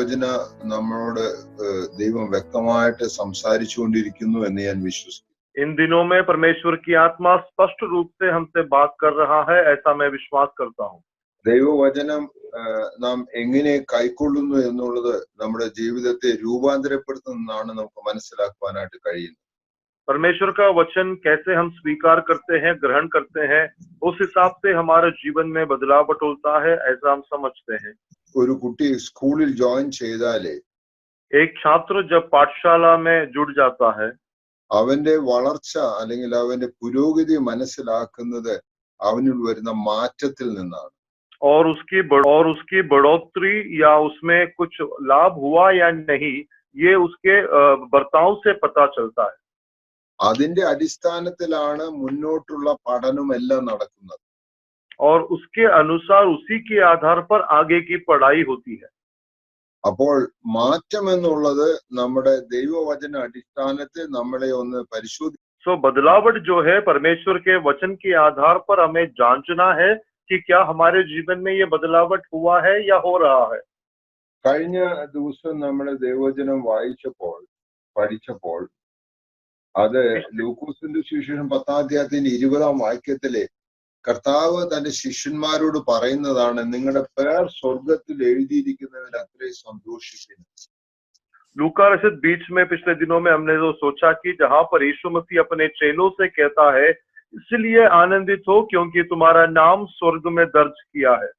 ദൈവവചന നമ്മളോട് ദൈവം വ്യക്തമായിട്ട് സംസാരിച്ചുകൊണ്ടിരിക്കുന്നു എന്ന് ഞാൻ വിശ്വസിക്കുന്നു. इन दिनों में परमेश्वर की आत्मा स्पष्ट रूप से हमसे बात कर रहा है, ऐसा मैं विश्वास करता हूँ. ദൈവവചനം നാം എങ്ങനെ കൈക്കൊള്ളുന്നു എന്നുള്ളത് നമ്മുടെ ജീവിതത്തെ രൂപാന്തരപ്പെടുത്തുന്നതാണ് നമുക്ക് മനസ്സിലാക്കുവാനായിട്ട് കഴിയുന്നത്. परमेश्वर का वचन कैसे हम स्वीकार करते हैं, ग्रहण करते हैं, उस हिसाब से हमारे जीवन में बदलाव बटोलता है, ऐसा हम समझते हैं. ഒരു കുട്ടി സ്കൂളിൽ ജോയിൻ ചെയ്താലേ एक छात्र जब पाठशाला में जुड़ जाता है, അവന്റെ വളർച്ച അല്ലെങ്കിൽ അവന്റെ പുരോഗതി മനസ്സിലാക്കുന്നത് അവനിൽ വരുന്ന മാറ്റത്തിൽ നിന്നാണ്. और उसकी बढ़ोतरी या उसमें कुछ लाभ हुआ या नहीं, ये उसके बर्ताव से पता चलता है. അതിന്റെ അടിസ്ഥാനത്തിലാണ് മുന്നോട്ടുള്ള പഠനമെല്ലാം നടക്കുന്നത്. और उसके अनुसार उसी के आधार पर आगे की पढ़ाई होती है. അപ്പോൾ മാറ്റം എന്നുള്ളത് നമ്മുടെ ദൈവവചന അടിസ്ഥാനത്തിൽ നമ്മളെ ഒന്ന് പരിശോധി. सो बदलावट जो है परमेश्वर के वचन के आधार पर हमें जांचना है कि क्या हमारे जीवन में ये बदलावट हुआ है या हो रहा है. കഴിഞ്ഞ ദിവസം നമ്മൾ ദൈവവചനം പഠിച്ചപ്പോൾ അത് ലൂക്കോസിന്റെ സുവിശേഷം 10-ാം അധ്യായത്തിന്റെ 20-ാം വാക്യത്തിലെ കർത്താവ് തന്റെ ശിഷ്യന്മാരോട് പറയുന്നതാണ്, നിങ്ങളുടെ പേർ സ്വർഗത്തിൽ എഴുതിയിരിക്കുന്നതിൽ അത്രയും സന്തോഷിക്കുന്നു. लूका रचित बीच में पिछले दिनों में हमने जो सोचा कि जहां पर यीशु मसीह अपने चेलों से कहता है, इसलिए आनंदित हो क्योंकि तुम्हारा नाम स्वर्ग में दर्ज किया है.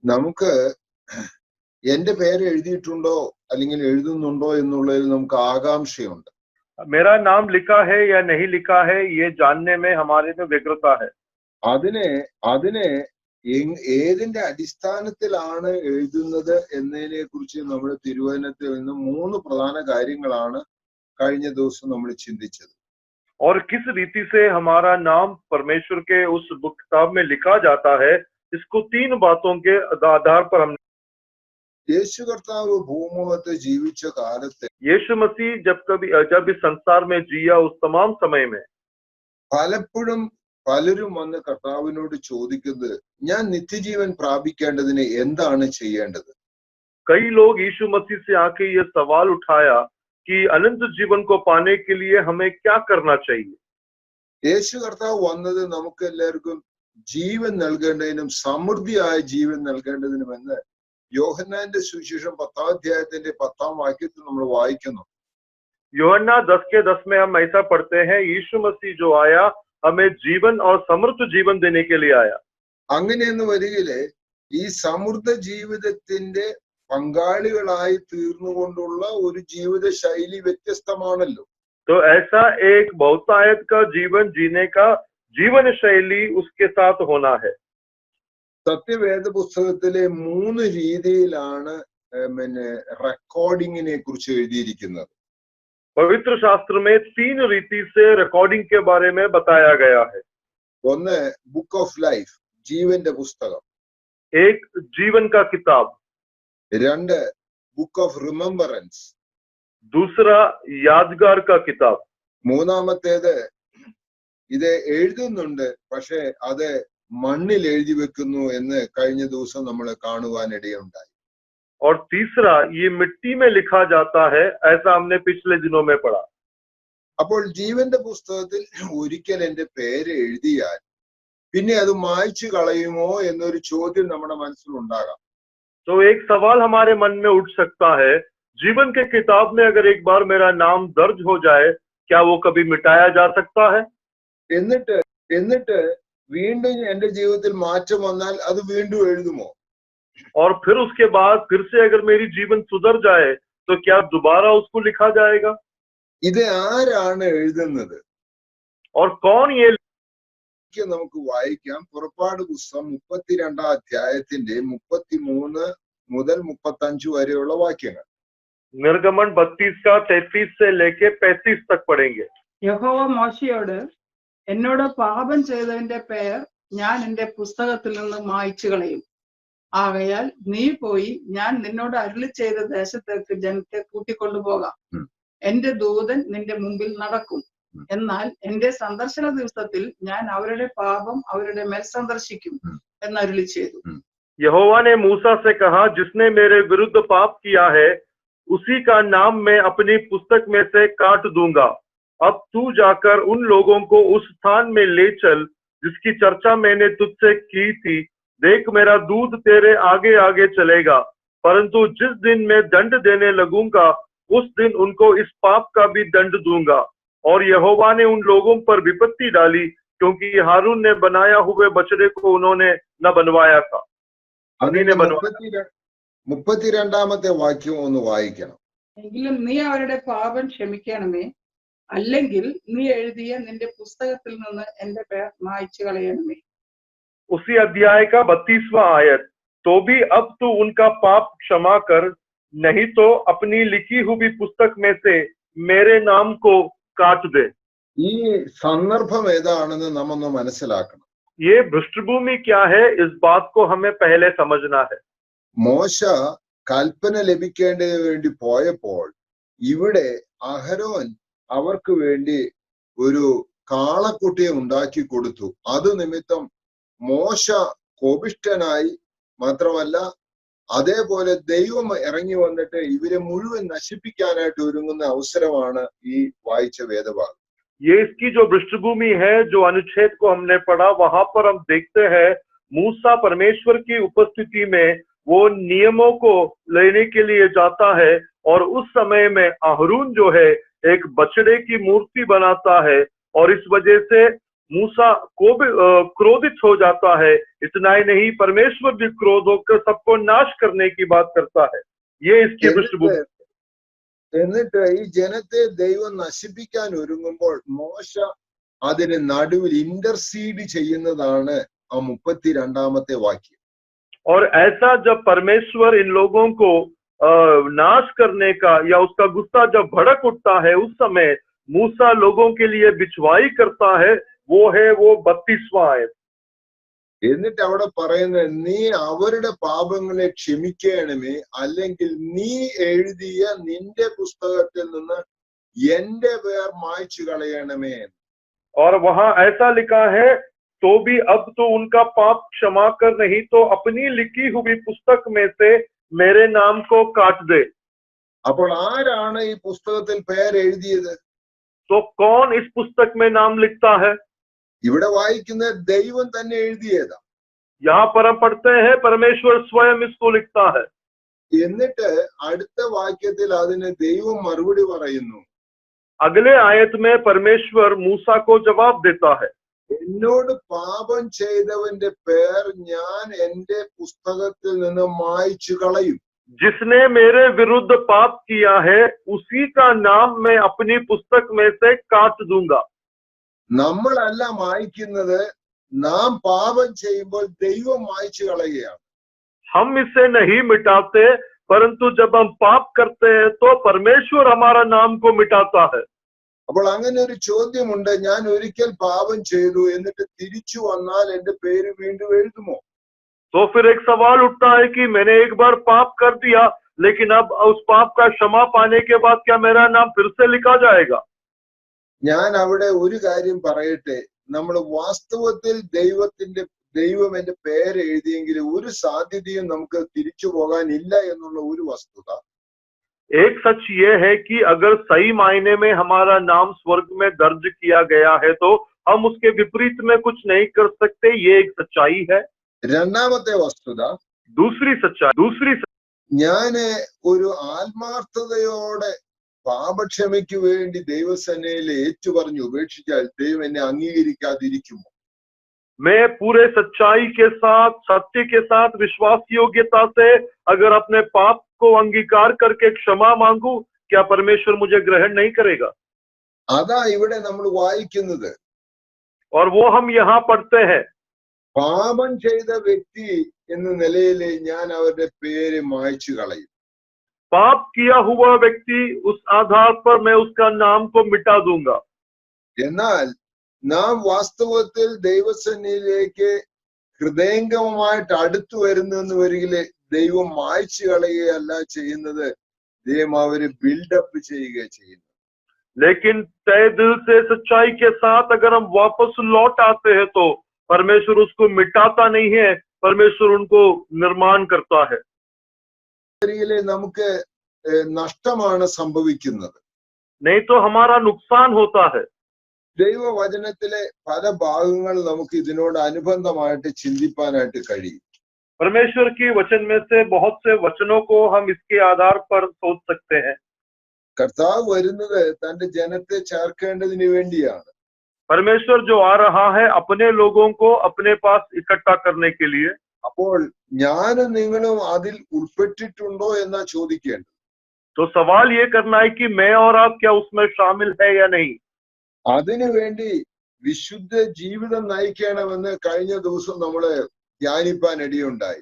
നമുക്ക് എന്റെ പേര് എഴുതിയിട്ടുണ്ടോ അല്ലെങ്കിൽ എഴുതുന്നുണ്ടോ എന്നുള്ളതിൽ നമുക്ക് ആകാംക്ഷയുണ്ട്. मेरा नाम लिखा है या नहीं लिखा है, ये जानने में हमारे में व्यग्रता है. അതിനെ ഏതിന്റെ അടിസ്ഥാനത്തിലാണ് എഴുതുന്നത് എന്നതിനെ കുറിച്ച് നമ്മൾ തിരുവചനത്തിൽ നിന്ന് 3 പ്രധാന കാര്യങ്ങളാണ് കഴിഞ്ഞ ദിവസം നമ്മൾ ചിന്തിച്ചത്. और किस रीति से हमारा नाम परमेश्वर के उस किताब में लिखा जाता है, इसको 3 बातों के आधार पर हम. യേശു കർത്താവ് ഭൂമുഖത്ത് ജീവിച്ച കാലത്ത് यीशु मसीह जब इस संसार में जिया, उस तमाम समय में പലപ്പോഴും പലരും വന്ന് കർത്താവിനോട് ചോദിക്കുന്നത്, ഞാൻ നിത്യജീവൻ പ്രാപിക്കേണ്ടതിന് എന്താണ് ചെയ്യേണ്ടത്? कई लोग यीशु मसीह से आके ये सवाल उठाया कि अनंत जीवन को पाने के लिए हमें क्या करना चाहिए. യേശു കർത്താവ് വന്നത് നമുക്ക് എല്ലാവർക്കും ജീവൻ നൽകേണ്ടതിനും സമൃദ്ധിയായ ജീവൻ നൽകേണ്ടതിനുമെന്ന് യോഹന്നാന്റെ സുവിശേഷം 10-ാം അധ്യായത്തിന്റെ 10-ാം വാക്യത്തിൽ നമ്മൾ വായിക്കുന്നു. यूहन्ना 10:10 में हम ऐसा पढ़ते हैं, यीशु मसीह जो आया हमें जीवन और समृद्ध जीवन देने के लिए आया. അങ്ങനെയെന്ന് വരികില് ഈ സമൃദ്ധ ജീവിതത്തിന്റെ പങ്കാളികളായി തീർന്നുകൊണ്ടുള്ള ഒരു ജീവിത ശൈലി വ്യത്യസ്തമാണല്ലോ. तो ऐसा एक बहुतायत का जीवन जीने का जीवन शैली उसके साथ होना है. സത്യവേദ പുസ്തകത്തിലെ 3 രീതിയിലാണ് റെക്കോർഡിങ്ങിനെ കുറിച്ച് എഴുതിയിരിക്കുന്നത്. पवित्र शास्त्र में 3 रीति से रिकॉर्डिंग के बारे में बताया गया है. ഒന്ന് ബുക്ക് ഓഫ് ലൈഫ്, ജീവന്റെ പുസ്തകം. एक जीवन का किताब. 2 ബുക്ക് ഓഫ് റിമെമ്പറൻസ്. दूसरा यादगार का किताब. മൂന്നാമത്തേത് ഇത് എഴുതുന്നുണ്ട്, പക്ഷെ അത് മണ്ണിൽ എഴുതി വെക്കുന്നു എന്ന് കഴിഞ്ഞ ദിവസം നമ്മൾ കാണുവാനിടയുണ്ടായി. और तीसरा ये मिट्टी में लिखा जाता है, ऐसा हमने पिछले दिनों में पढ़ा. അപ്പോൾ ജീവന്റെ പുസ്തകത്തിൽ ഒരിക്കൽ എന്റെ പേര് എഴുതിയാൽ പിന്നെ അത് മായ്ച്ചു കളയുമോ എന്നൊരു ചോദ്യം നമ്മുടെ മനസ്സിലുണ്ടാകാം. तो एक सवाल हमारे मन में उठ सकता है, जीवन के किताब में अगर एक बार मेरा नाम दर्ज हो जाए, क्या वो कभी मिटाया जा सकता है? എന്നിട്ട് വീണ്ടും എന്റെ ജീവിതത്തിൽ മാറ്റം വന്നാൽ അത് വീണ്ടും എഴുതുമോ? और फिर उसके बाद फिर से अगर मेरी जीवन सुधर जाए, तो क्या दोबारा उसको लिखा जाएगा? ഇത് ആരാണ് എഴുതുന്നത്? और कौन ये? നമുക്ക് വായിക്കാം. പുറപ്പാട് പുസ്തകം 32-ാം അധ്യായത്തിന്റെ 33 മുതൽ 35 വരെയുള്ള വാക്യങ്ങൾ. निर्गमन 32 का 33 से लेके 35 तक पढ़ेंगे. യഹോവ മോശയോട്, എന്നോട് പാപം ചെയ്തവന്റെ പേർ ഞാൻ എന്റെ പുസ്തകത്തിൽ നിന്ന് മായ്ച്ചു കളയും. ആകയാൽ നീ പോയി ഞാൻ നിന്നോട് അരുളി ചെയ്ത ദേശത്തേക്ക് ജനത്തെ കൂട്ടിക്കൊണ്ടുപോകാം. എന്റെ ദൂതൻ നിന്റെ മുമ്പിൽ നടക്കും. എന്നാൽ എന്റെ സന്ദർശന ദിവസത്തിൽ ഞാൻ അവരുടെ പാപം അവരുടെ മേൽ സന്ദർശിക്കും എന്നരുളി ചെയ്തു. यहोवा ने मूसा से कहा, जिसने मेरे विरुद्ध पाप किया है उसी का नाम मैं अपनी पुस्तक में से काट दूंगा। अब तू जाकर उन लोगों को उस स्थान में ले चल जिसकी चर्चा मैंने तुझसे की थी। देख, मेरा दूत तेरे आगे आगे चलेगा, परंतु जिस दिन मैं दंड देने लगूंगा उस दिन उनको इस पाप का भी दंड दूंगा। और यहोवा ने उन लोगों पर विपत्ति डाली, क्योंकि हारून ने बनाया हुए बछड़े को उन्होंने न बनवाया था, उन्हीं ने അതിന്റെ बनवाया। 32ാമത്തെ വാക്യം ഒന്ന് വായിക്കണം. എങ്കിലും നീ അവരുടെ പാപം ക്ഷമിക്കണമേ, അല്ലെങ്കിൽ നീ എഴുതിയ നിന്റെ പുസ്തകത്തിൽ നിന്ന് എന്റെ പേർ മായ്ച്ചു കളയണമേ. उसी अध्याय का 32वां आयत, तो भी अब तू उनका पाप क्षमा कर, नहीं तो अपनी लिखी हुई पुस्तक में से मेरे नाम को काट दे। ഈ സന്ദർഭം ഏതാണെന്ന് നമ്മൊന്ന് മനസ്സിലാക്കണം. ये पृष्ठभूमि क्या है, इस बात को हमें पहले समझना है। മോശ കൽപ്പന ലഭിക്കേണ്ടതിന് വേണ്ടി പോയപ്പോൾ ഇവിടെ അഹരോൻ അവർക്ക് വേണ്ടി ഒരു കാളക്കുട്ടിയെ ഉണ്ടാക്കി കൊടുത്തു. അത് നിമിത്തം മോശ കോപിഷ്ഠനായി. മാത്രമല്ല അതേപോലെ ദൈവം ഇറങ്ങി വന്നിട്ട് ഇവരെ മുഴുവൻ നശിപ്പിക്കാനായിട്ട് ഒരുങ്ങുന്ന അവസരമാണ് ഈ വായിച്ച വേദഭാഗം. ये इसकी जो पृष्ठभूमि है, जो अनुच्छेद को हमने पढ़ा, वहां पर हम देखते हैं मूसा परमेश्वर की उपस्थिति में वो नियमों को लेने के लिए जाता है, और उस समय में अहरून जो है एक बछड़े की मूर्ति बनाता है, और इस वजह से मूसा को भी क्रोधित हो जाता है। इतना ही नहीं, परमेश्वर भी क्रोध होकर सबको नाश करने की बात करता है। ये इसकी पृष्ठभूमि। എന്നിട്ട് ഈ ജനത്തെ ദൈവം നശിപ്പിക്കാൻ ഒരുങ്ങുമ്പോൾ മോശ അതിന് നടുവിൽ ഇന്റർസീഡ് ചെയ്യുന്നതാണ് ആ 32ാമത്തെ വാക്യം. और ऐसा जब परमेश्वर इन लोगों को नाश करने का या उसका गुस्सा जब भड़क उठता है, उस समय मूसा लोगों के लिए बिछवाई करता है। वो है वो 32वां आयत। എന്നിട്ട് അവിടെ പറയുന്നത്, നീ അവരുടെ പാപങ്ങളെ ക്ഷമിക്കണമേ, അല്ലെങ്കിൽ നീ എഴുതിയ നിന്റെ പുസ്തകത്തിൽ നിന്ന് എന്റെ പേർ മായ്ച്ചു കളയണമേ. और वहां ऐसा लिखा है, तो भी अब तो उनका पाप क्षमा कर, नहीं तो अपनी लिखी हुई पुस्तक में से मेरे नाम को काट दे। അപ്പോൾ ആരാണ് ഈ പുസ്തകത്തിൽ പേരെഴുതിയത്? तो कौन इस पुस्तक में नाम लिखता है? ഇവിടെ വായിക്കുന്ന ദൈവം തന്നെ എഴുതിയതാ. यहाँ पर हम पढ़ते हैं परमेश्वर स्वयं इसको लिखता है। എന്നിട്ട് അടുത്ത വാക്യത്തിൽ അതിന് ദൈവം മറുപടി പറയുന്നു. अगले आयत में परमेश्वर मूसा को जवाब देता है, എന്നോട് പാപം ചെയ്തവന്റെ പേർ ഞാൻ എന്റെ പുസ്തകത്തിൽ നിന്ന് മായ്ച്ചു കളയും. जिसने मेरे विरुद्ध पाप किया है उसी का नाम मैं अपनी पुस्तक में से काट दूंगा। നമ്മളല്ല മായ്ക്കുന്നത്, നാം പാപം ചെയ്യുമ്പോൾ ദൈവം മായ്ച്ചു കളയുകയാണ്. हम इसे नहीं मिटाते, परंतु जब हम पाप करते हैं तो परमेश्वर हमारा नाम को मिटाता है। അപ്പോൾ അങ്ങനെ ഒരു ചോദ്യമുണ്ട്, ഞാൻ ഒരിക്കൽ പാപം ചെയ്തു എന്നിട്ട് തിരിച്ചു വന്നാൽ എന്റെ പേര് വീണ്ടും എഴുതുമോ? तो फिर एक सवाल उठता है कि मैंने एक बार पाप कर दिया, लेकिन अब उस पाप का क्षमा पाने के बाद क्या मेरा नाम फिर से लिखा जाएगा? ഞാൻ അവിടെ ഒരു കാര്യം പറയട്ടെ, നമ്മൾ വാസ്തവത്തിൽ ദൈവം എന്റെ പേര് എഴുതിയെങ്കിൽ ഒരു സാധ്യതയും നമുക്ക് തിരിച്ചു പോകാനില്ല എന്നുള്ള ഒരു വസ്തുത. एक सच ये है कि अगर सही मायने में हमारा नाम स्वर्ग में दर्ज किया गया है तो हम उसके विपरीत में कुछ नहीं कर सकते। ये एक सच्चाई है। രണ്ടാമത്തെ വസ്തുത, दूसरी सच्चाई, ഞാന് ഒരു ആത്മാർത്ഥതയോടെ പാപക്ഷമയ്ക്ക് വേണ്ടി ദൈവസേനയിൽ ഏറ്റുപറഞ്ഞു ഉപേക്ഷിച്ചാൽ ദൈവം എന്നെ അംഗീകരിക്കാതിരിക്കുമോ? मैं पूरे सच्चाई के साथ, सत्य के साथ, विश्वास योग्यता से अगर अपने पाप को अंगीकार करके क्षमा मांगू, क्या परमेश्वर मुझे ग्रहण नहीं करेगा? അതാ ഇവിടെ നമ്മൾ വായിക്കുന്നത്. और वो हम यहाँ पढ़ते हैं, പാപം ചെയ്ത വ്യക്തി എന്ന നിലയിൽ ഞാൻ അവരുടെ പേര് മായ്ച്ചു കളയും. पाप किया हुआ व्यक्ति, उस आधार पर मैं उसका नाम को मिटा दूंगा। എന്നാൽ നാം വാസ്തവത്തിൽ ദൈവസന്നിധിയിലേക്ക് ഹൃദയംഗമമായിട്ട് അടുത്തു വരുന്നെന്ന് വരികില് ദൈവം മായ്ച്ചു കളയുകയല്ല ചെയ്യുന്നത്, ദൈവം അവര് ബിൽഡപ്പ് ചെയ്യുക ചെയ്യുന്നു. लेकिन तय दिल से सच्चाई के साथ अगर हम वापस लौट आते हैं तो परमेश्वर उसको मिटाता नहीं है, परमेश्वर उनको निर्माण करता है। നമുക്ക് നഷ്ടമാണ് സംഭവിക്കുന്നത്. नहीं तो हमारा नुकसान होता है। ദൈവവചനത്തിലെ പല ഭാഗങ്ങൾ നമുക്ക് ഇതിനോട് അനുബന്ധമായിട്ട് ചിന്തിപ്പാനായിട്ട് കഴിയും. परमेश्वर की वचन में से बहुत से वचनों को हम इसके आधार पर सोच सकते हैं। കർത്താവ് വരുന്നത് തന്റെ ജനത്തെ ചേർക്കേണ്ടതിന് വേണ്ടിയാണ്. परमेश्वर जो आ रहा है अपने लोगों को अपने पास इकट्ठा करने के लिए। അപ്പോൾ ഞാനും നിങ്ങളും അതിൽ ഉൾപ്പെട്ടിട്ടുണ്ടോ എന്നാ ചോദിക്കേണ്ടത്. तो सवाल ये करना है कि मैं और आप क्या उसमें शामिल है या नहीं। അതിനു വേണ്ടി വിശുദ്ധ ജീവിതം നയിക്കണമെന്ന് കഴിഞ്ഞ ദിവസം നമ്മള് ധ്യാനിപ്പാൻ ഇടയുണ്ടായി.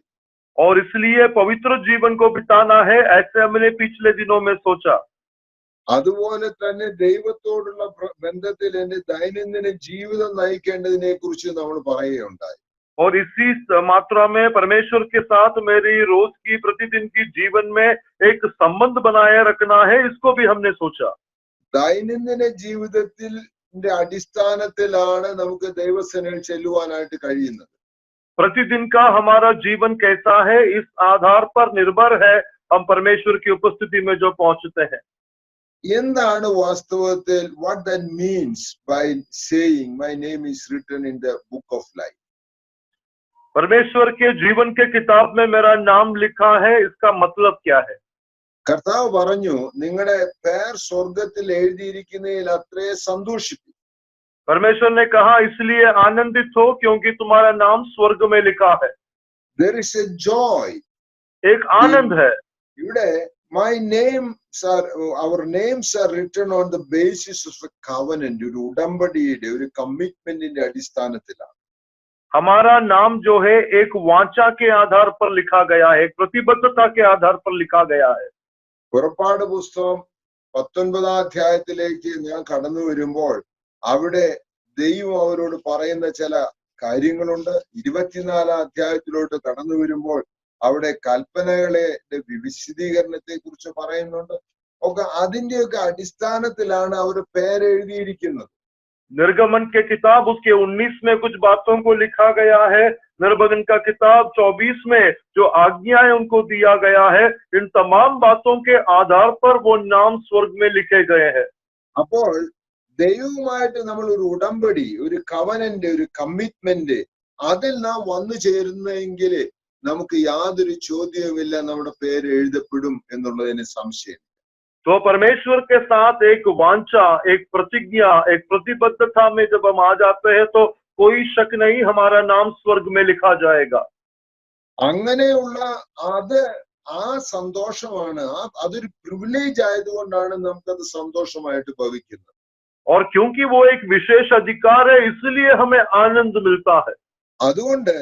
और इसलिए पवित्र जीवन को बिताना है, ऐसे हमने पिछले दिनों में सोचा। അതുപോലെ തന്നെ ദൈവത്തോടുള്ള ബന്ധത്തിൽ എന്റെ ദൈനംദിന ജീവിതം നയിക്കേണ്ടതിനെ കുറിച്ച് നമ്മൾ പറയുകയുണ്ടായി. और इसी मात्रा में परमेश्वर के साथ मेरी रोज की प्रतिदिन की जीवन में एक संबंध बनाए रखना है, इसको भी हमने सोचा। ദൈനംദിന ജീവിതത്തിന്റെ അടിസ്ഥാനത്തിലാണ് നമുക്ക് ദൈവസേനയിൽ ചെല്ലുവാനായിട്ട് കഴിയുന്നത്. प्रतिदिन का हमारा जीवन कैसा है, इस आधार पर निर्भर है हम परमेश्वर की उपस्थिति में जो पहुंचते हैं। എന്താണ് വാസ്തവത്തിൽ what that means by saying my name is written in the book of life? परमेश्वर के जीवन के किताब में मेरा नाम लिखा है, इसका मतलब क्या है? കർത്താവ് പറഞ്ഞു നിങ്ങളുടെ പേർ സ്വർഗത്തിൽ എഴുതിയിരിക്കുന്നതിൽ അത്രേ സന്തോഷിപ്പി. परमेश्वर ने कहा इसलिए आनंदित हो क्योंकि तुम्हारा नाम स्वर्ग में लिखा है। There is a joy. एक आनंद है। ഇവിടെ my names are our names are written on the basis of a covenant, ഒരു ഉടമ്പടിയുടെ ഒരു കമ്മിറ്റ്മെന്റിന്റെ അടിസ്ഥാനത്തിലാണ്. हमारा नाम जो है एक वाचा के आधार पर लिखा गया है, एक प्रतिबद्धता के आधार पर लिखा गया है। പുറപ്പാട് പുസ്തകം 19 അധ്യായത്തിലേക്ക് ഞാൻ കടന്നു വരുമ്പോൾ അവിടെ ദൈവം അവരോട് പറയുന്ന ചില കാര്യങ്ങളുണ്ട്. 24 അധ്യായത്തിലോട്ട് കടന്നു വരുമ്പോൾ അവിടെ കൽപ്പനകളെ വിശദീകരണത്തെ കുറിച്ച് പറയുന്നുണ്ട്. ഒക്കെ അതിന്റെയൊക്കെ അടിസ്ഥാനത്തിലാണ് അവർ പേരെഴുതിയിരിക്കുന്നത്. निर्गमन के किताब उसके 19 में कुछ बातों को लिखा गया है, निर्गमन का किताब 24 में जो आज्ञाएं उनको दिया गया है, इन तमाम बातों के आधार पर वो नाम स्वर्ग में लिखे गए हैं। അപ്പോൾ ദൈവവുമായിട്ട് നമ്മൾ ഒരു ഉടമ്പടി, ഒരു കവനന്റ്, ഒരു കമ്മിറ്റ്മെന്റ് അതിൽ നാം വന്നു ചേരുന്നെങ്കിൽ നമുക്ക് യാതൊരു ചോദ്യവുമില്ല നമ്മുടെ പേര് എഴുതപ്പെടും എന്നുള്ളതിന് സംശയം. तो परमेश्वर के साथ एक वांछा, एक प्रतिज्ञा, एक प्रतिबद्धता में जब हम आ जाते हैं तो कोई शक नहीं हमारा नाम स्वर्ग में लिखा जाएगा। അങ്ങനെയുള്ള അത് ആ സന്തോഷമാണ്, അതൊരു പ്രിവിലേജ് ആയതുകൊണ്ടാണ് നമുക്കത് സന്തോഷമായിട്ട് ഭവിക്കുന്നത്. और क्योंकि वो एक विशेष अधिकार है इसलिए हमें आनंद मिलता है। അതുകൊണ്ട്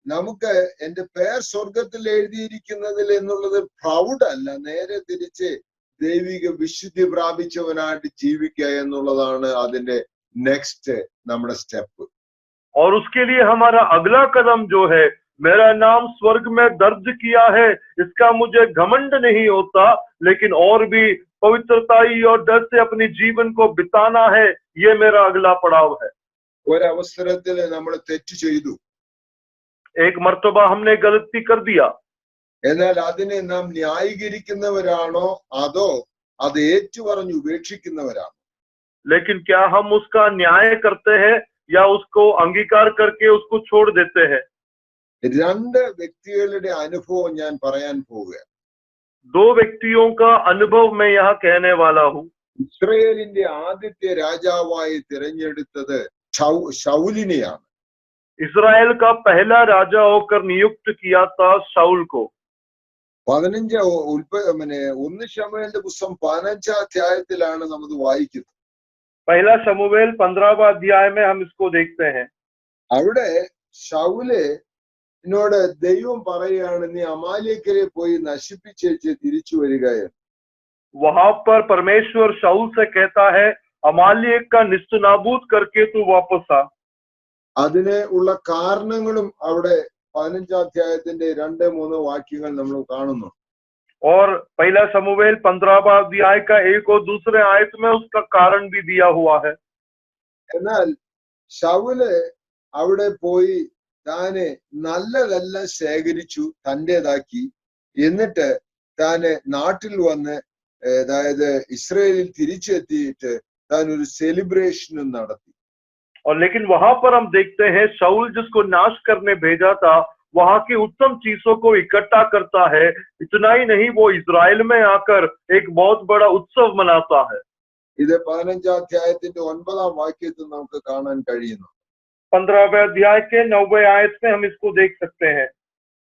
നമുക്ക് എന്റെ പേർ സ്വർഗത്തിൽ എഴുതിയിരിക്കുന്നതിൽ എന്നുള്ളത് പ്രൗഡ് അല്ല, നേരെ തിരിച്ച് ദൈവിക വിശുദ്ധി പ്രാപിച്ചവനായിട്ട് ജീവിക്കുക എന്നുള്ളതാണ് അതിന്റെ നെക്സ്റ്റ് നമ്മുടെ സ്റ്റെപ്പ്. और उसके लिए हमारा अगला कदम जो है, मेरा नाम स्वर्ग में दर्ज किया है, इसका मुझे घमंड नहीं होता, लेकिन और भी पवित्रताई और डर से अपने जीवन को बिताना है, ये मेरा अगला पड़ाव है। ഒരവസരത്തിൽ നമ്മൾ തെറ്റ് ചെയ്തു, एक मर्तबा हमने गलती कर दिया, എന്നാൽ അതിനെ നാം ന്യായീകരിക്കുന്നവരാണോ അതോ അത് ഏറ്റുപറഞ്ഞ് ഉപേക്ഷിക്കുന്നവരാണോ? लेकिन क्या हम उसका न्याय करते हैं या उसको अंगीकार करके उसको छोड़ देते हैं? രണ്ട് വ്യക്തികളുടെ അനുഭവം ഞാൻ പറയാൻ പോവുകയാണ്. दो व्यक्तियों का अनुभव मैं यहाँ कहने वाला हूँ। ഇസ്രായേലിന്റെ ആദ്യത്തെ രാജാവായി തിരഞ്ഞെടുത്തത് ശൗലിനെയാണ്. इस्राएल का पहला राजा होकर नियुक्त किया था शाऊल को। 1 ശമൂവേലിന്റെ പുസ്തകം 15 അധ്യായത്തിലാണ് നമ്മൾ വായിക്കുന്നത്. पहला शमूएल 15वां अध्याय में हम इसको देखते हैं। അവിടെ ശൗലിനോട് ദൈവം പറയുകയാണ്, നീ അമാലേക്കരെ പോയി നശിപ്പിച്ചേച്ച് തിരിച്ചു വരിക. वहां पर परमेश्वर शाऊल से कहता है अमालेक का निस्तनाबूद करके तू वापस आ। അതിന് ഉള്ള കാരണങ്ങളും അവിടെ 15 അധ്യായത്തിന്റെ 2-3 വാക്യങ്ങൾ നമ്മൾ കാണുന്നു. और पहला शमूएल 15वां अध्याय का 1 और दूसरे आयत में उसका कारण भी दिया हुआ है। എന്നാൽ ശൗല് അവിടെ പോയി താന് നല്ലതെല്ലാം ശേഖരിച്ചു, തന്റേതാക്കി. എന്നിട്ട് താന് നാട്ടിൽ വന്ന് അതായത് ഇസ്രായേലിൽ തിരിച്ചെത്തിയിട്ട് താൻ ഒരു സെലിബ്രേഷനും നടത്തി. और लेकिन वहां पर हम देखते हैं शाऊल जिसको नाश करने भेजा था वहां की उत्तम चीजों को इकट्ठा करता है। इतना ही नहीं, वो इजराइल में आकर एक बहुत बड़ा उत्सव मनाता है। ഇത് 15-ാം അധ്യായത്തിന്റെ 9-ാം വാക്യത്തിൽ നമുക്ക് കാണാൻ കഴിയുന്നു. 15वें अध्याय के 9वें आयत में हम इसको देख सकते हैं।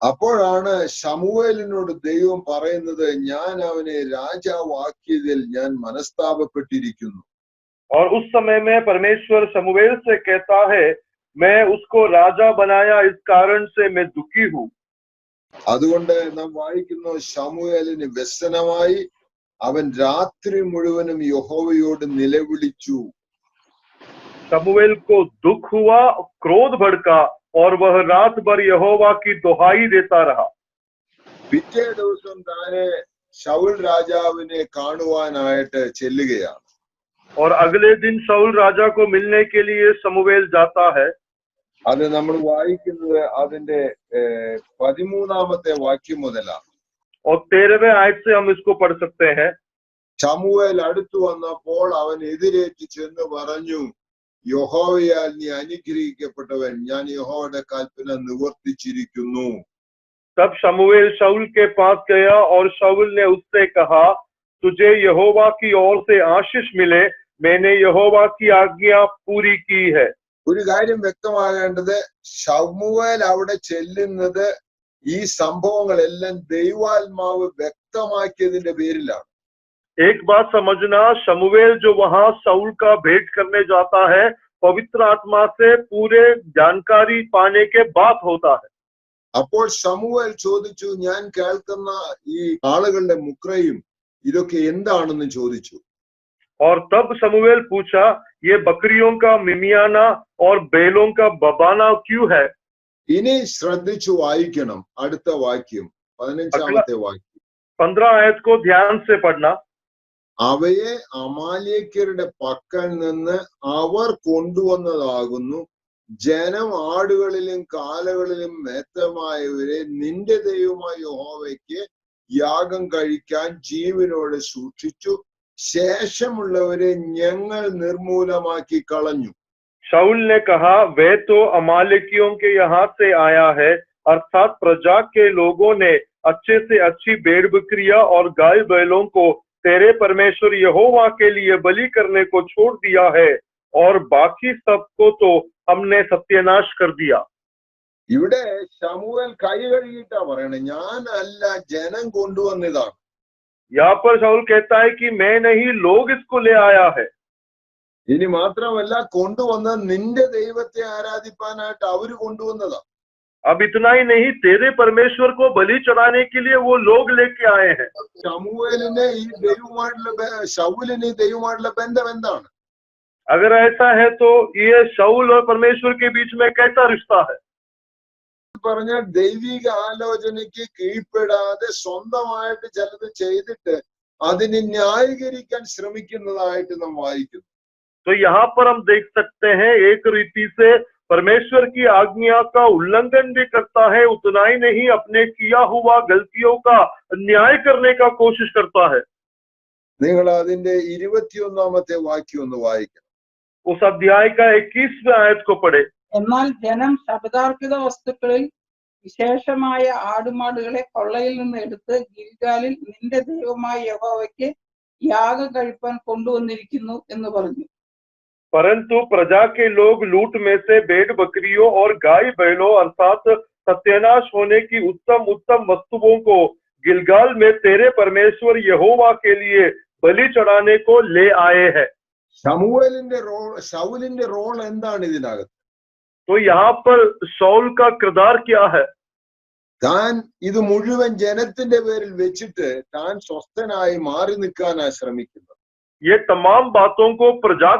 അപ്പോഴാണ് ശമൂവേലിനോട് ദൈവം പറയുന്നത്, ഞാൻ അവനെ രാജാവാക്കിയതിൽ ഞാൻ മനസ്താപപ്പെട്ടിരിക്കുന്നു. और उस समय में परमेश्वर शमूएल से कहता है, मैं उसको राजा बनाया, इस कारण से मैं दुखी हूँ। അതുകൊണ്ട് നാം വായിക്കുന്നു, ശമൂവേലിന് വ്യസനമായി അവൻ രാത്രി മുഴുവനും യഹോവയോട് നിലവിളിച്ചു. शमूएल को दुख हुआ, क्रोध भड़का और वह रात भर यहोवा की दुहाई देता रहा। പിറ്റേ ദിവസം താനെ ശൗൽ രാജാവിനെ കാണുവാനായിട്ട് ചെല്ലുകയാണ്. और अगले दिन शाऊल राजा को मिलने के लिए शमूएल जाता है। അത് നമ്മൾ വായിക്കുന്നത് അതിന്റെ 13-ാമത്തെ വാക്യം മുതലാണ്. और 13वें आयत से हम इसको पढ़ सकते हैं। ശമൂവേൽ അടുത്തു വന്നപ്പോൾ അവൻ എതിരേറ്റ് ചെന്ന് പറഞ്ഞു, യഹോവയാൽ നീ അനുഗ്രഹിക്കപ്പെട്ടവൻ, ഞാൻ യഹോവയുടെ കൽപ്പന നിവർത്തിച്ചിരിക്കുന്നു. तब शमूएल शाऊल के पास गया और शाऊल ने उससे कहा, तुझे यहोवा की ओर से आशीष मिले, मैंने यहोवा की आज्ञा पूरी की है। ഒരു കാര്യം വ്യക്തമാകേണ്ടത്, ശമൂവേൽ അവിടെ ചെല്ലുന്നത് ഈ സംഭവങ്ങളെല്ലാം ദൈവാത്മാവ് വ്യക്തമാക്കിയതിന്റെ പേരിലാണ്. एक बात समझना, शमूएल जो वहां शाऊल का भेंट करने जाता है, पवित्र आत्मा से पूरे जानकारी पाने के बाद होता है। അപ്പോൾ ശമൂവേൽ ചോദിച്ചു, ഞാൻ കേൾക്കുന്ന ഈ ആളുകളുടെ മുക്രയും ഇതൊക്കെ എന്താണെന്ന് ചോദിച്ചു. और तब शमूएल पूछा, ये बकरियों का मिमियाना और बैलों का बबाना क्यों है? ഇനി ശ്രദ്ധിച്ചു വായിക്കണം അടുത്ത വാക്യം, 15-ാമത്തെ വാക്യം. 15 आयत को ध्यान से पढ़ना। അവയെ അമാലേക്യരുടെ പക്കൽ നിന്ന് അവർ കൊണ്ടുവന്നതാകുന്നു. ജനം ആടുകളിലും കാലകളിലും മേത്തമായവരെ നിന്റെ ദൈവമായ യഹോവയ്ക്ക് യാഗം കഴിക്കാൻ ജീവനോടെ സൂക്ഷിച്ചു. ശേഷമുള്ളവരെ ഞങ്ങൾ നിർമൂലമാക്കി കളഞ്ഞു. शाऊल ने कहा, वे तो अमालेकियों के यहाँ से आया है, अर्थात प्रजा के लोगों ने अच्छे से अच्छी भेड़ बकरियां और गाय बैलों को तेरे परमेश्वर यहोवा के लिए बलि करने को छोड़ दिया है, और बाकी सबको तो हमने सत्यानाश कर दिया। ഇവിടെ ശമൂവേൽ കൈ കഴുകിയിട്ടാ പറയണേ, ഞാൻ അല്ല ജനം കൊണ്ടുവന്നതാണ്. यहाँ पर शाऊल कहता है कि मैं नहीं, लोग इसको ले आया है। ഇനി മാത്രമല്ല, കൊണ്ടുവന്ന നിന്റെ ദൈവത്തെ ആരാധിപ്പാനായിട്ട് അവര് കൊണ്ടുവന്നതാ. अब इतना ही नहीं, तेरे परमेश्वर को बलि चढ़ाने के लिए वो लोग लेके आए हैं। ശമൂവേലിന് ഈ ദൈവമായിട്ടുള്ള ശൗലിന് ഈ ദൈവമായിട്ടുള്ള ബന്ധം എന്താണ്? अगर ऐसा है तो ये शाऊल और परमेश्वर के बीच में कैसा रिश्ता है? പറഞ്ഞാൽ ദൈവിക ആലോചനയ്ക്ക് കീഴ്പ്പെടാതെ സ്വന്തമായിട്ട് ചിലത് ചെയ്തിട്ട് അതിനെ ന്യായീകരിക്കാൻ ശ്രമിക്കുന്നതായിട്ട് നാം വായിക്കുന്നു. तो यहाँ पर हम देख सकते हैं, एक रीति से परमेश्वर की आज्ञा का उल्लंघन भी करता है, उतना ही नहीं अपने किया हुआ गलतियों का न्याय करने का कोशिश करता है। നിങ്ങൾ അതിന്റെ 21-ാമത്തെ വാക്യം ഒന്ന് വായിക്കണം. उस अध्याय का 21वें आयत को पढ़े। എന്നാൽ ജനം ശബ്ദാർപ്പിത വസ്തുക്കളിൽ വിശേഷമായ ആടുമാടുകളെ കൊള്ളയിൽ നിന്ന് എടുത്ത് ഗിൽഗാലിൽ നിന്റെ ദൈവമായ യഹോവയ്ക്ക് യാഗം കഴിപ്പാൻ കൊണ്ടുവന്നിരിക്കുന്നു എന്ന് പറഞ്ഞു. परंतु प्रजा के लोग लूट में से भेड़ बकरियों और गाय बैलों अर्थात सत्यानाश होने की उत्तम उत्तम वस्तुओं को गिलगाल में तेरे परमेश्वर यहोवा के लिए बलि चढ़ाने को ले आए हैं। ശൗലിന്റെ റോൾ എന്താണ് ഇതിനകത്ത്? तो यहाँ पर शाऊल का किरदार क्या है? താൻ ഇത് മുഴുവൻ ജനത്തിന്റെ പേരിൽ വെച്ചിട്ട് താൻ സ്വസ്ഥനായി മാറി നിൽക്കാനാ ശ്രമിക്കുന്നത്. ये तमाम बातों को प्रजा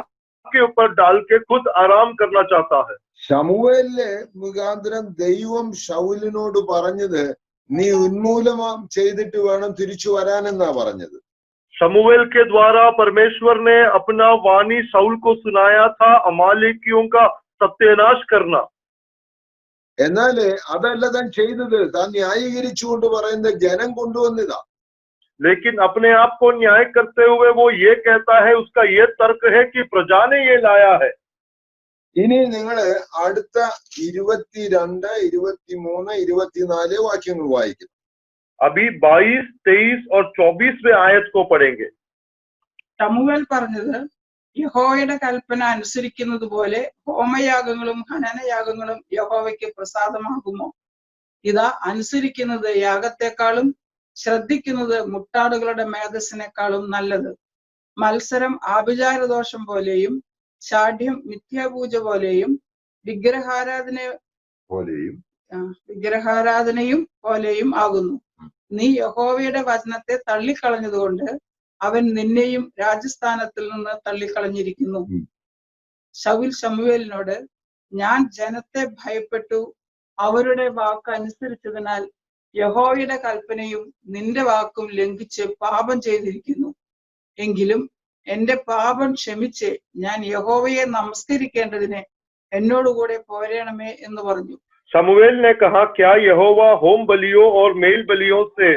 के ऊपर डाल के खुद आराम करना चाहता है। ശമൂവേലിന്റെ മുഖാന്തരം ദൈവം ശൗലിനോട് പറഞ്ഞത്, നീ ഉന്മൂലനം ചെയ്തിട്ട് വേണം തിരിച്ചു വരാനെന്നാ പറഞ്ഞത്. शमूएल के द्वारा परमेश्वर ने अपना वाणी शाऊल को सुनाया था, अमालेकियों का सत्यानाश करना। എന്നാല് അതല്ല താൻ ചെയ്തത്. താൻ ന്യായീകരിച്ചുകൊണ്ട് പറയുന്നത് ജനം കൊണ്ടുവന്നതാ. लेकिन अपने आप को न्याय करते हुए वो ये कहता है, उसका ये तर्क है कि प्रजा ने ये लाया है। ഇനി നിങ്ങള് അടുത്ത 22, 23, 24 വാക്യങ്ങൾ വായിക്കും. अभी 22, 23 और 24वें आयत को पढ़ेंगे. ശമൂവേൽ പറഞ്ഞത്, യഹോവയുടെ കൽപ്പന അനുസരിക്കുന്നത് പോലെ ഹോമയാഗങ്ങളും ഹനനയാഗങ്ങളും യഹോവയ്ക്ക് പ്രസാദമാകുമോ? ഇതാ, അനുസരിക്കുന്നത് യാഗത്തെക്കാളും ശ്രദ്ധിക്കുന്നത് മുട്ടാടുകളുടെ മേധസ്സിനേക്കാളും നല്ലത്. മത്സരം ആഭിചാരദോഷം പോലെയും ശാഠ്യം മിഥ്യാപൂജ പോലെയും വിഗ്രഹാരാധനയും പോലെയും ആകുന്നു. നീ യഹോവയുടെ വചനത്തെ തള്ളിക്കളഞ്ഞതുകൊണ്ട് അവൻ നിന്നെയും രാജസ്ഥാനത്തിൽ നിന്ന് തള്ളിക്കളഞ്ഞിരിക്കുന്നു. ശൗൽ ശമൂവേലിനോട്, ഞാൻ ജനത്തെ ഭയപ്പെട്ടു അവരുടെ വാക്ക് അനുസരിച്ചതിനാൽ യഹോവയുടെ കൽപ്പനയും നിന്റെ വാക്കും ലംഘിച്ച് പാപം ചെയ്തിരിക്കുന്നു. എങ്കിലും എന്റെ പാപം ക്ഷമിച്ച് ഞാൻ യഹോവയെ നമസ്കരിക്കേണ്ടതിന് എന്നോടുകൂടെ പോരണമേ എന്ന് പറഞ്ഞു. शमूएल ने कहा, क्या यहोवा होम बलियों और मेल बलियों से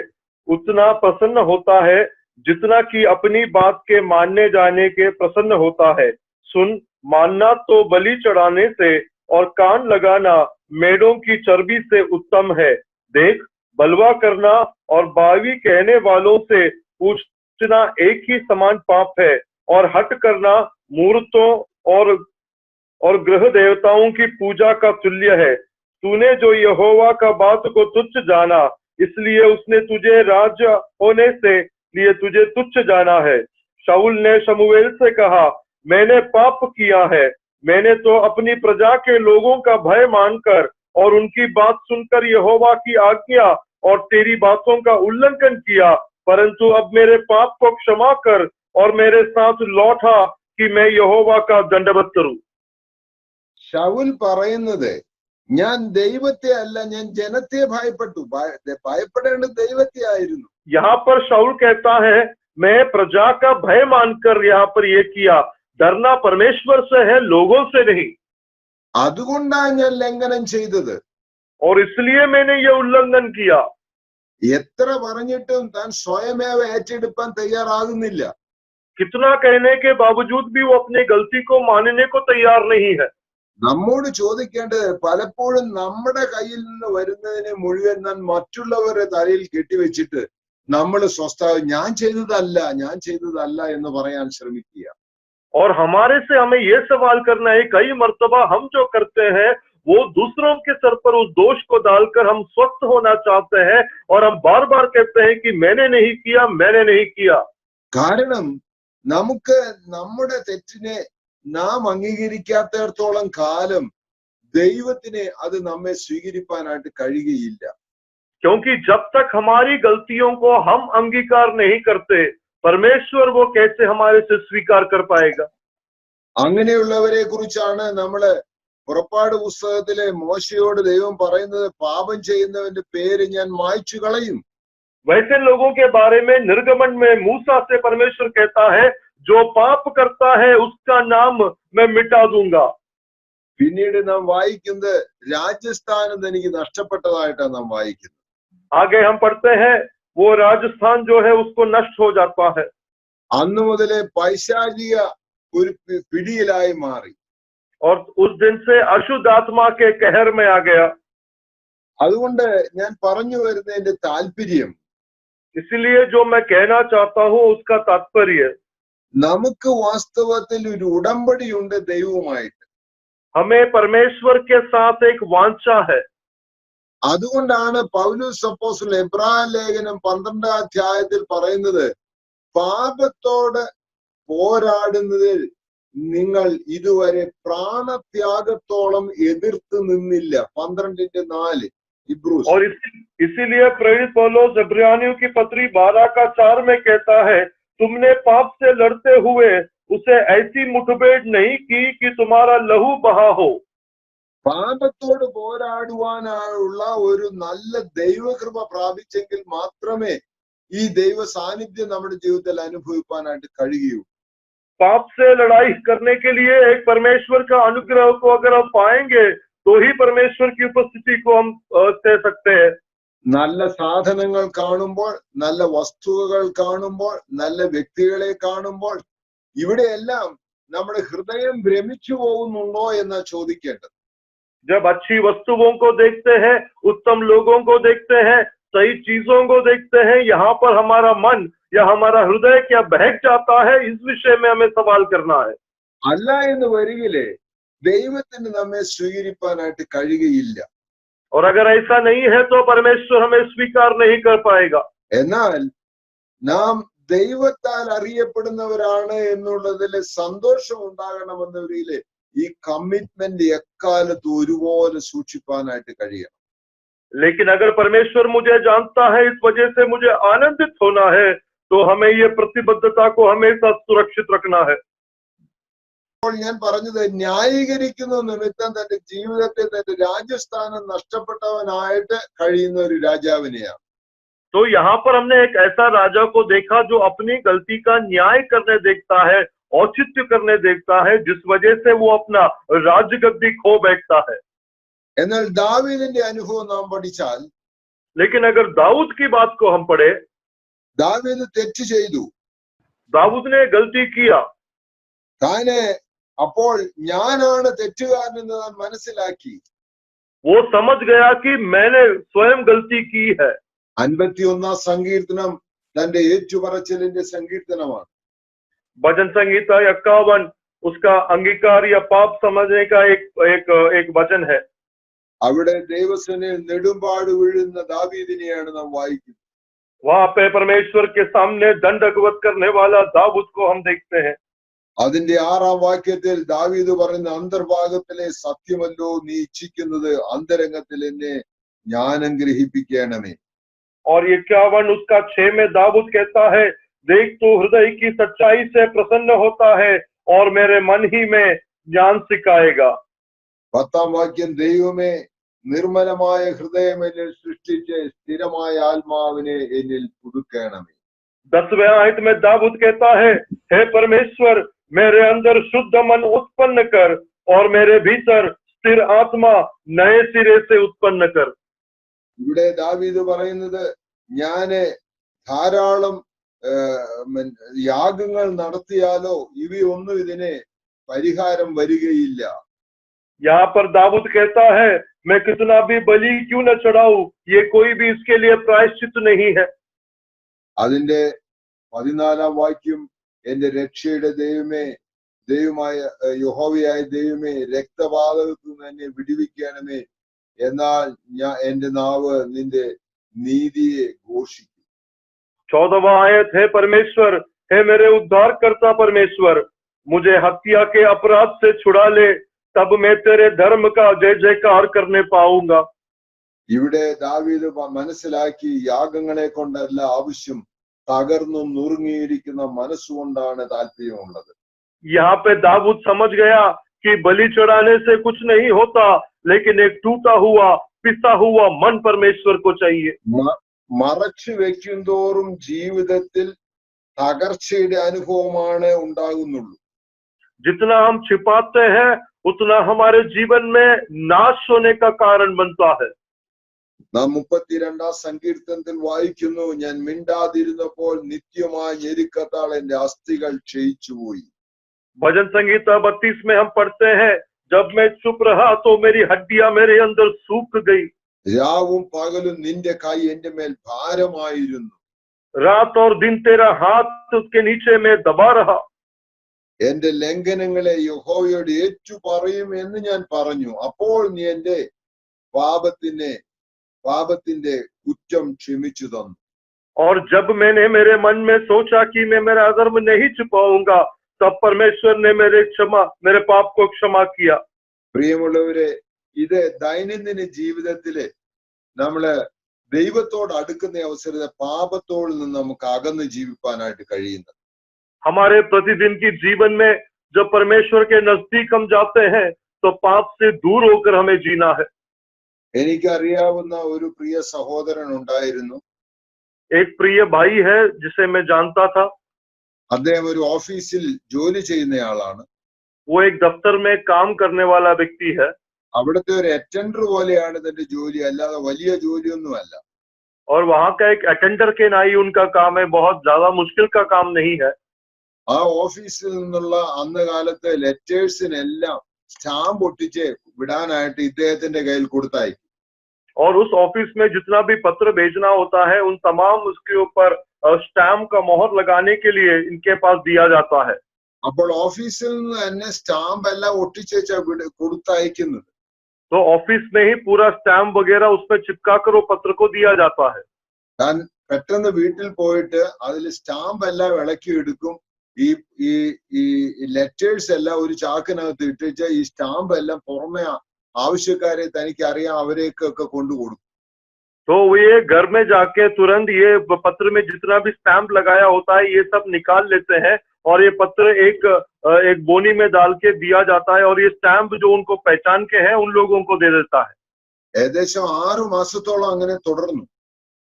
उतना प्रसन्न होता है जितना कि अपनी बात के मानने जाने के प्रसन्न होता है? सुन, मानना तो बलि चढ़ाने से और कान लगाना मेढ़ों की चर्बी से उत्तम है. देख, बलवा करना और बावी कहने वालों से पूछना एक ही समान पाप है, और हट करना मूर्तों और गृह देवताओं की पूजा का तुल्य है. तूने जो यहोवा का बात को तुच्छ जाना, इसलिए उसने तुझे राजा होने से लिए तुझे तुच्छ जाना है. शाऊल ने शमूएल से कहा, मैंने पाप किया है. मैंने तो अपनी प्रजा के लोगों का भय मानकर और उनकी बात सुनकर यहोवा की आज्ञा और तेरी बातों का उल्लंघन किया. परंतु अब मेरे पाप को क्षमा कर और मेरे साथ लौटा कि मैं यहोवा का दंडवत करूं. ശൗൽ പറയുന്നത്, ഞാൻ ദൈവത്തെ അല്ല, ഞാൻ ജനത്തെ ഭയപ്പെട്ടു. ഭയപ്പെടേണ്ടത് ദൈവത്തെ ആയിരുന്നു. यहाँ पर शाऊल कहता है, मैं प्रजा का भय मानकर यहाँ पर ये किया. डरना परमेश्वर से है, लोगों से नहीं. അതുകൊണ്ടാണ് ഞാൻ ലംഘനം ചെയ്തത്. और इसलिए मैंने ये उल्लंघन किया. എത്ര പറഞ്ഞിട്ടും താൻ സ്വയമേവ ഏറ്റെടുക്കാൻ തയ്യാറാകുന്നില്ല. कितना कहने के बावजूद भी वो अपनी गलती को मानने को तैयार नहीं है. നമ്മോട് ചോദിക്കേണ്ടത്, പലപ്പോഴും നമ്മുടെ കയ്യിൽ നിന്ന് വരുന്നതിനെ മുഴുവൻ നാം മറ്റുള്ളവരുടെ തലയിൽ കെട്ടിവെച്ചിട്ട് നമ്മൾ ഞാൻ ചെയ്തതല്ല എന്ന് പറയാൻ ശ്രമിക്കുക. और हमारे से हमें ये सवाल करना है, कई मर्तबा हम जो करते हैं वो दूसरों के सर पर उस दोष को डालकर हम स्वस्थ होना चाहते हैं, और हम बार बार कहते हैं कि मैंने नहीं किया. കാരണം നമുക്ക് നമ്മുടെ തെറ്റിനെ നാം അംഗീകരിക്കാത്തിടത്തോളം കാലം ദൈവത്തിനെ അത് നമ്മെ സ്വീകരിക്കാനായിട്ട് കഴിയുകയില്ല. क्योंकि जब तक हमारी गलतियों को हम अंगीकार नहीं करते, परमेश्वर वो कैसे हमारे से स्वीकार कर पाएगा? അങ്ങനെയുള്ളവരെ കുറിച്ചാണ് നമ്മള് പുറപ്പാട് പുസ്തകത്തിലെ മോശയോട് ദൈവം പറയുന്നത്, പാപം ചെയ്യുന്നവന്റെ പേര് ഞാൻ മായ്ച്ചു കളയും. वैसे लोगों के बारे में निर्गमन में मूसा से परमेश्वर कहता है, जो पाप करता है उसका नाम मैं मिटा दूंगा. പിന്നീട് നാം വായിക്കുന്നത് രാജസ്ഥാനം എനിക്ക് നഷ്ടപ്പെട്ടതായിട്ടാണ് നാം വായിക്കുന്നത്. आगे हम पढ़ते हैं, वो राजस्थान जो है उसको नष्ट हो जाता है. അന്നു മുതലേ പൈശാചിക ഒരു പിടിയിലായി മാറി. और उस दिन से अशुद्ध आत्मा के कहर में आ गया. അതുകൊണ്ട് ഞാൻ പറഞ്ഞു വരുന്നതിന്റെ താല്പര്യം, इसलिए जो मैं कहना चाहता हूँ उसका तात्पर्य, നമുക്ക് വാസ്തവത്തിൽ ഒരു ഉടമ്പടിയുണ്ട് ദൈവവുമായിട്ട്. हमें परमेश्वर के साथ एक वांछा है. അതുകൊണ്ടാണ് പൗലോസ് അപ്പോസ്തലൻ എബ്രായ ലേഖനം 12 അധ്യായത്തിൽ പറയുന്നത്, പാപത്തോട് പോരാടുന്നതിൽ നിങ്ങൾ ഇതുവരെ പ്രാണത്യാഗത്തോളം എതിർത്ത് നിന്നില്ല. 12:4 इब्रूस. और इसीलिए प्रेरित पौलुस इब्रानियों की पत्री 12:4 में कहता है, तुमने पाप से लड़ते हुए उसे ऐसी मुठभेड़ नहीं की कि तुम्हारा लहू बहा हो. പാപത്തോട് പോരാടുവാനുള്ള ഒരു നല്ല ദൈവകൃപ പ്രാപിച്ചെങ്കിൽ മാത്രമേ ഈ ദൈവ സാന്നിധ്യം നമ്മുടെ ജീവിതത്തിൽ അനുഭവിക്കാനായിട്ട് കഴിയൂ. पाप से लड़ाई करने के लिए एक परमेश्वर का अनुग्रह को अगर हम पाएंगे तो ही परमेश्वर की उपस्थिति को हम सह सकते हैं. നല്ല സാധനങ്ങൾ കാണുമ്പോൾ, നല്ല വസ്തുക്കൾ കാണുമ്പോൾ, നല്ല വ്യക്തികളെ കാണുമ്പോൾ ഇവിടെയെല്ലാം നമ്മുടെ ഹൃദയം ഭ്രമിച്ചു പോകുന്നുണ്ടോ എന്ന് ചോദിക്കേണ്ടത്. जब अच्छी वस्तुओं को देखते हैं, उत्तम लोगों को देखते हैं, सही चीजों को देखते हैं, यहाँ पर हमारा मन या हमारा हृदय क्या बहक जाता है, इस विषय में हमें सवाल करना है। അല്ല എന്ന് വരികിലെ ദൈവത്തിന് നമ്മെ സ്വീകരിപ്പാനായിട്ട് കഴിയുകയില്ല. और अगर ऐसा नहीं है तो परमेश्वर हमें स्वीकार नहीं कर पाएगा। എന്നാൽ നാം ദൈവത്താൽ അറിയപ്പെടുന്നവരാണ് എന്നുള്ളതിൽ സന്തോഷം ഉണ്ടാകണമെന്നവരിലെ ഈ കമ്മിറ്റ്മെന്റ് എക്കാലത്ത് ഒരുപോലെ സൂക്ഷിപ്പാനായിട്ട് കഴിയണം. लेकिन अगर परमेश्वर मुझे जानता है, इस वजह से मुझे आनंदित होना है, तो हमें ये प्रतिबद्धता को हमेशा सुरक्षित रखना है। അപ്പോൾ ഞാൻ പറഞ്ഞത്, ന്യായീകരിക്കുന്ന നിമിത്തം തന്റെ ജീവിതത്തിൽ തന്റെ രാജ്യസ്ഥാനം നഷ്ടപ്പെട്ടവനായിട്ട് കഴിയുന്ന ഒരു രാജാവിനെയാണ്. तो यहाँ पर हमने एक ऐसा राजा को देखा जो अपनी गलती का न्याय करने देखता है, औचित्य करने देखता है, जिस वजह से वो अपना राज्य गद्दी खो बैठता है। എന്നാൽ ദാവീദിന്റെ അനുഭവം നാം പഠിച്ചാൽ, लेकिन अगर दाऊद की बात को हम पढ़े, ദാവീദ് തെറ്റ് ചെയ്തു. दाऊद ने गलती किया। താന് അപ്പോൾ ഞാനാണ് തെറ്റുകാരനെന്ന് താൻ മനസ്സിലാക്കി. वो समझ गया कि मैंने स्वयं गलती की है। 51 സങ്കീർത്തനം തന്റെ ഏറ്റുപറച്ചിലിന്റെ സങ്കീർത്തനമാണ്. भजन संहिता 51 उसका अंगीकार या पाप समझने का एक वचन है। അവിടെ ദൈവസേനയിൽ നെടുമ്പാട് വീഴുന്ന ദാവീദിനെയാണ് നാം വായിക്കുന്നത്. वहां पे परमेश्वर के सामने दंडवत करने वाला दाऊद को हम देखते हैं। അതിന്റെ 6-ാം വാക്യത്തിൽ ദാവീദ് പറയുന്ന, അന്തർഭാഗത്തിലെ സത്യമല്ലോ നീ ഇച്ഛിക്കുന്നത്, അന്തരംഗത്തിൽ എന്നെ ജ്ഞാനം ഗ്രഹിപ്പിക്കണമേ. और 51 उसका 6 में दाऊद कहता है, देख तू हृदय की सच्चाई से प्रसन्न होता है और मेरे मन ही में ज्ञान सिखाएगा। 10-ാം വാക്യം, ദൈവമേ നിർമ്മലമായ ഹൃദയം എന്നിൽ സൃഷ്ടിച്ച് സ്ഥിരമായ ആത്മാവിനെ എന്നിൽ പുതുക്കണമേ. 10वें आयत में दाऊद कहता है, हे परमेश्वर मेरे अंदर शुद्ध मन उत्पन्न कर और मेरे भीतर स्थिर आत्मा नए सिरे से उत्पन्न कर। ഇവിടെ ദാവീദ് പറയുന്നത്, ഞാന് ധാരാളം യാഗങ്ങൾ നടത്തിയാലോ ഇവയൊന്നും ഇതിനെ പരിഹാരം വരികയില്ല. यहाँ पर दाऊद कहता है, मैं कितना भी बलि क्यों न चढ़ाऊं, ये कोई भी इसके लिए प्रायश्चित नहीं है। അതിന്റെ 14-ാം വാക്യം, എന്റെ രക്ഷയുടെ ദൈവമേ, ദൈവമായ യഹോവയായ ദൈവമേ, രക്തപാതകത്തിൽ നിന്ന് എന്നെ വിടുവിക്കണമേ, എന്നാൽ എന്റെ നാവ് നിന്റെ നീതിയെ ഘോഷിക്കും. 14वां आयत है, परमेश्वर हे मेरे उद्धारकर्ता परमेश्वर, मुझे हत्या के अपराध से छुड़ा ले, तब मैं तेरे धर्म का जय जयकार करने पाऊंगा। ഇവിടെ ദാവീദ് മനസ്സിലാക്കി, യാഗങ്ങളെ കൊണ്ടല്ല ആവശ്യം, തകർന്നും നുറുങ്ങിയിരിക്കുന്ന മനസ്സുകൊണ്ടാണ് താല്പര്യമുള്ളത്. यहाँ पे दाऊद समझ गया कि बलि चढ़ाने से कुछ नहीं होता, लेकिन एक टूटा हुआ पिसा हुआ मन परमेश्वर को चाहिए। മറച്ചു വെക്കും തോറും ജീവിതത്തിൽ തകർച്ചയുടെ അനുഭവമാണ് ഉണ്ടാകുന്നുള്ളൂ. जितना हम छिपाते हैं उतना हमारे जीवन में नाश होने का कारण बनता है। നാം 32-ാം സങ്കീർത്തനത്തിൽ വായിക്കുന്നു, ഞാൻ മിണ്ടാതിരുന്നപ്പോൾ നിത്യമായ ഞെരുക്കത്താൽ എന്റെ അസ്ഥികൾ ക്ഷയിച്ചുപോയി. भजन संगीता 32 में हम पढ़ते हैं, जब मैं चुप रहा तो मेरी हड्डियां मेरे अंदर सूख गई। രാവും പകലും നിന്റെ കൈ എന്റെ മേൽ ഭാരമായിരുന്നു. रात और दिन तेरा हाथ उसके नीचे में दबा रहा। എന്റെ ലംഘനങ്ങളെ യഹോവയോട് ഏറ്റു പറയും എന്ന് ഞാൻ പറഞ്ഞു. അപ്പോൾ നീ എന്റെ പാപത്തിന്റെ കുറ്റം ക്ഷമിച്ചു തന്നു. और जब मैंने मेरे मन में सोचा कि मैं मेरा अधर्म नहीं छुपाऊंगा, तब परमेश्वर ने मेरे पाप को क्षमा किया। പ്രിയമുള്ളവരെ, ഇത് ദൈനംദിന ജീവിതത്തില് നമ്മള് ദൈവത്തോട് അടുക്കുന്ന അവസരത്തെ പാപത്തോട് നിന്ന് നമുക്ക് അകന്ന് ജീവിപ്പാനായിട്ട് കഴിയുന്നത്. हमारे प्रतिदिन की जीवन में जब परमेश्वर के नजदीक हम जाते हैं तो पाप से दूर होकर हमें जीना है। എനിക്കറിയാവുന്ന ഒരു പ്രിയ സഹോദരൻ ഉണ്ടായിരുന്നു. एक प्रिय भाई है जिसे मैं जानता था। അദ്ദേഹം ഒരു ഓഫീസിൽ ജോലി ചെയ്യുന്നയാളാണ്. वो एक दफ्तर में काम करने वाला व्यक्ति है। അവിടുത്തെ ഒരു അറ്റൻഡർ പോലെയാണ് തന്റെ ജോലി, അല്ലാതെ വലിയ ജോലിയൊന്നുമല്ല. और वहां का एक अटेंडर के नाई उनका काम है, बहुत ज्यादा मुश्किल का काम नहीं है। ആ ഓഫീസിൽ നിന്നുള്ള അന്ന് കാലത്തെ ലെറ്റേഴ്സിനെല്ലാം സ്റ്റാമ്പ് ഒട്ടിച്ച് വിടാനായിട്ട് ഇദ്ദേഹത്തിന്റെ കയ്യിൽ കൊടുത്തയക്കും. और उस ऑफिस में जितना भी पत्र भेजना होता है उन तमाम उसके ऊपर स्टैम्प का मोहर लगाने के लिए इनके पास दिया जाता है। അപ്പോൾ ഓഫീസിൽ നിന്ന് തന്നെ സ്റ്റാമ്പ് എല്ലാം ഒട്ടിച്ച് കൊടുത്തയക്കുന്നത്. तो ऑफिस में ही पूरा स्टैम्प वगैरह उस पर चिपका कर वो पत्र को दिया जाता है। താൻ പെട്ടെന്ന് വീട്ടിൽ പോയിട്ട് അതിൽ സ്റ്റാമ്പ് എല്ലാം ഇളക്കി എടുക്കും. ഈ ഈ ഈ ലെറ്റേഴ്സ് എല്ലാം ഒരു ചാക്കിനകത്ത് ഇട്ടിച്ച് ഈ സ്റ്റാമ്പ് എല്ലാം പുറമെ ആവശ്യക്കാരെ തനിക്ക് അറിയാം അവരെയൊക്കെ കൊണ്ടുകൊടുക്കും. तो ये घर में जाके तुरंत ये पत्र में जितना भी स्टैम्प लगाया होता है ये सब निकाल लेते हैं और ये पत्र एक बोनी में डाल के दिया जाता है और ये स्टैम्प जो उनको पहचान के हैं उन लोगों को दे देता है। ഏകദേശം 6 മാസത്തോളം അങ്ങനെ തുടർന്നു.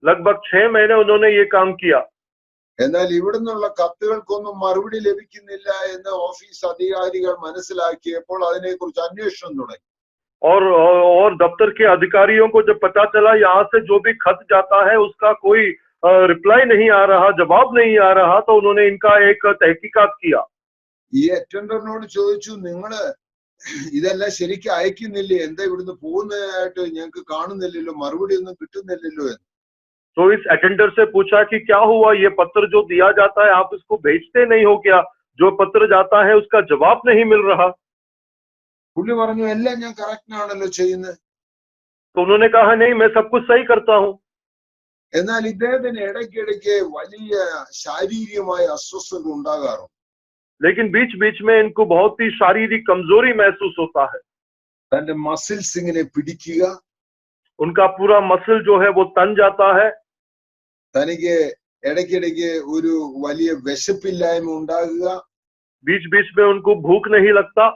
लगभग 6 महीने उन्होंने ये काम किया। എന്നാൽ ഇവിടുന്നുള്ള കത്തുകൾക്കൊന്നും മറുപടി ലഭിക്കുന്നില്ല എന്ന് ഓഫീസ് അധികാരികൾ മനസ്സിലാക്കിയപ്പോൾ അതിനെക്കുറിച്ച് അന്വേഷണം തുടങ്ങി. और दफ्तर के अधिकारियों को जब पता चला यहाँ से जो भी खत जाता है उसका कोई रिप्लाई नहीं आ रहा, जवाब नहीं आ रहा, तो उन्होंने इनका एक तहकीकात किया। ഈ അറ്റൻഡറിനോട് ചോദിച്ചു, നിങ്ങള് ഇതെല്ലാം ശരിക്കും അയക്കുന്നില്ലേ, എന്താ ഇവിടുന്ന് പോകുന്നതായിട്ട് ഞങ്ങൾക്ക് കാണുന്നില്ലല്ലോ, മറുപടി ഒന്നും കിട്ടുന്നില്ലല്ലോ എന്ന്. तो इस अटेंडर से पूछा कि क्या हुआ, ये पत्र जो दिया जाता है आप इसको भेजते नहीं हो क्या, जो पत्र जाता है उसका जवाब नहीं मिल रहा। പുള്ളി പറഞ്ഞു, എല്ലാം ഞാൻ കറക്റ്റ് ആണല്ലോ ചെയ്യുന്നത്. तो उन्होंने कहा नहीं, मैं सब कुछ सही करता हूँ। എന്നാൽ ഇദ്ദേഹത്തിന് ഇടയ്ക്കിടയ്ക്ക് വലിയ ശാരീരികമായ അസ്വസ്ഥത ഉണ്ടാകാറുണ്ട്. लेकिन बीच बीच में इनको बहुत ही शारीरिक कमजोरी महसूस होता है। തന്റെ മസിൽസ് ഇങ്ങനെ പിടിക്കുക, उनका पूरा मसल जो है वो तन जाता है। തനിക്ക് ഇടയ്ക്കിടയ്ക്ക് ഒരു വലിയ വിശപ്പില്ലായ്മ ഉണ്ടാകുക, बीच बीच में उनको भूख नहीं लगता।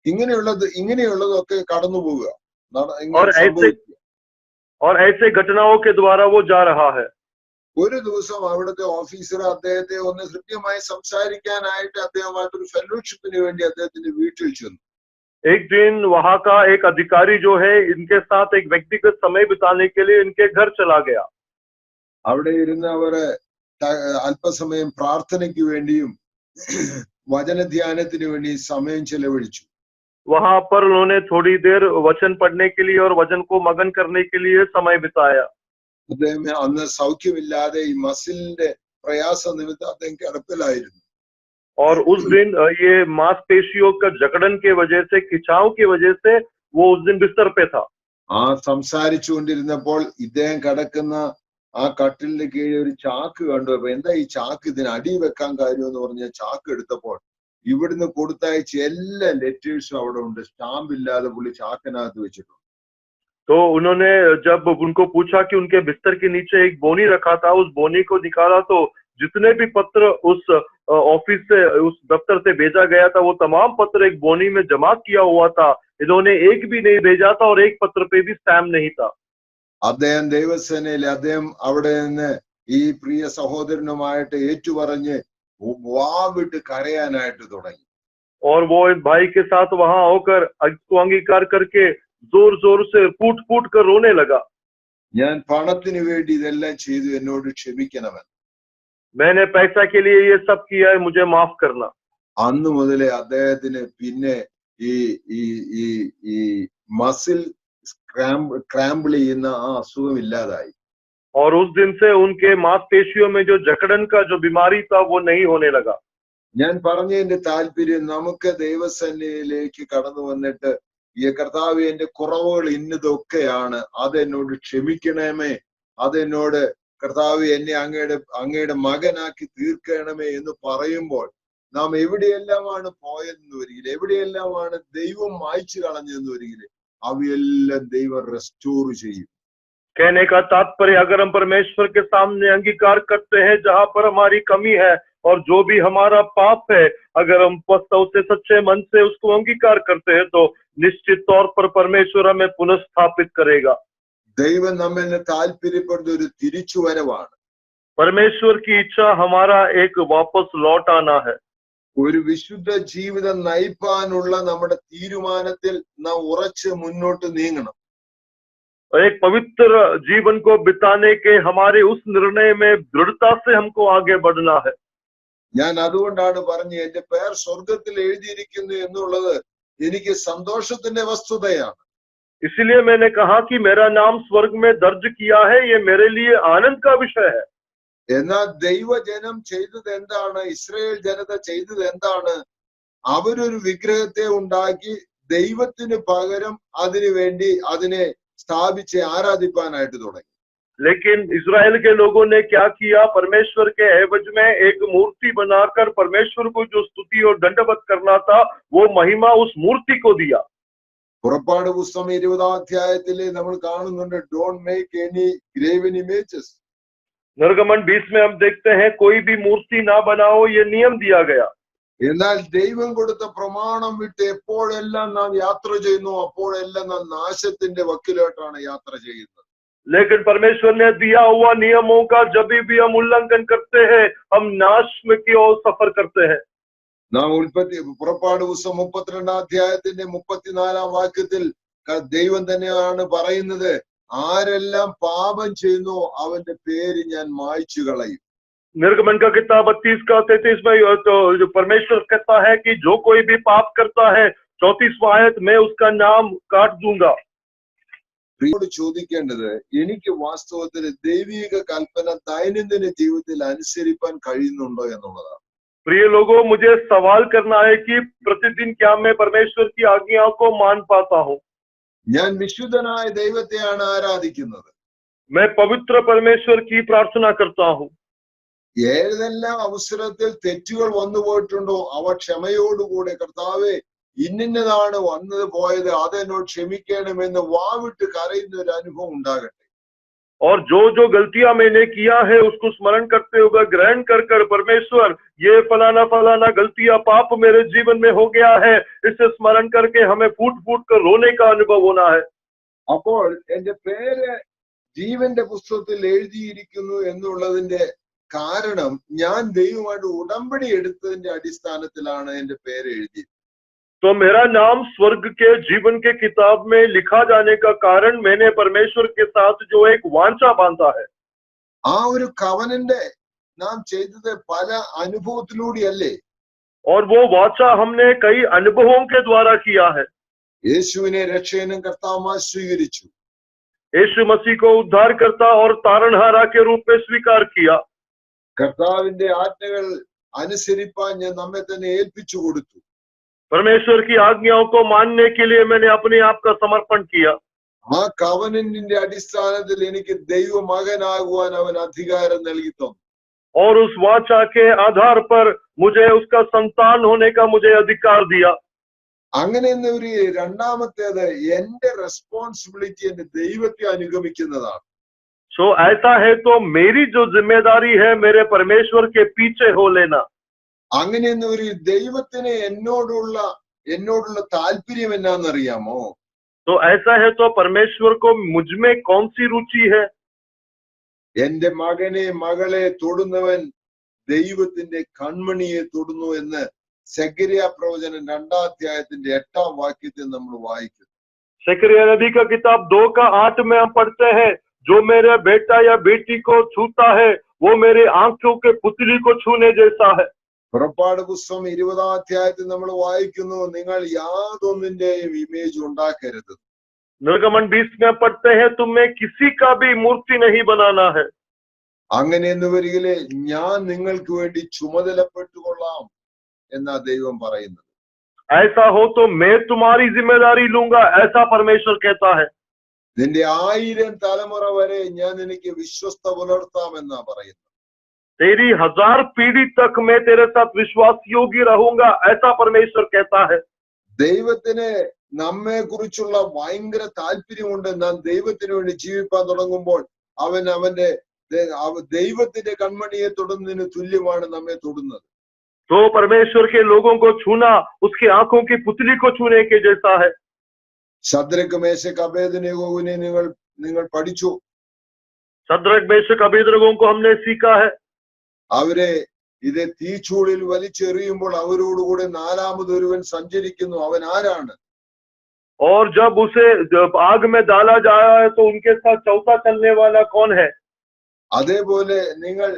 ഇങ്ങനെയുള്ളതൊക്കെ കടന്നു പോവുക. और ऐसे घटनाओं के द्वारा वो जा रहा है। ഒരു ദിവസം അവിടുത്തെ ഓഫീസർ അദ്ദേഹത്തെ ഒന്ന് കൃത്യമായി സംസാരിക്കാനായിട്ട് അദ്ദേഹമായിട്ടൊരു ഫെലോഷിപ്പിന് വേണ്ടി അദ്ദേഹത്തിന്റെ വീട്ടിൽ ചെന്നു. एक दिन वहां का एक अधिकारी जो है इनके साथ एक व्यक्तिगत समय बिताने के लिए इनके घर चला गया। അവിടെ ഇരുന്ന് അവർ അല്പസമയം പ്രാർത്ഥനയ്ക്ക് വേണ്ടിയും വചനധ്യാനത്തിന് വേണ്ടി സമയം ചെലവഴിച്ചു. वहां पर उन्होंने थोड़ी देर वचन पढ़ने के लिए और वचन को मगन करने के लिए समय बिताया। അദ്ദേഹം അന്ന് സൗഖ്യമില്ലാതെ ഈ മസിലിന്റെ പ്രയാസ നിമിത്തം അദ്ദേഹം കിടപ്പിലായിരുന്നു. और उस दिन ये मांसपेशियों का जकड़न के वजह से, खिंचाव की वजह से वो उस दिन बिस्तर पे था। ആ സംസാരിച്ചുകൊണ്ടിരുന്നപ്പോൾ ഇദ്ദേഹം കിടക്കുന്ന ആ കട്ടിലിന്റെ കീഴിൽ ഒരു ചാക്ക് കണ്ടു. അപ്പൊ എന്താ ഈ ചാക്ക്, ഇതിന് അടി വെക്കാൻ കാര്യം എന്ന് പറഞ്ഞ ചാക്ക് എടുത്തപ്പോൾ ഇവിടുന്ന് കൊടുത്തയച്ച എല്ലാ ലെറ്റേഴ്സും അവിടെ ഉണ്ട്. സ്റ്റാമ്പ് ഇല്ലാതെ പുള്ളി ചാക്കിനകത്ത് വെച്ചിട്ടുണ്ട്. तो उन्होंने जब उनको पूछा कि उनके बिस्तर के नीचे एक बोनी रखा था, उस बोनी को निकाला तो जितने भी पत्र उस ऑफिस से, उस दफ्तर से भेजा गया था, वो तमाम पत्र एक बोनी में जमा किया हुआ था। इन्होंने एक भी नहीं भेजा था और एक पत्र पे भी स्टैम्प नहीं था। അദ്ദേഹം ദൈവസേനയിൽ അദ്ദേഹം അവിടെ നിന്ന് ഈ പ്രിയ സഹോദരനുമായിട്ട് ഏറ്റുപറഞ്ഞ് വാവിട്ട് കരയാനായിട്ട് തുടങ്ങി. और वो इस भाई के साथ वहां होकर उसको अंगीकार करके जोर जोर से फूट फूट कर रोने लगा। ഞാൻ പണത്തിന് വേണ്ടി ഇതെല്ലാം ചെയ്തു, എന്നോട് ക്ഷമിക്കണമെന്ന്. मैंने पैसा के लिए ये सब किया है, मुझे माफ करना। അന്ന് മുതലേ അദ്ദേഹത്തിന് പിന്നെ ഈ ഈ ഈ ഈ മസിൽ ക്രാമ്പിൾ ചെയ്യുന്ന ആ അസുഖം ഇല്ലാതായി. और उस दिन से उनके मांसपेशियों में जो जकड़न का जो बीमारी था वो नहीं होने लगा। ഞാൻ പറഞ്ഞതിന്റെ താല്പര്യം, നമുക്ക് ദൈവസന്നിധിയിലേക്ക് കടന്നു വന്നിട്ട് ഈ കർത്താവ് എന്റെ കുറവുകൾ ഇന്നതൊക്കെയാണ്, അതെന്നോട് ക്ഷമിക്കണമേ, അതെന്നോട് കർത്താവ് എന്നെ അങ്ങയുടെ മകനാക്കി തീർക്കണമേ എന്ന് പറയുമ്പോൾ നാം എവിടെയെല്ലാമാണ് പോയതെന്ന് വരികിൽ, എവിടെയെല്ലാമാണ് ദൈവം മായ്ച്ചു കളഞ്ഞതെന്ന് വരികിൽ അവയെല്ലാം ദൈവം റെസ്റ്റോർ ചെയ്യും. कहने का तात्पर्य, अगर हम परमेश्वर के सामने अंगीकार करते हैं जहां पर हमारी कमी है और जो भी हमारा पाप है, अगर हम वास्तव से सच्चे मन से उसको अंगीकार करते हैं तो निश्चित तौर पर परमेश्वर हमें पुनर्स्थापित करेगा। ദൈവം നമ്മിൽ താല്പര്യപ്പെടുന്ന ഒരു തിരിച്ചുവരവാണ്. परमेश्वर की इच्छा हमारा एक वापस लौट आना है। ഒരു വിശുദ്ധ ജീവിതം നയിപ്പാനുള്ള നമ്മുടെ തീരുമാനത്തിൽ നാം ഉറച്ച് മുന്നോട്ട് നീങ്ങണം. और एक पवित्र जीवन को बिताने के हमारे उस निर्णय में दृढ़ता से हमको आगे बढ़ना है। ഞാൻ അതുകൊണ്ടാണ് പറഞ്ഞ് എന്റെ പേർ സ്വർഗത്തിൽ എഴുതിയിരിക്കുന്നു എന്നുള്ളത് എനിക്ക് സന്തോഷത്തിന്റെ വസ്തുതയാണ്. इसलिए मैंने कहा कि मेरा नाम स्वर्ग में दर्ज किया है, ये मेरे लिए आनंद का विषय है। എന്നാൽ ദൈവജനം ചെയ്തത് എന്താണ്? ഇസ്രായേൽ ജനത ചെയ്തത് എന്താണ്? അവരൊരു വിഗ്രഹത്തെ ഉണ്ടാക്കി ദൈവത്തിന് പകരം അതിനു വേണ്ടി അതിനെ സ്ഥാപിച്ച് ആരാധിപ്പാനായിട്ട് തുടങ്ങി. लेकिन इजराइल के लोगों ने क्या किया? परमेश्वर के एवज में एक मूर्ति बनाकर परमेश्वर को जो स्तुति और दंडवत करना था, वो महिमा उस मूर्ति को दिया। പുറപ്പാട് പുസ്തകം 20-ാം അധ്യായത്തില് നമ്മൾ കാണുന്നുണ്ട്, ഡോണ്ട് മേക്ക് എനി ഗ്രേവൻ ഇമേജസ്. निर्गमन 20 में हम देखते हैं कोई भी मूर्ति ना बनाओ, ये नियम दिया गया। എന്നാൽ ദൈവം കൊടുത്ത പ്രമാണം വിട്ട് എപ്പോഴെല്ലാം നാം യാത്ര ചെയ്യുന്നു അപ്പോഴെല്ലാം നാം നാശത്തിന്റെ വക്കിലോട്ടാണ് യാത്ര ചെയ്യുന്നത്. लेकिन परमेश्वर ने दिया हुआ नियमों का जब भी हम उल्लंघन करते हैं, हम नाश में की ओर सफर करते हैं। നാം പുറപ്പാട് പുസ്തകം 32-ാം അധ്യായത്തിന്റെ 34-ാം വാക്യത്തിൽ ദൈവം തന്നെയാണ് പറയുന്നത്, ആരെല്ലാം പാപം ചെയ്യുന്നു അവന്റെ പേര് ഞാൻ മായ്ച്ചു കളയും. निर्गमन का किताब 32 का 33 में तो जो परमेश्वर कहता है कि जो कोई भी पाप करता है, 34वां आयत में उसका नाम काट दूंगा। പ്രിയോട് ചോദിക്കേണ്ടത്, എനിക്ക് വാസ്തവത്തിൽ ദൈവിക കൽപ്പന ദൈനംദിന ജീവിതത്തിൽ അനുസരിപ്പാൻ കഴിയുന്നുണ്ടോ എന്നുള്ളതാണ്. प्रिय लोगों, मुझे सवाल करना है कि प्रतिदिन क्या मैं परमेश्वर की आज्ञाओं को मान पाता हूँ? ഞാൻ വിശുദ്ധനായ ദൈവത്തെയാണ് ആരാധിക്കുന്നത്. मैं पवित्र परमेश्वर की प्रार्थना करता हूँ। ഏതെല്ലാം അവസരത്തിൽ തെറ്റുകൾ വന്നു പോയിട്ടുണ്ടോ അവ ക്ഷമയോടുകൂടെ കർത്താവേ ഇന്നതാണ് വന്നത് പോയത് അതെന്നോട് ക്ഷമിക്കണമെന്ന് വാവിട്ട് കരയുന്ന ഒരു അനുഭവം ഉണ്ടാകട്ടെ. और जो जो गलतियां मैंने किया है उसको स्मरण करते हुए ग्रहण कर कर परमेश्वर ये फलाना फलाना गलतियां पाप मेरे जीवन में हो गया है, इसे स्मरण करके हमें फूट फूट कर रोने का अनुभव होना है। അപ്പോൾ എന്റെ പേര് ജീവന്റെ പുസ്തകത്തിൽ എഴുതിയിരിക്കുന്നു എന്നുള്ളതിന്റെ കാരണം ഞാൻ ദൈവമായിട്ട് ഉടമ്പടി എടുത്തതിന്റെ അടിസ്ഥാനത്തിലാണ് എന്റെ പേര് എഴുതിയത്. तो मेरा नाम स्वर्ग के जीवन के किताब में लिखा जाने का कारण मैंने परमेश्वर के साथ जो एक वांछा बांधा है। ആ ഒരു കവനന്റെ നാം ചെയ്തത് പല അനുഭവത്തിലൂടെയല്ലേ? और वो वाचा हमने कई अनुभवों के द्वारा किया है। യേശുവിനെ രക്ഷകനും കർത്താവുമായി സ്വീകരിച്ചു. यीशु मसीह को उद्धारकर्ता और तारणहारा के रूप में स्वीकार किया। കർത്താവിന്റെ ആജ്ഞകൾ അനുസരിപ്പാൻ ഞാൻ നമ്മെ തന്നെ ഏൽപ്പിച്ചു കൊടുത്തു. परमेश्वर की आज्ञाओं को मानने के लिए मैंने अपने आप का समर्पण किया। ആ കവനന്റിന്റെ അടിസ്ഥാനത്തിൽ എനിക്ക് ദൈവ മകനാകുവാൻ അവൻ അധികാരം നൽകി തന്നു. और उस वाचा के आधार पर मुझे उसका संतान होने का मुझे अधिकार दिया। അങ്ങനെ ഒരു രണ്ടാമത്തേത് എന്റെ റെസ്പോൺസിബിലിറ്റി എന്റെ ദൈവത്തെ അനുഗമിക്കുന്നതാണ്. सो ऐसा है तो मेरी जो जिम्मेदारी है मेरे परमेश्वर के पीछे हो लेना। അങ്ങനെ ഒരു ദൈവത്തിന് എന്നോടുള്ള താല്പര്യം എന്നാന്നറിയാമോ? तो ऐसा है तो परमेश्वर को मुझ में कौन सी रुचि है? എന്റെ മകനെ മകളെ തൊടുന്നവൻ ദൈവത്തിന്റെ കൺമണിയെ തൊടുന്നു എന്ന് സെഖര്യാ പ്രവചനം 2-ാം അധ്യായത്തിന്റെ 8-ാം വാക്യത്തിൽ നമ്മൾ വായിക്കുന്നു. जकरिया नबी का किताब 2:8 में हम पढ़ते हैं, जो मेरे बेटा या बेटी को छूता है वो मेरे आंखों के पुतली को छूने जैसा है। പുറപ്പാട് പുസ്തകം 20-ാം അധ്യായത്തിൽ നമ്മൾ വായിക്കുന്നു, നിങ്ങൾ യാതൊന്നിന്റെയും ഇമേജ് ഉണ്ടാക്കരുത്. निर्गमन 20 में पढ़ते हैं, तुम्हें किसी का भी मूर्ति नहीं बनाना है। അങ്ങനെ വരികിലെ ഞാൻ നിങ്ങൾക്ക് വേണ്ടി ചുമതലപ്പെട്ടുകൊള്ളാം എന്നാ ദൈവം പറയുന്നത്. ऐसा हो तो मैं तुम्हारी जिम्मेदारी लूंगा, ऐसा परमेश्वर कहता है। നിന്റെ 1000 തലമുറ വരെ ഞാൻ നിനക്ക് വിശ്വസ്ത പുലർത്താം എന്നാ പറയുന്നത്. तेरी 1000 पीढ़ी तक मैं तेरे साथ विश्वास योग्य रहूंगा, ऐसा परमेश्वर कहता है। ദൈവത്തിന് നമ്മെ കുറിച്ചുള്ള ഭയങ്കര താല്പര്യമുണ്ട്. നാം ദൈവത്തിന് വേണ്ടി ജീവിപ്പാൻ തുടങ്ങുമ്പോൾ അവന്റെ ദൈവത്തിന്റെ കൺമണിയെ തൊടുന്നതിന് തുല്യമാണ് നമ്മെ തൊടുന്നത്. तो परमेश्वर के लोगों को छूना उसकी आंखों की पुतली को छूने के जैसा है। ശദ്രക്ക് മേശക്ക് അബേദ്നെഗോവിനെ നിങ്ങൾ പഠിച്ചു. शद्रक मेशक अबेदनगो को हमने सीखा है। അവരെ ഇത് തീച്ചൂളിൽ വലിച്ചെറിയുമ്പോൾ അവരോടുകൂടെ നാലാമതൊരുവൻ സഞ്ചരിക്കുന്നു. അവൻ ആരാണ്? और जब आग में डाला जाया है तो उनके साथ चौथा चलने वाला कौन है? അതേപോലെ നിങ്ങൾ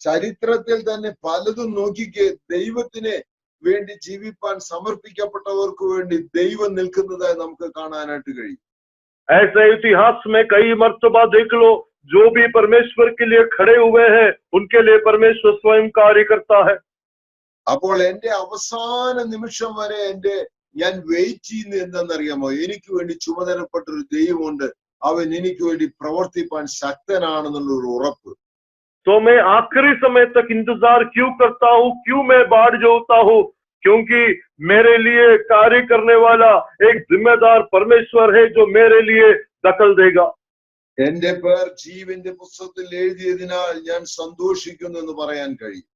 ചരിത്രത്തിൽ തന്നെ പലതും നോക്കിക്കേ, ദൈവത്തിന് വേണ്ടി ജീവിപ്പാൻ സമർപ്പിക്കപ്പെട്ടവർക്ക് വേണ്ടി ദൈവം നിൽക്കുന്നതായി നമുക്ക് കാണാനായിട്ട് കഴിയും. ऐसे इतिहास में कई मर्तबा देख लो, जो भी परमेश्वर के लिए खड़े हुए हैं उनके लिए परमेश्वर स्वयं कार्य करता है। അപ്പോൾ എന്റെ അവസാന നിമിഷം വരെ ഞാൻ വെയിറ്റ് ചെയ്യുന്ന എന്താണെന്നറിയാമോ? എനിക്ക് വേണ്ടി ചുമതലപ്പെട്ടൊരു ദൈവമുണ്ട്, അവൻ എനിക്ക് വേണ്ടി പ്രവർത്തിപ്പാൻ ശക്തനാണെന്നുള്ള ഒരു ഉറപ്പ്. तो मैं आखिरी समय तक इंतजार क्यों करता हूँ, क्यों मैं बाढ़ जोता हूँ? क्योंकि मेरे लिए कार्य करने वाला एक जिम्मेदार परमेश्वर है जो मेरे लिए दखल देगा। എന്റെ പേർ ജീവന്റെ പുസ്തകത്തിൽ എഴുതിയതിനാൽ ഞാൻ സന്തോഷിക്കുന്നു എന്ന് പറയാൻ കഴിയും.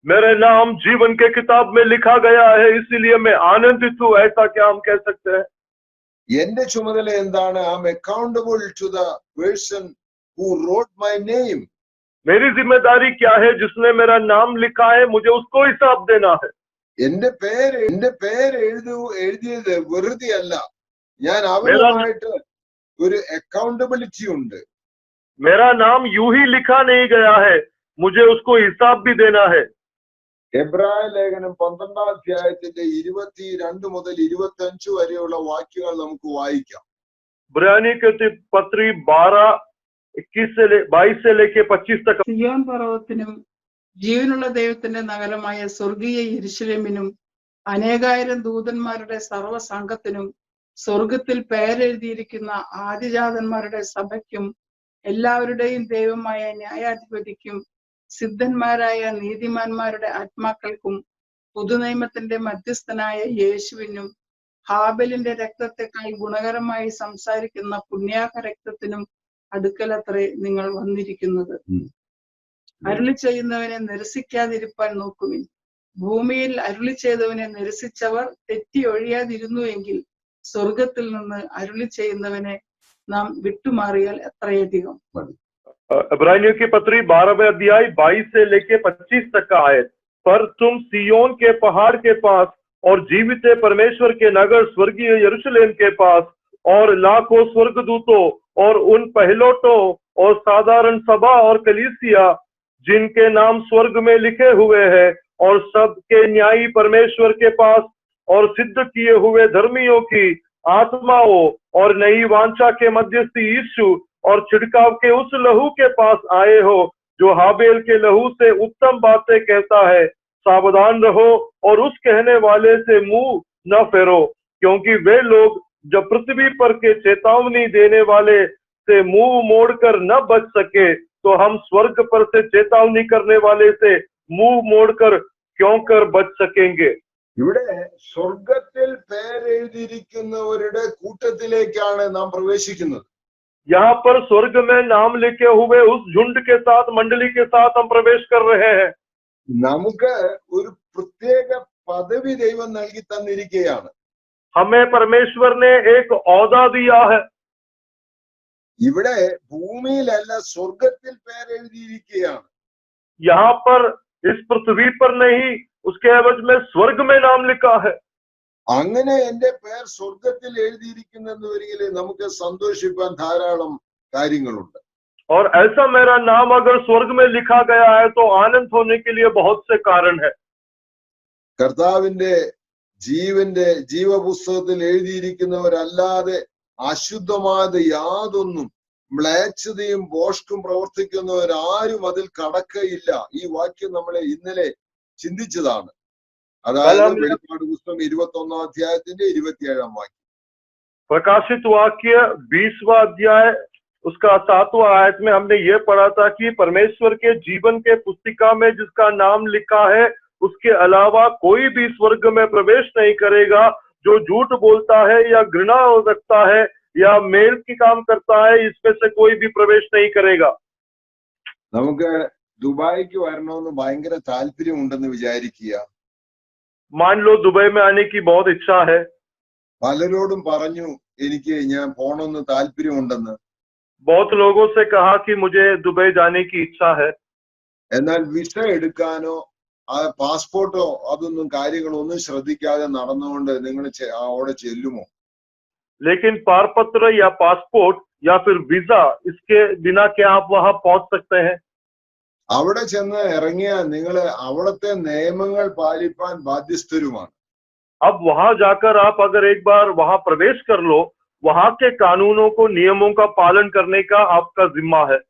मेरे नाम जीवन के किताब में लिखा गया है, इसीलिए मैं आनंदित हूँ, ऐसा क्या हम कह सकते हैं? എന്റെ ചുമതല എന്താണ്? I am accountable to the person who wrote my name. मेरी जिम्मेदारी क्या है? जिसने मेरा नाम लिखा है मुझे उसको हिसाब देना है। എന്റെ പേര് എഴുതിയത് വെറുതെ അല്ല, ഞാൻ അവരുമായിട്ട് ഒരു അക്കൗണ്ടബിലിറ്റി ഉണ്ട്. मेरा नाम यूं ही लिखा नहीं गया है, मुझे उसको हिसाब भी देना है। എബ്രായ ലേഖനം 12-ാം അധ്യായത്തിന്റെ 22 മുതൽ 25 വരെയുള്ള വാക്യങ്ങൾ നമുക്ക് വായിക്കാം. इब्रानी के पत्री 12:21 से लेके 25 तक। സിയോൻ പർവ്വതത്തിനും ജീവനുള്ള ദൈവത്തിന്റെ നഗരമായ സ്വർഗീയ യെരൂശലേമിനും അനേകായിരം ദൂതന്മാരുടെ സർവ്വസംഘത്തിനും സ്വർഗത്തിൽ പേരെഴുതിയിരിക്കുന്ന ആദിജാതന്മാരുടെ സഭയ്ക്കും എല്ലാവരുടെയും ദൈവമായ ന്യായാധിപതിക്കും സിദ്ധന്മാരായ നീതിമാന്മാരുടെ ആത്മാക്കൾക്കും പുതുനിയമത്തിന്റെ മധ്യസ്ഥനായ യേശുവിനും ഹാബലിന്റെ രക്തത്തെക്കാൾ ഗുണകരമായി സംസാരിക്കുന്ന പുണ്യാഹ രക്തത്തിനും അടുക്കലത്രേ നിങ്ങൾ വന്നിരിക്കുന്നത്. അരുളി ചെയ്യുന്നവനെ നിരസിക്കാതിരിപ്പാൻ നോക്കുവിൻ. ഭൂമിയിൽ അരുളി ചെയ്തവനെ നിരസിച്ചവർ തെറ്റി ഒഴിയാതിരുന്നു എങ്കിൽ സ്വർഗത്തിൽ നിന്ന് അരുളി ചെയ്യുന്നവനെ നാം വിട്ടുമാറിയാൽ എത്രയധികം. इब्रानियों की पत्री 12वें अध्याय 22 से लेके 25 तक का आयत। पर तुम सियोन के पहाड़ के पास और जीवित परमेश्वर के नगर स्वर्गीय यरूशलेम के पास और लाखों स्वर्गदूतों और उन पहलोटों और साधारण सभा और कलीसिया जिनके नाम स्वर्ग में लिखे हुए हैं और सबके न्यायी परमेश्वर के पास और सिद्ध किए हुए धर्मियों की आत्माओं और नई वांछा के मध्यस्थी यीशु और छिड़काव के उस लहू के पास आए हो जो हाबेल के लहू से उत्तम बातें कहता है। सावधान रहो और उस कहने वाले से मुंह न फेरो, क्योंकि वे लोग जब पृथ्वी पर के चेतावनी देने वाले से मुंह मोड़कर न बच सके, तो हम स्वर्ग पर से चेतावनी करने वाले से मुंह मोड़कर क्यों कर बच सकेंगे? ഇവിടെ സ്വർഗത്തിൽ പേരെഴുതിയിരിക്കുന്നവരുടെ കൂട്ടത്തിലേക്കാണ് നാം പ്രവേശിക്കുന്നത്. यहाँ पर स्वर्ग में नाम लिखे हुए उस झुंड के साथ, मंडली के साथ हम प्रवेश कर रहे हैं। നമുക്ക് ഒരു പ്രത്യേക പദവി ദൈവം നൽകി തന്നിരിക്കുകയാണ്. हमें परमेश्वर ने एक औदा दिया है। ഇവിടെ ഭൂമിയിലല്ല, സ്വർഗത്തിൽ പേരെഴുതിയിരിക്കുകയാണ്. यहाँ पर इस पृथ्वी पर नहीं, उसके एवज में स्वर्ग में नाम लिखा है। അങ്ങനെ എന്റെ പേർ സ്വർഗത്തിൽ എഴുതിയിരിക്കുന്നെന്ന് വരികിൽ നമുക്ക് സന്തോഷിപ്പാൻ ധാരാളം കാര്യങ്ങളുണ്ട്. और ऐसा मेरा नाम अगर स्वर्ग में लिखा गया है तो आनंद होने के लिए बहुत से कारण है। കർത്താവിന്റെ ജീവപുസ്തകത്തിൽ എഴുതിയിരിക്കുന്നവരല്ലാതെ അശുദ്ധമായത് യാതൊന്നും മ്ലേച്ഛതയും ഭോഷ്കും പ്രവർത്തിക്കുന്നവരാരും അതിൽ കടക്കയില്ല. ഈ വാക്യം നമ്മളെ ഇന്നലെ ചിന്തിച്ചതാണ്. അതായത് വെളിപ്പാട് പുസ്തകം 21-ാം അധ്യായത്തിന്റെ 27-ാം വാക്യം. प्रकाशित वाक्य 20वां अध्याय उसका 7वां आयत में हमने ये पढ़ा था कि परमेश्वर के जीवन के पुस्तिका में जिसका नाम लिखा है उसके अलावा कोई भी स्वर्ग में प्रवेश नहीं करेगा। जो झूठ बोलता है या घृणा रखता है या मेल की काम करता है, इसमें से कोई भी प्रवेश नहीं करेगा। നമുക്ക് ദുബായിക്ക് വരണമെന്ന് ഭയങ്കര താല്പര്യം ഉണ്ടെന്ന് വിചാരിക്കുക. मान लो दुबई में आने की बहुत इच्छा है। പലരോടും പറഞ്ഞു ഞാൻ പോണമെന്ന് താല്പര്യമുണ്ടെന്ന്. बहुत लोगों से कहा कि मुझे दुबई जाने की इच्छा है। എന്നാൽ വിസ എടുക്കാനോ പാസ്പോർട്ടോ അതൊന്നും കാര്യങ്ങളൊന്നും ശ്രദ്ധിക്കാതെ നടന്നുകൊണ്ട് നിങ്ങൾ അവിടെ ചെല്ലുമോ? लेकिन पारपत्र या पासपोर्ट या फिर वीजा इसके बिना क्या आप वहां पहुंच सकते हैं? അവിടെ ചെന്ന് ഇറങ്ങിയാൽ നിങ്ങൾ അവിടുത്തെ നിയമങ്ങൾ പാലിപ്പാൻ ബാധ്യസ്ഥരുമാണ്. अब वहां जाकर आप अगर एक बार वहां प्रवेश कर लो, वहां के कानूनों को, नियमों का पालन करने का आपका जिम्मा है।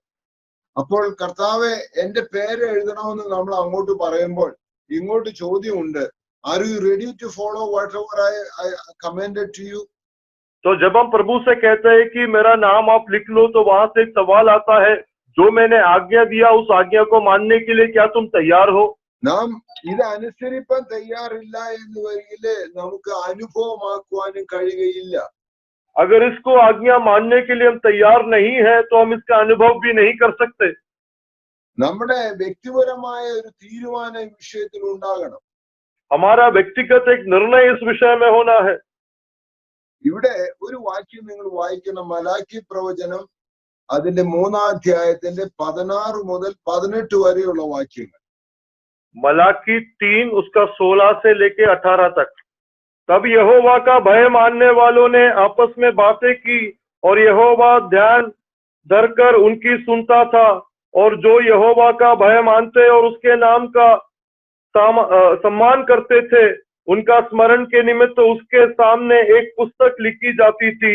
അപ്പോൾ കർത്താവെ എന്റെ പേര് എഴുതണമെന്ന് നമ്മൾ അങ്ങോട്ട് പറയുമ്പോൾ ഇങ്ങോട്ട് ചോദ്യമുണ്ട്, are you ready to follow whatever I commanded to you? तो जब हम प्रभु से कहते हैं कि मेरा नाम आप लिख लो, तो वहां से एक सवाल आता है, जो मैंने आज्ञा दिया उस आज्ञा को मानने के लिए क्या तुम तैयार हो? നാം ഇത് അനുസരിപ്പാൻ തയ്യാറില്ല എന്ന് വരികില് നമുക്ക് അനുഭവമാക്കുവാനും കഴിയുകയില്ല. अगर इसको आज्ञा मानने के लिए हम तैयार नहीं है, तो हम इसका अनुभव भी नहीं कर सकते। നമ്മുടെ വ്യക്തിപരമായ ഒരു തീരുമാനം ഈ വിഷയത്തിൽ ഉണ്ടാകണം. हमारा व्यक्तिगत एक निर्णय इस विषय में होना है। ഇവിടെ ഒരു വാക്യം നിങ്ങൾ വായിക്കണം, മലാക്കി പ്രവചനം അതിന്റെ 3-ാം അധ്യായത്തിന്റെ 16 മുതൽ 18 വരെയുള്ള വാക്യങ്ങൾ. मलाकी 3 उसका 16 से लेके 18 तक। तब यहोवा का भय मानने वालों ने आपस में बातें की, और यहोवा ध्यान धरकर उनकी सुनता था, और जो यहोवा का भय मानते और उसके नाम का सम्मान करते थे, उनका स्मरण के निमित्त उसके सामने एक पुस्तक लिखी जाती थी।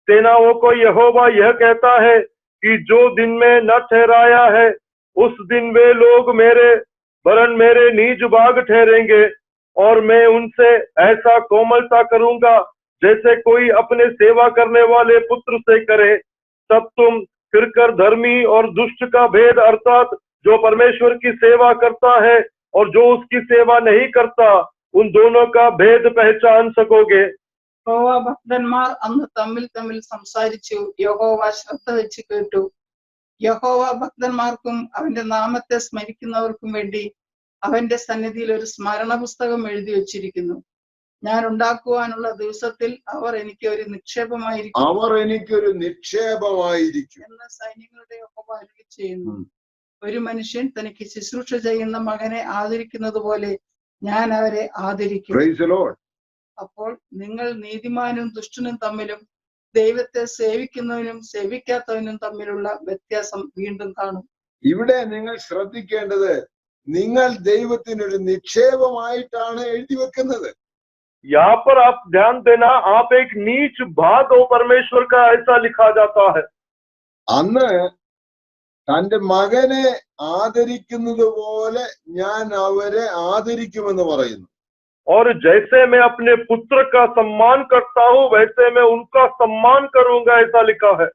सेनाओं को यहोवा यह कहता है कि जो दिन में न ठहराया है, उस दिन वे लोग मेरे नीज भाग ठहरेंगे, और मैं उनसे ऐसा कोमलता करूंगा जैसे कोई अपने सेवा करने वाले पुत्र से करे। तब तुम फिरकर धर्मी और दुष्ट का भेद, अर्थात जो परमेश्वर की सेवा करता है और जो उसकी सेवा नहीं करता, उन दोनों का भेद पहचान सकोगे। യഹോവ ഭക്തന്മാർ അന്ന് തമ്മിൽ തമ്മിൽ സംസാരിച്ചു. യഹോവ ശ്രദ്ധ വെച്ച് കേട്ടു. യഹോവ ഭക്തന്മാർക്കും അവന്റെ നാമത്തെ സ്മരിക്കുന്നവർക്കും വേണ്ടി അവന്റെ സന്നിധിയിൽ ഒരു സ്മരണ പുസ്തകം എഴുതി വച്ചിരിക്കുന്നു. ഞാൻ ഉണ്ടാക്കുവാനുള്ള ദിവസത്തിൽ അവർ എനിക്ക് ഒരു നിക്ഷേപമായിരിക്കും എന്ന് സൈന്യങ്ങളുടെ യഹോവ അരുളി ചെയ്യുന്നു. ഒരു മനുഷ്യൻ തനിക്ക് ശുശ്രൂഷ ചെയ്യുന്ന മകനെ ആദരിക്കുന്നത് പോലെ ഞാൻ അവരെ ആദരിക്കും. അപ്പോൾ നിങ്ങൾ നീതിമാനും ദുഷ്ടനും തമ്മിലും ദൈവത്തെ സേവിക്കുന്നവനും സേവിക്കാത്തവനും തമ്മിലുള്ള വ്യത്യാസം വീണ്ടും കാണും. ഇവിടെ നിങ്ങൾ ശ്രദ്ധിക്കേണ്ടത്, നിങ്ങൾ ദൈവത്തിനൊരു നിക്ഷേപമായിട്ടാണ് എഴുതി വെക്കുന്നത്. यहाँ पर आप ध्यान देना, आप एक नीच भाग हो परमेश्वर का, ऐसा लिखा जाता है। അന്ന് തന്റെ മകനെ ആദരിക്കുന്നത് പോലെ ഞാൻ അവരെ ആദരിക്കുമെന്ന് പറയുന്നു. और जैसे मैं अपने पुत्र का सम्मान करता हूँ, वैसे मैं उनका सम्मान करूंगा, ऐसा लिखा है।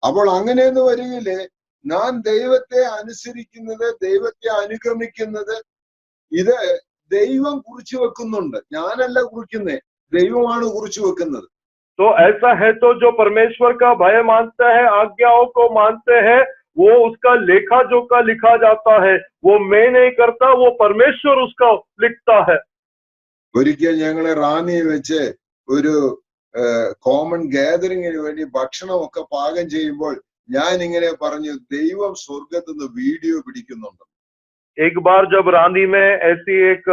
അപ്പോൾ അങ്ങനെയെന്ന് വരികില് ഞാൻ ദൈവത്തെ അനുസരിക്കുന്നത്, ദൈവത്തെ അനുഗമിക്കുന്നത്, ഇത് ദൈവം കുറിച്ചു വെക്കുന്നുണ്ട്. ഞാനല്ല കുറിക്കുന്നേ, ദൈവമാണ് കുറിച്ചു വെക്കുന്നത്. तो ऐसा है, तो जो परमेश्वर का भय मानते हैं, आज्ञाओं को मानते हैं, वो उसका लेखा जोखा लिखा जाता है। वो मैं नहीं करता, वो परमेश्वर उसका लिखता है। ഒരിക്കൽ ഞങ്ങള് റാന്നിയിൽ വെച്ച് ഒരു കോമൺ ഗാദറിങ്ങിന് വേണ്ടി ഭക്ഷണമൊക്കെ പാകം ചെയ്യുമ്പോൾ ഞാൻ ഇങ്ങനെ പറഞ്ഞു, ദൈവം സ്വർഗത്തിൽ നിന്ന് വീഡിയോ പിടിക്കുന്നുണ്ട്. एक बार जब रांदी में ऐसी एक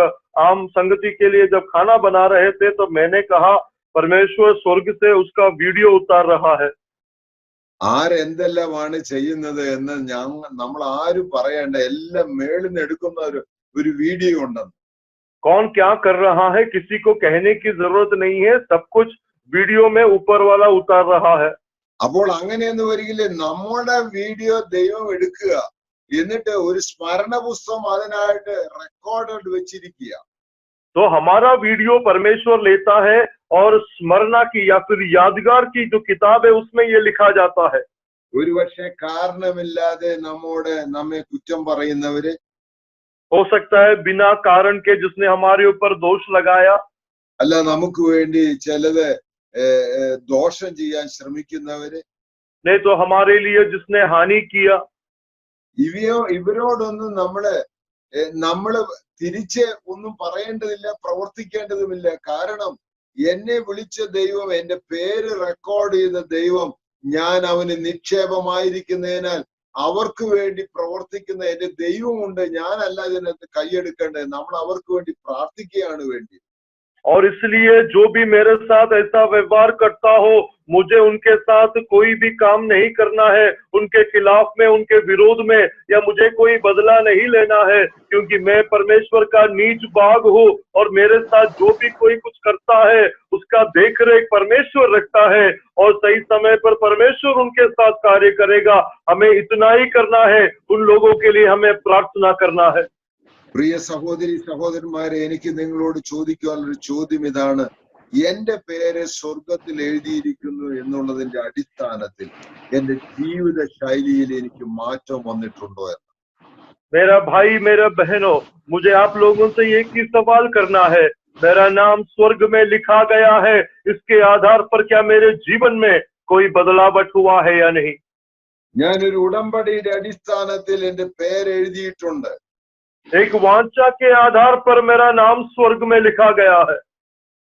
आम संगति के लिए जब खाना बना रहे थे, तो मैंने कहा परमेश्वर स्वर्ग से उसका वीडियो उतार रहा है। ആരെന്തെല്ലാമാണ് ചെയ്യുന്നത് എന്ന് നമ്മൾ ആരും പറയേണ്ട, എല്ലാം മേളിന്ന് എടുക്കുന്ന ഒരു വീഡിയോ ഉണ്ടെന്ന്. कौन क्या कर रहा है किसी को कहने की जरूरत नहीं है, सब कुछ वीडियो में ऊपर वाला उतार रहा है। അപ്പോൾ അങ്ങനെയെന്ന് വരികില്ലേ, നമ്മുടെ വീഡിയോ ദൈവം എടുക്കുക, എന്നിട്ട് ഒരു സ്മരണ പുസ്തകം അതിനായിട്ട് റെക്കോർഡ് വെച്ചിരിക്കുക. तो हमारा वीडियो परमेश्वर लेता है, और स्मरणा की या फिर यादगार की जो किताब है उसमें ये लिखा जाता है। ഒരു പക്ഷേ കാരണമില്ലാതെ നമ്മെ കുറ്റം പറയുന്നവര്, हो सकता है बिना कारण के जिसने हमारे ऊपर दोष लगाया, അല്ല നമുക്ക് വേണ്ടി ചിലത് ദോഷം ചെയ്യാൻ ശ്രമിക്കുന്നവര്, नहीं तो हमारे लिए जिसने हानि किया, ഇവരോടൊന്നും നമ്മള് തിരിച്ച് ഒന്നും പറയേണ്ടതില്ല, പ്രവർത്തിക്കേണ്ടതുമില്ല. കാരണം എന്നെ വിളിച്ച ദൈവം, എന്റെ പേര് റെക്കോർഡ് ചെയ്ത ദൈവം, ഞാൻ അവന് നിക്ഷേപമായിരിക്കുന്നതിനാൽ അവർക്ക് വേണ്ടി പ്രവർത്തിക്കുന്ന എന്റെ ദൈവമുണ്ട്. ഞാനല്ല ഇതിനകത്ത് കൈയെടുക്കേണ്ടത്. നമ്മൾ അവർക്ക് വേണ്ടി പ്രാർത്ഥിക്കുകയാണ് വേണ്ടി. और इसलिए जो भी मेरे साथ ऐसा व्यवहार करता हो, मुझे उनके साथ कोई भी काम नहीं करना है, उनके खिलाफ में, उनके विरोध में, या मुझे कोई बदला नहीं लेना है, क्योंकि मैं परमेश्वर का नीच बाग हूँ और मेरे साथ जो भी कोई कुछ करता है उसका देखरेख परमेश्वर रखता है और सही समय पर परमेश्वर उनके साथ कार्य करेगा। हमें इतना ही करना है, उन लोगों के लिए हमें प्रार्थना करना है। പ്രിയ സഹോദരി സഹോദരന്മാരെ, എനിക്ക് നിങ്ങളോട് ചോദിക്കാനുള്ളൊരു ചോദ്യം ഇതാണ്: എന്റെ പേര് സ്വർഗത്തിൽ എഴുതിയിരിക്കുന്നു എന്നുള്ളതിന്റെ അടിസ്ഥാനത്തിൽ എന്റെ ജീവിത ശൈലിയിൽ എനിക്ക് മാറ്റം വന്നിട്ടുണ്ടോ എന്ന്. मेरा भाई, मेरा बहनों, मुझे आप लोगों से एक ही सवाल करना है, मेरा नाम स्वर्ग में लिखा गया है, इसके आधार पर क्या मेरे जीवन में कोई बदलावट हुआ है या नहीं? ഞാനൊരു ഉടമ്പടിയുടെ അടിസ്ഥാനത്തിൽ എന്റെ പേര് എഴുതിയിട്ടുണ്ട്. एक वांछा के आधार पर मेरा नाम स्वर्ग में लिखा गया है।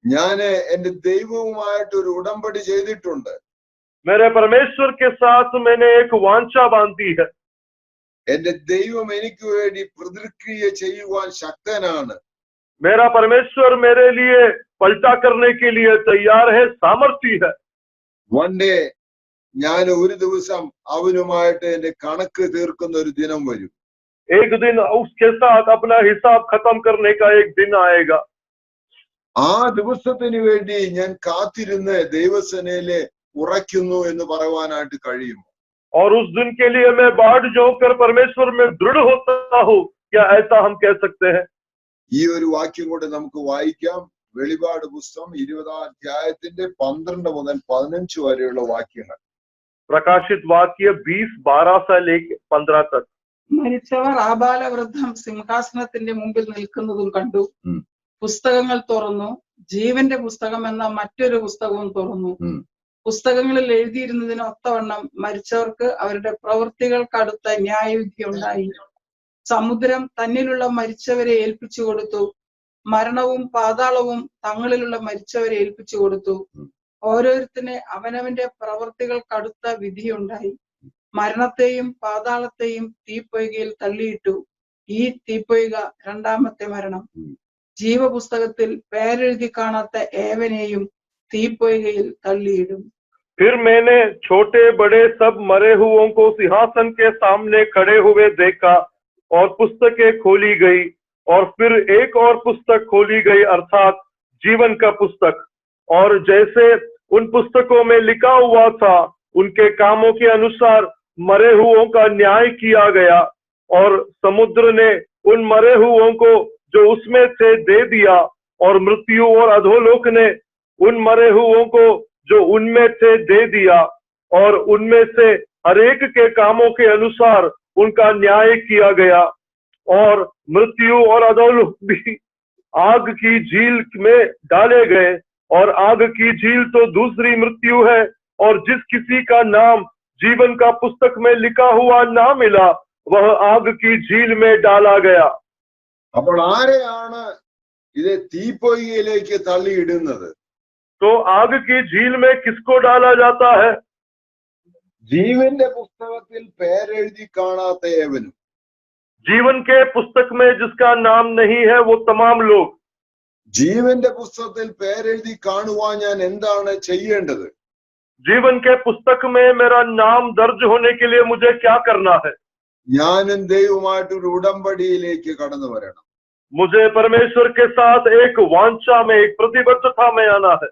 ഞാന് എന്റെ ദൈവവുമായിട്ട് ഒരു ഉടമ്പടി ചെയ്തിട്ടുണ്ട്. मेरे परमेश्वर के साथ मैंने एक वांछा बांधी है। എന്റെ ദൈവം എനിക്ക് വേണ്ടി പ്രതിക്രിയ ചെയ്യുവാൻ ശക്തനാണ്. मेरा परमेश्वर मेरे लिए पलटा करने के लिए तैयार है, सामर्थ्य है। വൺ ഡേ ഞാൻ ഒരു ദിവസം അവനുമായിട്ട് എന്റെ കണക്ക് തീർക്കുന്ന ഒരു ദിനം വരും. एक दिन उसके साथ अपना हिसाब खत्म करने का एक दिन आएगा। ആ ദിവസത്തിന് വേണ്ടി ഞാൻ കാത്തിരുന്ന് ദൈവസേനയിലെ ഉറയ്ക്കുന്നു എന്ന് പറയുവാനായിട്ട് കഴിയും. और उस दिन के लिए मैं बाट जोकर परमेश्वर में दृढ़ होता हूँ, क्या ऐसा हम कह सकते हैं? ഈ ഒരു വാക്യം കൂടെ നമുക്ക് വായിക്കാം. വെളിപാട് പുസ്തകം 20-ാം അധ്യായത്തിന്റെ 12 മുതൽ 15 വരെയുള്ള വാക്യങ്ങൾ. प्रकाशित वाक्य 20:12 से लेकर 15 तक। മരിച്ചവർ ആബാലവൃദ്ധം സിംഹാസനത്തിന്റെ മുമ്പിൽ നിൽക്കുന്നതും കണ്ടു. ഉം. പുസ്തകങ്ങൾ തുറന്നു, ജീവന്റെ പുസ്തകം എന്ന മറ്റൊരു പുസ്തകവും തുറന്നു. പുസ്തകങ്ങളിൽ എഴുതിയിരുന്നതിന് ഒത്തവണ്ണം മരിച്ചവർക്ക് അവരുടെ പ്രവൃത്തികൾക്കടുത്ത ന്യായവിധി ഉണ്ടായി. സമുദ്രം തന്നിലുള്ള മരിച്ചവരെ ഏൽപ്പിച്ചു കൊടുത്തു, മരണവും പാതാളവും തങ്ങളിലുള്ള മരിച്ചവരെ ഏൽപ്പിച്ചു കൊടുത്തു. ഓരോരുത്തനെ അവനവന്റെ പ്രവൃത്തികൾക്കടുത്ത വിധിയുണ്ടായി. മരണത്തെയും പാതാളത്തെയും തീപ്പൊയ്കയിൽ തള്ളിയിട്ടു. ഈ തീപ്പൊയ്ക രണ്ടാമത്തെ മരണം. ജീവപുസ്തകത്തിൽ പേരെഴുതി കാണാത്ത ഏവനെയും തീപ്പൊയ്കയിൽ തള്ളിയിടും. फिर मैंने छोटे बड़े सब मरे हुओं को सिंहासन के सामने खड़े हुए देखा और पुस्तकें खोली गई और फिर एक और पुस्तक खोली गई, अर्थात जीवन का पुस्तक। और जैसे उन पुस्तकों में लिखा हुआ था, उनके कामों के अनुसार मरे हुओं का न्याय किया गया। और समुद्र ने उन मरे हुओं को जो उसमें थे दे दिया, और मृत्यु और अधोलोक ने उन मरे हुओं को जो उनमें थे दे दिया, और उनमें से हरेक के कामों के अनुसार उनका न्याय किया गया। और मृत्यु और अधोलोक भी आग की झील में डाले गए। और आग की झील तो दूसरी मृत्यु है, और जिस किसी का नाम जीवन का पुस्तक में लिखा हुआ ना मिला, वह आग की झील में डाला गया। അപ്പോൾ ആരെയാണ് ഇത് തീപ്പൊയ്കയിലേക്ക് തള്ളിയിടുന്നത്? तो आग की झील में किसको डाला जाता है? ജീവന്റെ പുസ്തകത്തിൽ പേരെഴുതി കാണാത്ത ഏവനും. जीवन के पुस्तक में जिसका नाम नहीं है, वो तमाम लोग। ജീവന്റെ പുസ്തകത്തിൽ പേരെഴുതി കാണുവാൻ ഞാൻ എന്താണ് ചെയ്യേണ്ടത്? जीवन के पुस्तक में मेरा नाम दर्ज होने के लिए मुझे क्या करना है? ഞാനും ദൈവമായിട്ടൊരു ഉടമ്പടിയിലേക്ക് കടന്നു വരണം. मुझे परमेश्वर के साथ एक वांछा में, एक प्रतिबद्धता में आना है।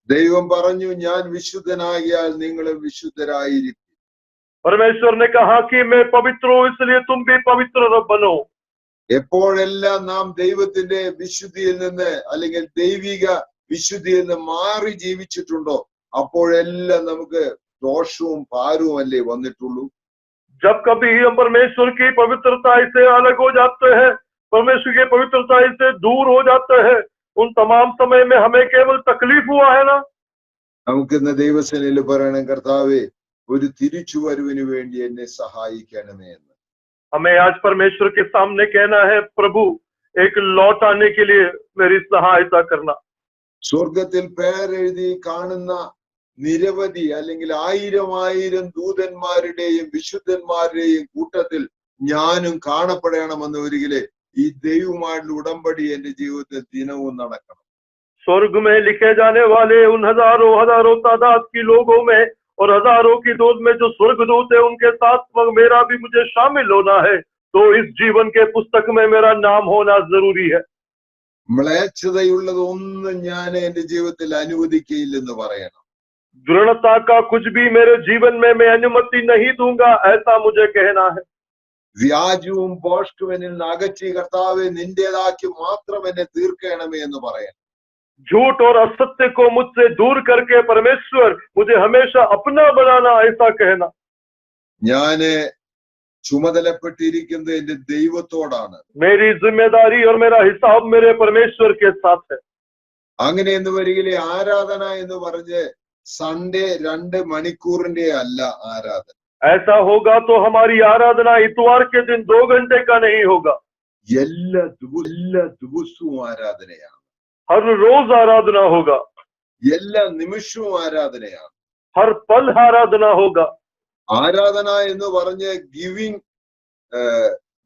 ദൈവം പറഞ്ഞു, ഞാൻ വിശുദ്ധനാകിയാൽ നിങ്ങളും വിശുദ്ധരായിരിക്കും. परमेश्वर ने कहा कि मैं पवित्र हूँ, इसलिए तुम भी पवित्र बनो। എപ്പോഴെല്ലാം നാം ദൈവത്തിന്റെ വിശുദ്ധിയിൽ നിന്ന് അല്ലെങ്കിൽ ദൈവിക വിശുദ്ധിയിൽ നിന്ന് മാറി ജീവിച്ചിട്ടുണ്ടോ, അപ്പോഴെല്ലാം നമുക്ക് ദോഷവും ഭാരവും അല്ലേ വന്നിട്ടുള്ളൂ. जब कभी हम परमेश्वर की पवित्रता से अलग हो जाते हैं, परमेश्वर की पवित्रता से दूर हो जाते हैं, उन तमाम समय में हमें केवल तकलीफ हुआ है ना। നമുക്കിന്ന് ദൈവസേനയിൽ പറയണം, കർത്താവേ, ഒരു തിരിച്ചുവരവിന് വേണ്ടി എന്നെ സഹായിക്കണമേ എന്ന്. हमें आज परमेश्वर के सामने कहना है, प्रभु एक लौट आने के लिए मेरी सहायता करना। സ്വർഗത്തിൽ പേരെഴുതി കാണുന്ന നിരവധി അല്ലെങ്കിൽ 1000 ദൂതന്മാരുടെയും വിശുദ്ധന്മാരുടെയും കൂട്ടത്തിൽ ഞാനും കാണപ്പെടണമെന്ന് ഒരിക്കലെ ഈ ദൈവമായിട്ടുള്ള ഉടമ്പടി എന്റെ ജീവിതത്തിൽ ദിനവും നടക്കണം. स्वर्ग में लिखे जाने वाले उन हजारों हजारों तादाद की लोगों में और हजारों की दूत में जो स्वर्गदूत है उनके साथ मेरा भी मुझे शामिल होना है, तो इस जीवन के पुस्तक में मेरा नाम होना जरूरी है। മ്ലേച്ഛതയുള്ളതൊന്നും ഞാൻ എന്റെ ജീവിതത്തിൽ അനുവദിക്കയില്ലെന്ന് പറയണം. दृढ़ता का कुछ भी मेरे जीवन में मैं अनुमति नहीं दूंगा, ऐसा मुझे कहना है। വ്യാജവും ഭോഷ്കും എന്നിൽ നിന്ന് അകറ്റി കർത്താവെ നിന്റേതാക്കി മാത്രം എന്നെ തീർക്കണമേ എന്ന് പറയാം. झूठ और असत्य को मुझसे दूर करके परमेश्वर मुझे हमेशा अपना बनाना, ऐसा कहना। ഞാന് ചുമതലപ്പെട്ടിരിക്കുന്നത് എന്റെ ദൈവത്തോടാണ്. मेरी जिम्मेदारी और मेरा हिसाब मेरे परमेश्वर के साथ है। അങ്ങനെ എന്ന് വരികിലെ ആരാധന എന്ന് പറഞ്ഞ് സൺഡേ 2 മണിക്കൂറിന്റെ അല്ല ആരാധന. ऐसा होगा तो हमारी आराधना इतवार के दिन 2 घंटे का नहीं होगा, എല്ലാ ദിവസവും ആരാധനയാണ്. हर रोज आराधना होगा, എല്ലാ നിമിഷവും ആരാധനയാണ്. हर पल आराधना होगा। ആരാധന എന്ന് പറഞ്ഞ് ഗിവിംഗ്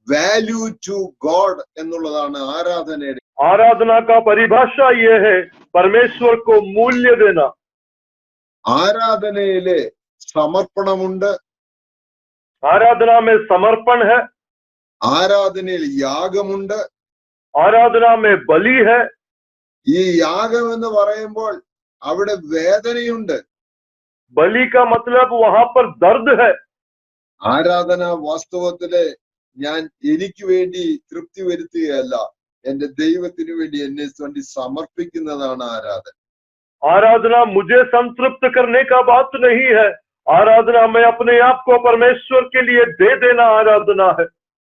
വാല്യൂ ടു ഗോഡ് എന്നുള്ളതാണ് ആരാധനയുടെ. आराधना का परिभाषा ये है परमेश्वर को मूल्य देना। ആരാധനയിലെ സമർപ്പണമുണ്ട്, आराधना में समर्पण है, ആരാധനയിൽ യാഗമുണ്ട്. आराधना में बलि है। ഈ യാഗം എന്ന് പറയുമ്പോൾ അവിടെ വേദനയുണ്ട്. बलि का मतलब वहां पर दर्द है। ആരാധന വാസ്തവത്തില് ഞാൻ എനിക്ക് വേണ്ടി തൃപ്തി വരുത്തുകയല്ല, എന്റെ ദൈവത്തിന് വേണ്ടി എന്നെ വേണ്ടി സമർപ്പിക്കുന്നതാണ് ആരാധന. आराधना मुझे संतृप्त करने का बात नहीं है, आराधना मैं अपने आप को परमेश्वर के लिए दे देना आराधना है।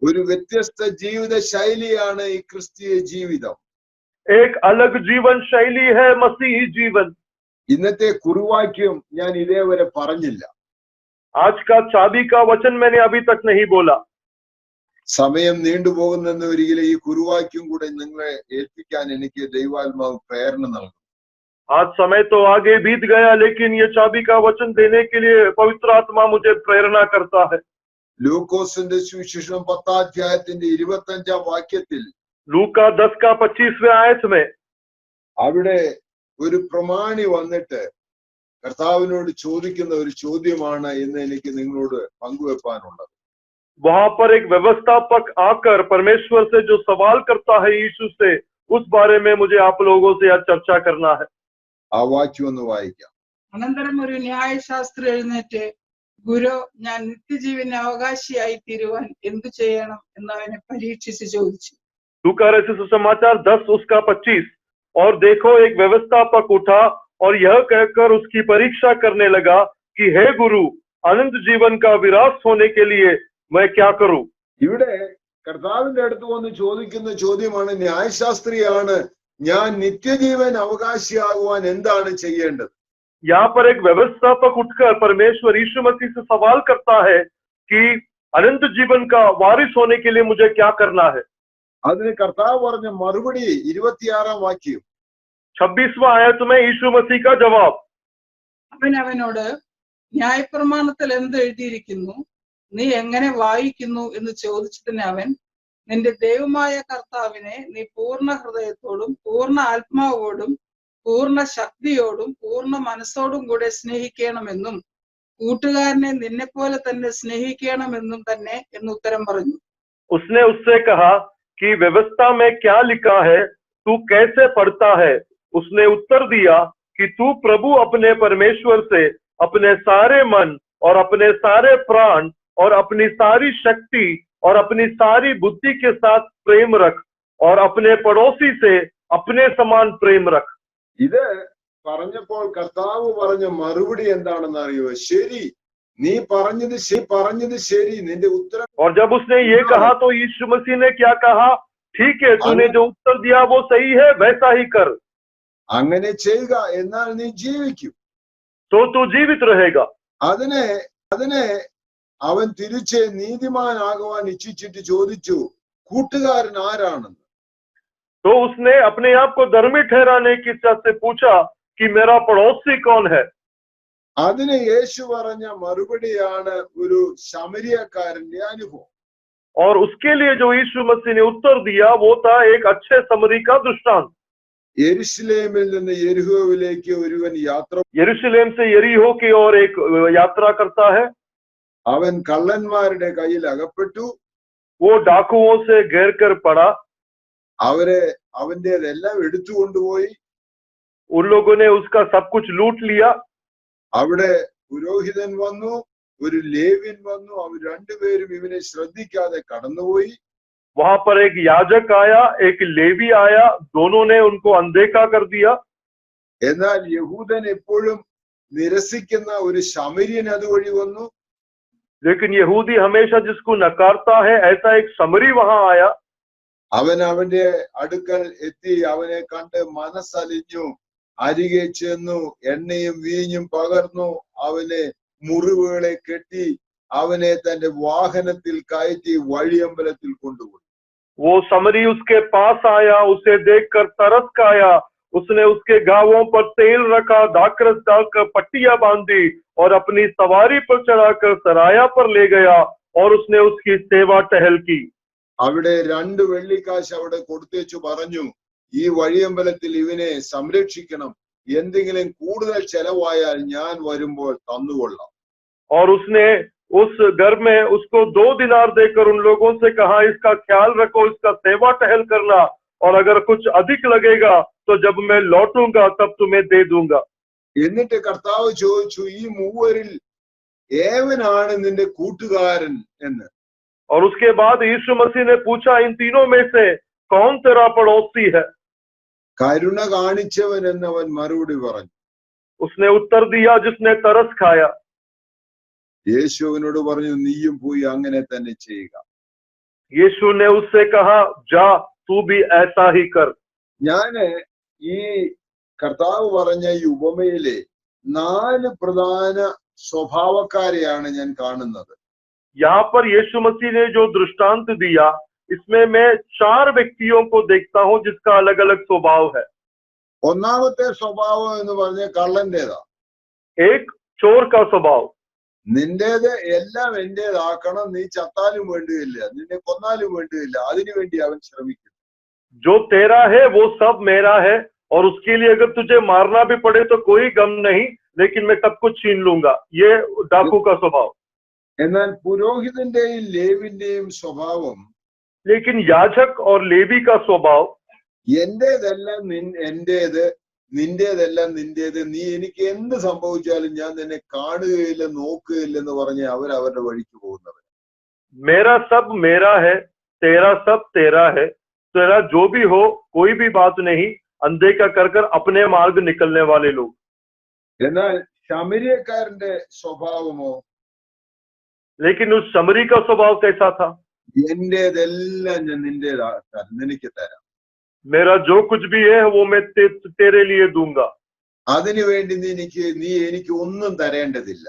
ഒരു വ്യത്യസ്ത ജീവിത ശൈലിയാണ് ഈ ക്രിസ്തീയ ജീവിതം. एक अलग जीवन शैली है मसीही जीवन। ഇന്നത്തെ കുറുവാക്യം ഞാൻ ഇതേവരെ പറഞ്ഞില്ല. आज का चाबी का वचन मैंने अभी तक नहीं बोला। സമയം നീണ്ടുപോകുന്നെന്ന് ഒരിക്കലും ഈ കുറുവാക്യം കൂടെ നിങ്ങളെ ഏൽപ്പിക്കാൻ എനിക്ക് ദൈവാത്മാവ് പ്രേരണ നൽകും. आज समय तो आगे बीत गया, लेकिन ये चाबी का वचन देने के लिए पवित्र आत्मा मुझे प्रेरणा करता है। ലൂക്കോസിന്റെ സുവിശേഷം 10-ാം അധ്യായത്തിന്റെ 25-ാം വാക്യത്തിൽ लूका 10 का 25वें आयत में അവിടെ ഒരു പ്രമാണി വന്നിട്ട് കർത്താവിനോട് ചോദിക്കുന്ന ഒരു ചോദ്യമാണ് ഇന്ന് എനിക്ക് നിങ്ങളോട് പങ്കുവെപ്പാനുള്ളത്. वहां पर एक व्यवस्थापक आकर परमेश्वर से जो सवाल करता है यीशु से, उस बारे में मुझे आप लोगों से आज चर्चा करना है। ആ വാക്യം ഒന്ന് വായിക്കാം. അനന്തരം ഒരു ന്യായശാസ്ത്രി എഴുന്നേറ്റ്, ഗുരു, ഞാൻ നിത്യജീവന് അവകാശിയായി തീരുവാൻ എന്തു ചെയ്യണം എന്ന് അവനെ പരീക്ഷിച്ച് ചോദിച്ചു. लूका रचित सुसमाचार 10 उसका 25। और देखो एक व्यवस्थापक उठा और यह कहकर उसकी परीक्षा करने लगा कि हे गुरु, अनंत जीवन का विरास होने के लिए मैं क्या करूं। ഇവിടെ കർത്താവിന്റെ അടുത്ത് വന്ന് ചോദിക്കുന്ന ചോദ്യമാണ്, ന്യായശാസ്ത്രിയാണ്, ഞാൻ നിത്യജീവൻ അവകാശിയാകുവാൻ എന്താണ് ചെയ്യേണ്ടത്? यहाँ पर एक व्यवस्थापक उठकर परमेश्वर यीशु मसीह से सवाल करता है कि अनंत जीवन का वारिस होने के लिए मुझे क्या करना है। അതിന് കർത്താവ് പറഞ്ഞ മറുപടി 26-ാം വാക്യം. 26वां आयत में यीशु मसीह का जवाब। അവൻ അവനോട്, ന്യായപ്രമാണത്തിൽ എന്ത് എഴുതിയിരിക്കുന്നു, നീ എങ്ങനെ വായിക്കുന്നു എന്ന് ചോദിച്ചതിന് അവൻ, നിന്റെ ദൈവമായ കർത്താവിനെ നീ പൂർണ്ണ ഹൃദയത്തോടും പൂർണ്ണ ആത്മാവോടും പൂർണ്ണ ശക്തിയോടും പൂർണ്ണ മനസ്സോടും കൂടെ സ്നേഹിക്കണമെന്നും കൂട്ടുകാരനെ നിന്നെ പോലെ തന്നെ സ്നേഹിക്കണമെന്നും തന്നെ എന്ന് ഉത്തരം പറഞ്ഞു. उसने उससे कहा कि व्यवस्था में क्या लिखा है, तू कैसे पढ़ता है? उसने उत्तर दिया कि तू प्रभु अपने परमेश्वर से अपने सारे मन और अपने सारे प्राण और अपनी सारी शक्ति और अपनी सारी बुद्धि के साथ प्रेम रख और अपने पड़ोसी से अपने समान प्रेम रख। ഇത് പറഞ്ഞപ്പോൾ കർത്താവ് പറഞ്ഞ മറുപടി എന്താണെന്ന് അറിയോ? ശരി, നീ പറഞ്ഞത് ശരി, നിന്റെ ഉത്തരം. और जब उसने ये कहा तो यीशु मसीह ने क्या कहा? ठीक है, तूने जो उत्तर दिया वो सही है, वैसा ही कर। അങ്ങനെ ചെയ്യുക, എന്നാൽ നീ ജീവിക്കും. तो तू जीवित रहेगा। അതിനെ അവൻ തിരിച്ച് നീതിമാനാകുവാൻ ഇച്ഛിച്ചിട്ട് ചോദിച്ചു, കൂട്ടുകാരൻ ആരാണെന്ന്. तो उसने अपने आप को धर्मी ठहराने की इच्छा से पूछा कि मेरा पड़ोसी कौन है। അതിന് യേശു പറഞ്ഞ മറുപടിയാണ് ഒരു ശമരിയക്കാരന്റെ അനുഭവം. और उसके लिए जो यीशु मसीह ने उत्तर दिया वो था एक अच्छे समरी का दृष्टांत। യെരുശലേമിൽ നിന്ന് യെരിഹോവിലേക്ക് ഒരുവൻ യാത്ര यरूशलेम से यरीहो की ओर एक यात्रा करता है। അവൻ കള്ളന്മാരുടെ കയ്യിൽ അകപ്പെട്ടു. वो डाकुओं से घेर कर पड़ा। അവരെ അവന്റേതെല്ലാം എടുത്തുകൊണ്ടുപോയി. उन लोगों ने उसका सब कुछ लूट लिया। അവിടെ പുരോഹിതൻ വന്നു, ഒരു ലേവ്യൻ വന്നു. അവർ രണ്ടുപേരും ഇവനെ ശ്രദ്ധിക്കാതെ കടന്നുപോയി. वहां पर एक याजक आया, एक लेवी आया, दोनों ने उनको अनदेखा कर दिया। എന്നാൽ യഹൂദൻ എപ്പോഴും നിരസിക്കുന്ന ഒരു ശമര്യൻ അതുവഴി വന്നു. लेकिन यहूदी हमेशा जिसको नकारता है, ऐसा एक समरी वहां आया। അവൻ അവന്റെ അടുക്കൽ എത്തി. അവനെ കണ്ട് മനസ്സലിഞ്ഞു. അരികെ ചെന്നു എണ്ണയും വീഞ്ഞും പകർന്നു. അവനെ മുറിവുകളെ കെട്ടി അവനെ തന്റെ വാഹനത്തിൽ കയറ്റി വഴിയമ്പലത്തിൽ കൊണ്ടുപോയി. वो समरी उसके पास आया, उसे देखकर तरस खाया। उसने उसके घावों पर तेल रखा, दाकरस डालकर पट्टियां बांधी और अपनी सवारी पर चढ़ाकर सराया पर ले गया और उसने उसकी सेवा टहल की। അവിടെ 2 വെള്ളിക്കാശ് അവിടെ കൊടുത്തേച്ചു പറഞ്ഞു, ഈ വഴിയമ്പലത്തിൽ ഇവനെ സംരക്ഷിക്കണം. എന്തെങ്കിലും കൂടുതൽ ചെലവായാൽ ഞാൻ വരുമ്പോൾ തന്നുകൊള്ളാം. और उसने उस घर में उसको 2 दिनार देकर उन लोगों से कहा, इसका ख्याल रखो, इसका सेवा टहल करना, और अगर कुछ अधिक लगेगा तो जब मैं लौटूंगा तब तुम्हें दे दूंगा। എന്നിട്ട് കർത്താവ് ചോദിച്ചു, ഈ മൂവരിൽ ഏവനാണ് നിന്റെ കൂട്ടുകാരൻ എന്ന്. और उसके बाद यीशु मसीह ने पूछा, इन तीनों में से कौन तेरा पड़ोसी है? കരുണ കാണിച്ചവൻ എന്നവൻ മറുപടി പറഞ്ഞു. उसने उत्तर दिया, जिसने तरस खाया। യേശുവിനോട് പറഞ്ഞു, നീയും പോയി അങ്ങനെ തന്നെ ചെയ്യുക. यीशु ने उससे कहा, जा तू भी ऐसा ही कर। ഞാന് ഈ കർത്താവ് പറഞ്ഞ ഈ ഉപമയിലെ 4 പ്രധാന സ്വഭാവക്കാരെയാണ് ഞാൻ കാണുന്നത്. यहाँ पर यीशु मसीह ने जो दृष्टांत दिया, इसमें मैं 4 व्यक्तियों को देखता हूँ जिसका अलग अलग स्वभाव है। ഒന്നാമത്തെ സ്വഭാവം എന്ന് പറഞ്ഞ കള്ളന്റേതാ. एक चोर का स्वभाव। നിന്റേത് എല്ലാം എന്റേതാക്കണം, നീ ചത്താലും വേണ്ടിയില്ല, നിന്നെ കൊന്നാലും വേണ്ടിയില്ല, അതിനുവേണ്ടി അവൻ ശ്രമിക്കും. जो तेरा है वो सब मेरा है, और उसके लिए अगर तुझे मारना भी पड़े तो कोई गम नहीं, लेकिन मैं सब कुछ छीन लूंगा। ये डाकू का स्वभाव। എന്നാൽ പുരോഹിതന്റെയും ലേവിന്റെയും സ്വഭാവം, लेकिन याजक और लेवी का स्वभाव, എന്റേതെല്ലാം എന്റേത്, നിന്റേതെല്ലാം നിന്റേത്, നീ എനിക്ക് എന്ത് സംഭവിച്ചാലും ഞാൻ നിന്നെ കാണുകയില്ല, നോക്കുകയില്ലെന്ന് പറഞ്ഞ് അവരവരുടെ വഴിക്ക് പോകുന്നവർ. मेरा सब मेरा है, तेरा सब तेरा है, तेरा जो भी हो कोई भी बात नहीं, अनदेखा कर कर अपने मार्ग निकलने वाले लोग। എന്നാൽ ശമര്യക്കാരന്റെ സ്വഭാവമോ, लेकिन उस समरी का स्वभाव कैसा था? എന്റേതെല്ലാം ഞാൻ നിന്റേതാക്കാൻ നിനക്ക് തരാം, मेरा जो कुछ भी है वो मैं तेरे लिए दूंगा, അതിനുവേണ്ടി നീ എനിക്ക് ഒന്നും തരേണ്ടതില്ല,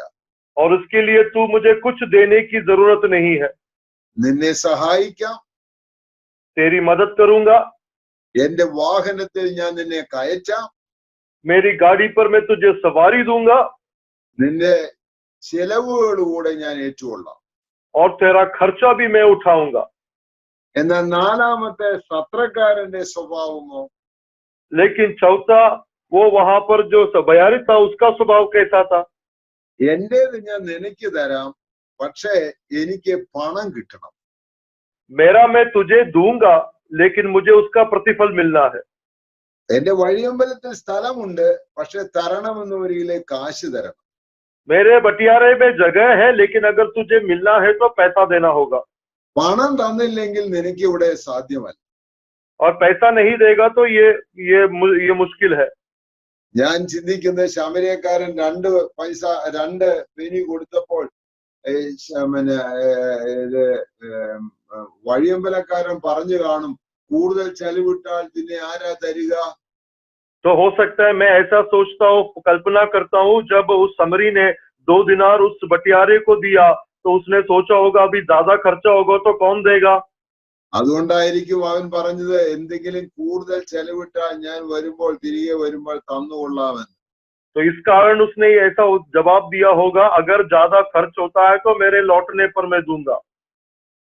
और उसके लिए तू मुझे कुछ देने की जरूरत नहीं है। നിന്നെ സഹായിക്കാം, तेरी मदद करूंगा, എന്റെ വാഹനത്തിൽ ഞാൻ നിന്നെ കയറ്റാം, मेरी गाड़ी पर मैं तुझे सवारी दूंगा, നിന്റെ ചെലവുകളുകൂടെ ഞാൻ ഏറ്റുകൊള്ളാം. और तेरा खर्चा भी मैं उठाऊंगा। എന്നാൽ 4ാമത്തെ സത്രക്കാരന്റെ സ്വഭാവമോ, लेकिन चौथा, वो वहां पर जो बयारी था उसका स्वभाव कैसा था? എന്റേത് ഞാൻ നിനക്ക് തരാം, പക്ഷേ എനിക്ക് പണം കിട്ടണം. मेरा मैं तुझे दूंगा, लेकिन मुझे उसका प्रतिफल मिलना है। എന്റെ വഴിയമ്പലത്തിൽ സ്ഥലമുണ്ട്, പക്ഷെ തരണമെന്ന് വരികിലെ കാശ് തരണം. मेरे बटियारे में जगह है, लेकिन अगर तुझे मिलना है तो पैसा देना होगा। പണം തന്നില്ലെങ്കിൽ നിനക്ക് ഇവിടെ സാധ്യമല്ല. और पैसा नहीं देगा तो ये मुश्किल है। ഞാൻ ചിന്തിക്കുന്നത് ശമര്യക്കാരൻ 2 പെനി കൊടുത്തപ്പോൾ വഴിയമ്പലക്കാരൻ പറഞ്ഞു കാണും, കൂടുതൽ ചെലവിട്ടാൽ പിന്നെ ആരാ തരിക? तो हो सकता है, मैं ऐसा सोचता हूँ, कल्पना करता हूँ, जब उस समरी ने 2 दिनार उस बटियारे को दिया तो उसने सोचा होगा अभी ज्यादा खर्चा होगा तो कौन देगा। അതുകൊണ്ടായിരിക്കും അവൻ പറഞ്ഞത്, എന്തെങ്കിലും കൂടുതൽ ചെലവിട്ടാൽ ഞാൻ തിരികെ വരുമ്പോൾ തന്നുകൊള്ളാമെന്ന്. तो इस कारण उसने ऐसा जवाब दिया होगा, अगर ज्यादा खर्च होता है तो मेरे लौटने पर मैं दूंगा।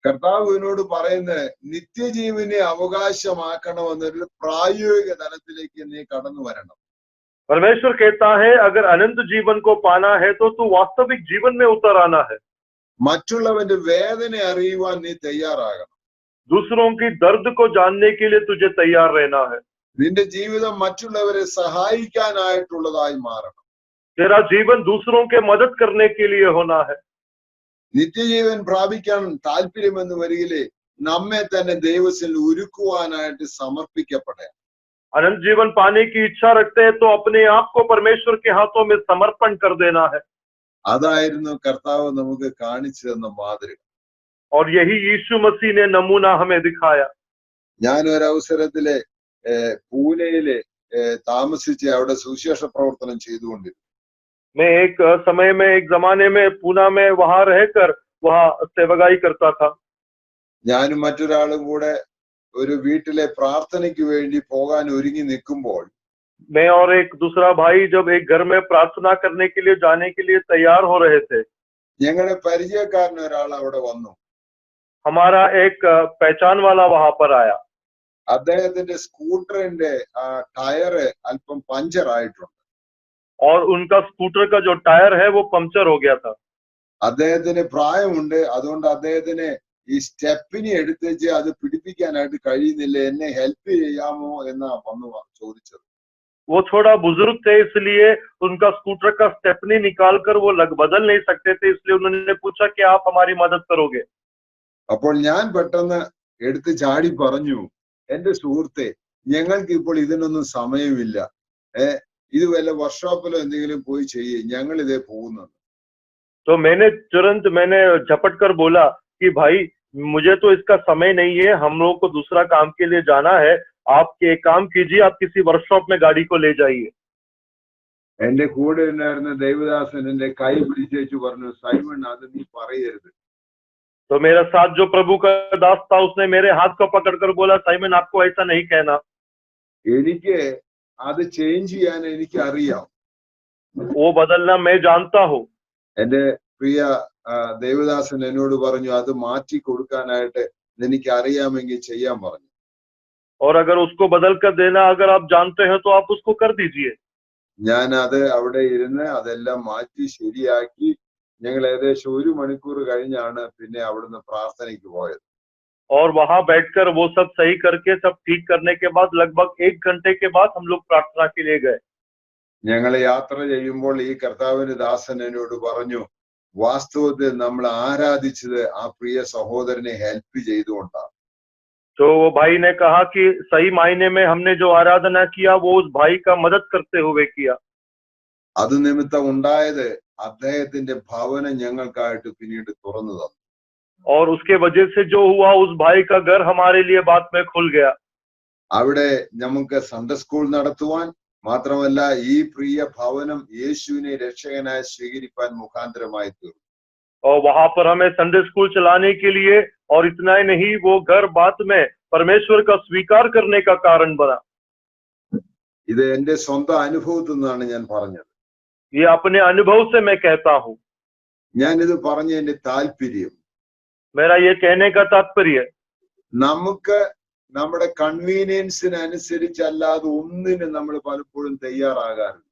കർത്താവ് എന്നോട് പറയുന്നത് നിത്യജീവനെ അവകാശമാക്കണമെന്നൊരു പ്രായോഗിക തലത്തിലേക്ക് നീ കടന്നു വരണം. परमेश्वर कहता है अगर अनंत जीवन को पाना है तो तू वास्तविक जीवन में उतर आना है. മറ്റുള്ളവന്റെ വേദന അറിയുവാൻ നീ തയ്യാറാകണം. दूसरों की दर्द को जानने के लिए तुझे तैयार रहना है. നിന്റെ ജീവിതം മറ്റുള്ളവരെ സഹായിക്കാനായിട്ടുള്ളതായി മാറണം. तेरा जीवन दूसरों के मदद करने के लिए होना है. നിത്യജീവൻ പ്രാപിക്കാൻ താല്പര്യമെന്ന് വരികിലെ നമ്മെ തന്നെ ദൈവത്തിൽ ഒരുക്കുവാനായിട്ട് സമർപ്പിക്കപ്പെടണം. अनंत जीवन पाने की इच्छा रखते हैं तो अपने आप को परमेश्वर के हाथों में समर्पण कर देना है. അതായിരുന്നു കർത്താവ് നമുക്ക് കാണിച്ചു തന്ന മാതൃക. और यही यीशु मसीह ने नमूना हमें दिखाया. ഞാൻ ഒരവസരത്തില് പൂനെയില് താമസിച്ച് അവിടെ സുവിശേഷ പ്രവർത്തനം ചെയ്തുകൊണ്ടിരുന്നു. मैं एक समय में एक जमाने में पूना में वहां रहकर वहां सेवकाई करता था. ഞാനും മറ്റൊരാളും കൂടെ ഒരു വീട്ടിലെ പ്രാർത്ഥനയ്ക്ക് വേണ്ടി പോകാൻ ഒരുങ്ങി നിൽക്കുമ്പോൾ मैं और एक दूसरा भाई जब एक घर में प्रार्थना करने के लिए जाने के लिए तैयार हो रहे थे, ഞങ്ങളുടെ പരിചയക്കാരൻ ഒരാൾ അവിടെ വന്നു. हमारा एक पहचान वाला वहां पर आया. അദ്ദേഹത്തിന്റെ സ്കൂട്ടറിന്റെ ടയറ് അല്പം പഞ്ചർ ആയിട്ടുണ്ട്. और उनका स्कूटर का जो टायर है वो पंक्चर हो गया था. അദ്ദേഹത്തിന് പ്രായമുണ്ട്. അതുകൊണ്ട് അദ്ദേഹത്തിന് ഈ സ്റ്റെപ്പിനി എടുത്തേച്ച് അത് പിടിപ്പിക്കാനായിട്ട് കഴിയുന്നില്ല. എന്നെ ഹെൽപ്പ് ചെയ്യാമോ എന്നാ വന്നു ചോദിച്ചത്. वो थोड़ा बुजुर्ग थे इसलिए उनका स्कूटर का स्टेपनी निकाल कर वो बदल नहीं सकते थे, इसलिए उन्होंने पूछा कि आप हमारी मदद करोगे. അപ്പോൾ ഞാൻ പെട്ടെന്ന് എടുത്ത് ചാടി പറഞ്ഞു, എന്റെ സുഹൃത്തെ, ഞങ്ങൾക്ക് ഇപ്പോൾ ഇതിനൊന്നും സമയമില്ല. ഇത് വല്ല വർക്ക്ഷോപ്പിലോ എന്തെങ്കിലും പോയി ചെയ്യേ, ഞങ്ങൾ ഇതേ പോകുന്നത്. तो मैंने तुरंत झपट कर बोला कि भाई मुझे तो इसका समय नहीं है, हम लोगों को दूसरा काम के लिए जाना है. आप एक काम कीजिए, आप किसी वर्कशॉप में गाड़ी को ले जाइए. എന്റെ കൂടെ ഉണ്ടായിരുന്ന ദേവദാസൻ എന്റെ കൈ പിടിച്ചേച്ചു പറഞ്ഞു, സൈമൺ അത് നീ പറയരുത്. तो मेरा साथ जो प्रभु का दास था उसने मेरे हाथ को पकड़कर बोला, साइमन आपको ऐसा नहीं कहना. എനിക്ക് അത് ചേഞ്ച് ചെയ്യാൻ എനിക്ക് അറിയാം. वो बदलना मैं जानता हूँ. എന്റെ പ്രിയ ദേവദാസൻ എന്നോട് പറഞ്ഞു, അത് മാറ്റി കൊടുക്കാനായിട്ട് എനിക്ക് അറിയാമെങ്കിൽ ചെയ്യാൻ പറഞ്ഞു. और अगर उसको बदल कर देना अगर आप जानते हैं तो आप उसको कर दीजिए. ഞാൻ അത് അവിടെ ഇരുന്ന് അതെല്ലാം മാറ്റി ശരിയാക്കി ഞങ്ങൾ ഏകദേശം 1 മണിക്കൂർ കഴിഞ്ഞാണ് പിന്നെ അവിടുന്ന് പ്രാർത്ഥനയ്ക്ക് പോയത്. और वहां बैठकर वो सब सही करके सब ठीक करने के बाद लगभग 1 घंटे के बाद हम लोग प्रार्थना के लिए गए. ഞങ്ങൾ യാത്ര ചെയ്യുമ്പോൾ ഈ കർത്താവിന്റെ ദാസൻ എന്നോട് പറഞ്ഞു, വാസ്തവത്തിൽ നമ്മൾ ആരാധിച്ചത് ആ പ്രിയ സഹോദരനെ ഹെൽപ്പ് ചെയ്തുകൊണ്ടാണ്. तो वो भाई ने कहा कि सही मायने में हमने जो आराधना किया वो उस भाई का मदद करते हुए किया. അത് നിമിത്തം ഉണ്ടായത് അദ്ദേഹത്തിന്റെ ഭവനം ഞങ്ങൾക്കായിട്ട് പിന്നീട് തുറന്നു തന്നു. और उसके वजह से जो हुआ उस भाई का घर हमारे लिए बाद में खुल गया. അവിടെ നമുക്ക് സൺഡേ സ്കൂൾ നടത്തുവാൻ മാത്രമല്ല ഈ പ്രിയ ഭവനം യേശുവിനെ രക്ഷകനായി സ്വീകരിക്കാൻ മുഖാന്തരമായി തീർന്നു. और वहां पर हमें संडे स्कूल चलाने के लिए और इतना ही नहीं वो घर बाद में परमेश्वर का स्वीकार करने का कारण बना. ഇത് എന്റെ സ്വന്തം അനുഭവത്തിൽ നിന്നാണ് ഞാൻ പറഞ്ഞത്. ये अपने अनुभव से मैं कहता हूँ. ഞാൻ ഇത് പറഞ്ഞ എന്റെ താല്പര്യം, मेरा ये कहने का तात्पर्य, നമുക്ക് നമ്മുടെ കൺവീനിയൻസിനനുസരിച്ചല്ലാതെ ഒന്നിനും നമ്മൾ പലപ്പോഴും തയ്യാറാകാറില്ല.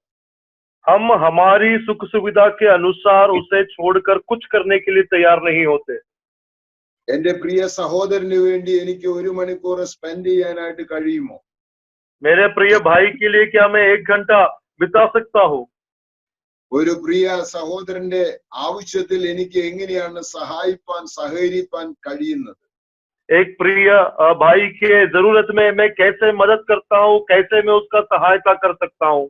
हम हमारी सुख सुविधा के अनुसार उसे छोड़कर कुछ करने के लिए तैयार नहीं होते. എന്റെ പ്രിയ സഹോദരന് വേണ്ടി എനിക്ക് 1 മണിക്കൂർ സ്പെൻഡ് ചെയ്യാനായിട്ട് കഴിയുമോ? मेरे प्रिय भाई के लिए क्या मैं 1 घंटा बिता सकता हूँ? ഒരു പ്രിയ സഹോദരന്റെ ആവശ്യത്തിൽ എനിക്ക് എങ്ങനെയാണ് സഹകരിപ്പാൻ കഴിയുന്നത്? एक प्रिय भाई के जरूरत में मैं कैसे मदद करता हूँ, कैसे मैं उसका सहायता कर सकता हूँ.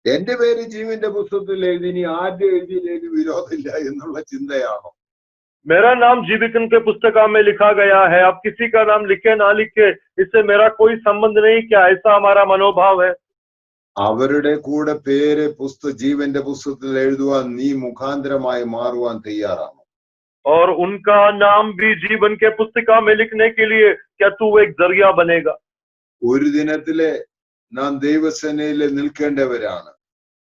എന്റെ പേര് ജീവന്റെ പുസ്തകത്തിൽ എഴുതി, ഇനി ആദ്യം എഴുതിയിലേക്ക് വിരോധമില്ല എന്നുള്ള ചിന്തയാണോ? मेरा नाम जीविकन के पुस्तका में लिखा गया है, आप किसी का नाम लिखे ना लिखे इससे मेरा कोई संबंध नहीं, क्या ऐसा हमारा मनोभाव है? അവരുടെ കൂടെ പേര് ജീവന്റെ പുസ്തകത്തിൽ എഴുതുവാൻ നീ മുഖാന്തരമായി മാറുവാൻ തയ്യാറാണോ? और उनका नाम भी जीवन के पुस्तिका में लिखने के लिए क्या तू एक जरिया बनेगा? ഒരു ദിനത്തിലെ നാം ദൈവസേനയിൽ നിൽക്കേണ്ടവരാണ്.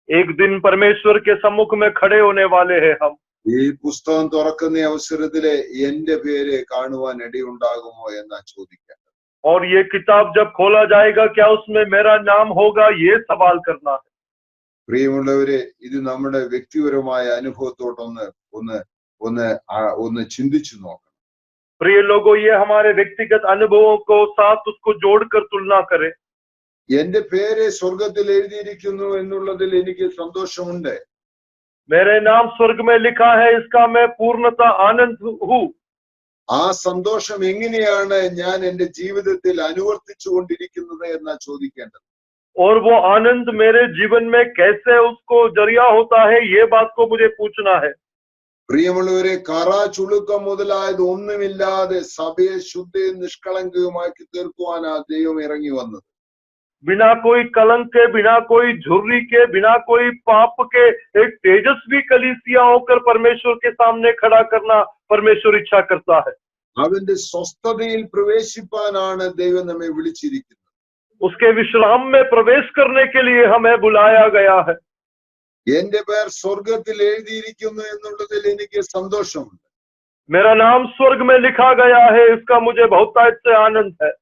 एक दिन परमेश्वर के सम्मुख में खड़े होने वाले हैं हम. ഈ പുസ്തകം തുറക്കുന്ന അവസരത്തില് എന്റെ പേര് കാണുവാൻ ഇടയുണ്ടാകുമോ എന്നാ ചോദിക്കാൻ. और ये किताब जब खोला जाएगा क्या उसमें मेरा नाम होगा, ये सवाल करना है। പ്രിയമുള്ളവരെ, ഇത് നമ്മുടെ വ്യക്തിപരമായ അനുഭവത്തോടൊന്ന് ഒന്ന് ഒന്ന് ഒന്ന് ചിന്തിച്ചു നോക്കണം. प्रिय लोगों, ये हमारे व्यक्तिगत अनुभवों को साथ उसको जोड़कर तुलना करें। എന്റെ പേര് സ്വർഗത്തിൽ എഴുതിയിരിക്കുന്നു എന്നുള്ളതിൽ എനിക്ക് സന്തോഷമുണ്ട്. मेरे नाम स्वर्ग में लिखा है, इसका मैं पूर्णता आनंद हूँ। ആ സന്തോഷം എങ്ങനെയാണ് ഞാൻ എന്റെ ജീവിതത്തിൽ അനുവർത്തിച്ചു കൊണ്ടിരിക്കുന്നത് എന്നാ ചോദിക്കേണ്ടത്. और वो आनंद मेरे जीवन में कैसे उसको जरिया होता है, ये बात को मुझे पूछना है। പ്രിയമുള്ളവരെ, കറ ചുളുക്കം മുതലായത് ഒന്നുമില്ലാതെ സഭയെ ശുദ്ധയും നിഷ്കളങ്കയുമാക്കി തീർക്കുവാനാ ദൈവം ഇറങ്ങി വന്നത്. बिना कोई कलंक के, बिना कोई झुर्री के, बिना कोई पाप के एक तेजस्वी कलीसिया होकर परमेश्वर के सामने खड़ा करना परमेश्वर इच्छा करता है। അവന്റെ സ്വസ്ഥതയിൽ പ്രവേശിപ്പാനാണ് ദൈവം നമ്മെ വിളിച്ചിരിക്കുന്നത്. उसके विश्राम में प्रवेश करने के लिए हमें बुलाया गया है। എന്റെ പേർ സ്വർഗത്തിൽ എഴുതിയിരിക്കുന്നു എന്നുള്ളതിൽ എനിക്ക് സന്തോഷമുണ്ട്. मेरा नाम स्वर्ग में लिखा गया है, इसका मुझे बहुतायत से आनंद है।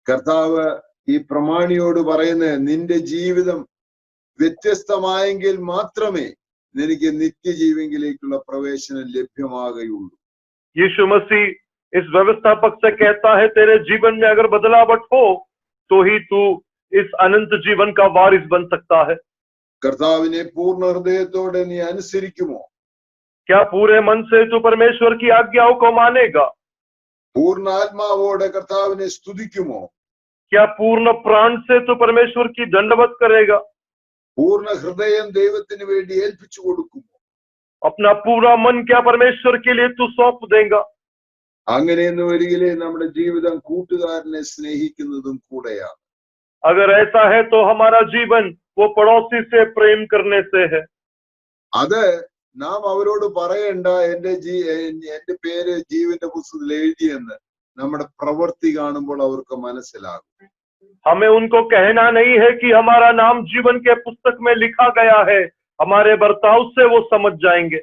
കർത്താവ് ഈ പ്രമാണിയോട് പറയുന്നത്, നിന്റെ ജീവിതം വ്യത്യസ്തമായെങ്കിൽ മാത്രമേ നിനക്ക് നിത്യജീവങ്കിലേക്കുള്ള പ്രവേശനം ലഭ്യമാകുകയുള്ളൂ. यीशु मसीह इस व्यवस्थापक से कहता है, तेरे जीवन में अगर बदलावट हो तो ही तू इस अनंत जीवन का वारिस बन सकता है। കർത്താവിനെ പൂർണ്ണ ഹൃദയത്തോടെ നീ അനുസരിക്കുമോ? क्या पूरे मन से तू परमेश्वर की आज्ञाओं को मानेगा? പൂർണ്ണ ആത്മാവോടെ കർത്താവിനെ സ്തുതിക്കുമോ? क्या पूर्ण प्राण से तू परमेश्वर की दंडवत करेगा? പൂർണ്ണ ഹൃദയം ദൈവത്തിന് വേണ്ടി ഏൽപ്പിച്ചു കൊടുക്കുമോ? अपना पूरा मन क्या परमेश्वर के लिए तू सौंप देगा? അങ്ങനെയെന്ന് വരികിലേ നമ്മുടെ ജീവിതം കൂട്ടുകാരനെ സ്നേഹിക്കുന്നതും കൂടെയാണ്. अगर ऐसा है तो हमारा जीवन वो पड़ोसी से प्रेम करने से है। അത് നാം അവരോട് പറയണ്ട എന്റെ പേര് ജീവന്റെ പുസ്തകത്തിൽ എഴുതിയെന്ന്. നമ്മുടെ പ്രവൃത്തി കാണുമ്പോൾ അവർക്ക് മനസ്സിലാകും. हमें उनको कहना नहीं है कि हमारा नाम जीवन के पुस्तक में लिखा गया है, हमारे बर्ताव से वो समझ जाएंगे।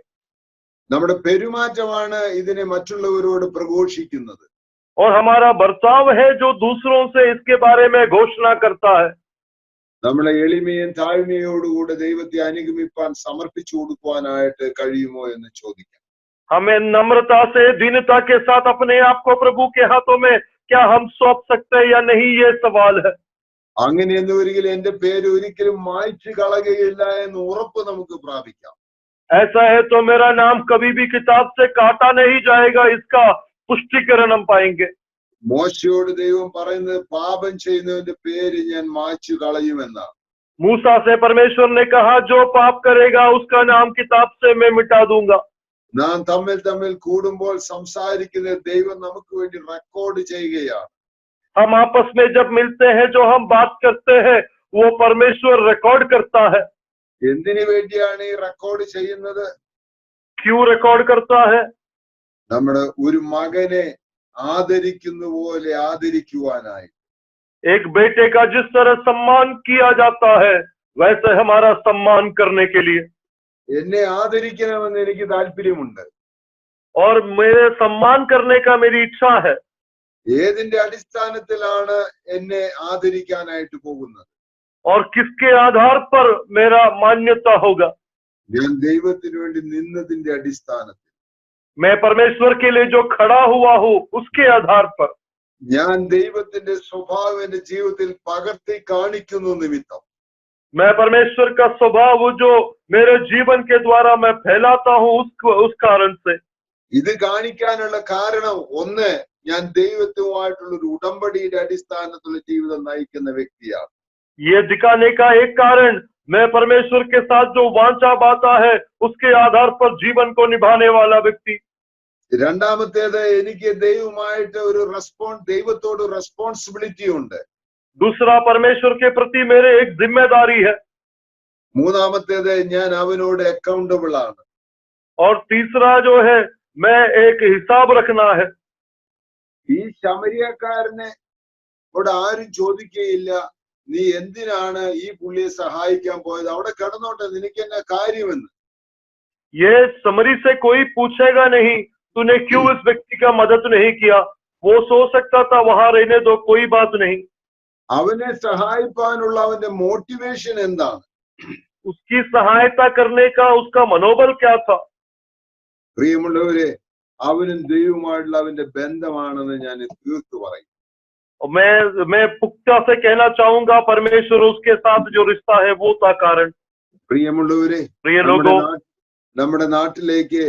നമ്മുടെ പെരുമാറ്റമാണ് ഇതിനെ മറ്റുള്ളവരോട് പ്രഘോഷിക്കുന്നത്. और हमारा बर्ताव है जो दूसरों से इसके बारे में घोषणा करता है। നമ്മളെ എളിമയും താഴ്മയോടുകൂടെ ദൈവത്തെ അനുഗമിപ്പാൻ സമർപ്പിച്ചു കൊടുക്കുവാനായിട്ട് കഴിയുമോ എന്ന് ചോദിക്കാം. हमें नम्रता से, दीनता के साथ अपने आप को प्रभु के हाथों में क्या हम सौंप सकते हैं या नहीं, ये सवाल है। അങ്ങനെയെന്ന് ഒരിക്കൽ എന്റെ പേര് ഒരിക്കലും മായ്ച്ചു കളയുകയില്ല എന്ന് ഉറപ്പ് നമുക്ക് പ്രാപിക്കാം. ऐसा है तो मेरा नाम कभी भी किताब से काटा नहीं जाएगा, इसका पुष्टिकरण हम पाएंगे। മോശയോട് ദൈവം പറയുന്നത്, പാപം ചെയ്യുന്നവന്റെ പേര് ഞാൻ മായ്ച്ചു കളയുമെന്നാണ്. मूसा से परमेश्वर ने कहा, जो पाप करेगा उसका नाम किताब से मैं मिटा दूंगा। നാം തമ്മിൽ കൂടുമ്പോൾ സംസാരിക്കുന്ന ദൈവം നമുക്ക് വേണ്ടി റെക്കോർഡ് ചെയ്യുകയാണ്. हम आपस में जब मिलते हैं, जो हम बात करते हैं वो परमेश्वर रिकॉर्ड करता है। എന്തിനു വേണ്ടിയാണ് ഈ റെക്കോർഡ് ചെയ്യുന്നത്? क्यों रिकॉर्ड करता है? നമ്മുടെ ഒരു മകനെ ആദരിക്കുന്ന പോലെ ആദരിക്കുവാനായി. एक बेटे का जिस तरह सम्मान किया जाता है, वैसे हमारा सम्मान करने के लिए। എന്നെ ആദരിക്കണമെന്ന് എനിക്ക് താല്പര്യമുണ്ട്. और मेरे सम्मान करने का मेरी इच्छा है। ഏതിന്റെ അടിസ്ഥാനത്തിലാണ് എന്നെ ആദരിക്കാനായിട്ട് പോകുന്നത്? और किसके आधार पर मेरा मान्यता होगा? ഞാൻ ദൈവത്തിന് വേണ്ടി നിന്നതിന്റെ അടിസ്ഥാനത്തിൽ. मैं परमेश्वर के लिए जो खड़ा हुआ हूँ उसके आधार पर। ഞാൻ ദൈവത്തിന്റെ സ്വഭാവം എന്റെ ജീവിതത്തിൽ പകർത്തി കാണിക്കുന്നു നിമിത്തം. मैं परमेश्वर का स्वभाव जो मेरे जीवन के द्वारा मैं फैलाता हूँ उस कारण से। ഇത് കാണിക്കാനുള്ള കാരണം, ഒന്ന്, ഞാൻ ദൈവത്തുമായിട്ടുള്ള ഒരു ഉടമ്പടിയുടെ അടിസ്ഥാനത്തിലുള്ള ജീവിതം നയിക്കുന്ന വ്യക്തിയാണ്. ये दिखाने का एक कारण, मैं परमेश्वर के साथ जो वांछा बाता है उसके आधार पर जीवन को निभाने वाला व्यक्ति। രണ്ടാമത്തേത്, എനിക്ക് ദൈവമായിട്ട് ഒരു ദൈവത്തോട് റെസ്പോൺസിബിലിറ്റി ഉണ്ട്. दूसरा, परमेश्वर के प्रति मेरे एक जिम्मेदारी है। മൂന്നാമത്തേത്, ഞാൻ അവനോട് അക്കൗണ്ടബിൾ ആണ്. और तीसरा जो है, मैं एक हिसाब रखना है। ഈ ശമരിയക്കാരനെ ഇവിടെ ആരും ചോദിക്കുകയില്ല, നീ എന്തിനാണ് ഈ പുള്ളിയെ സഹായിക്കാൻ പോയത്? അവിടെ കിടന്നോട്ടെ, നിനക്ക് എന്നാ കാര്യമെന്ന്. ये समरी से कोई पूछेगा नहीं तूने क्यों इस व्यक्ति का मदद नहीं किया, वो सोच सकता था वहां रहने दो, कोई बात नहीं। അവനെ സഹായിപ്പാനുള്ള അവന്റെ മോട്ടിവേഷൻ എന്താണ്? उसकी सहायता करने का उसका मनोबल क्या था? പ്രിയമുള്ളവരെ, അവനും ദൈവവുമായിട്ടുള്ള അവന്റെ ബന്ധമാണെന്ന് ഞാൻ തീർത്തു പറയും. और मैं पुख्ता से कहना चाहूंगा, परमेश्वर उसके साथ जो रिश्ता है वो था कारण। പ്രിയമുള്ളവരെ, प्रिय लोगों, നമ്മുടെ നാട്ടിലേക്ക്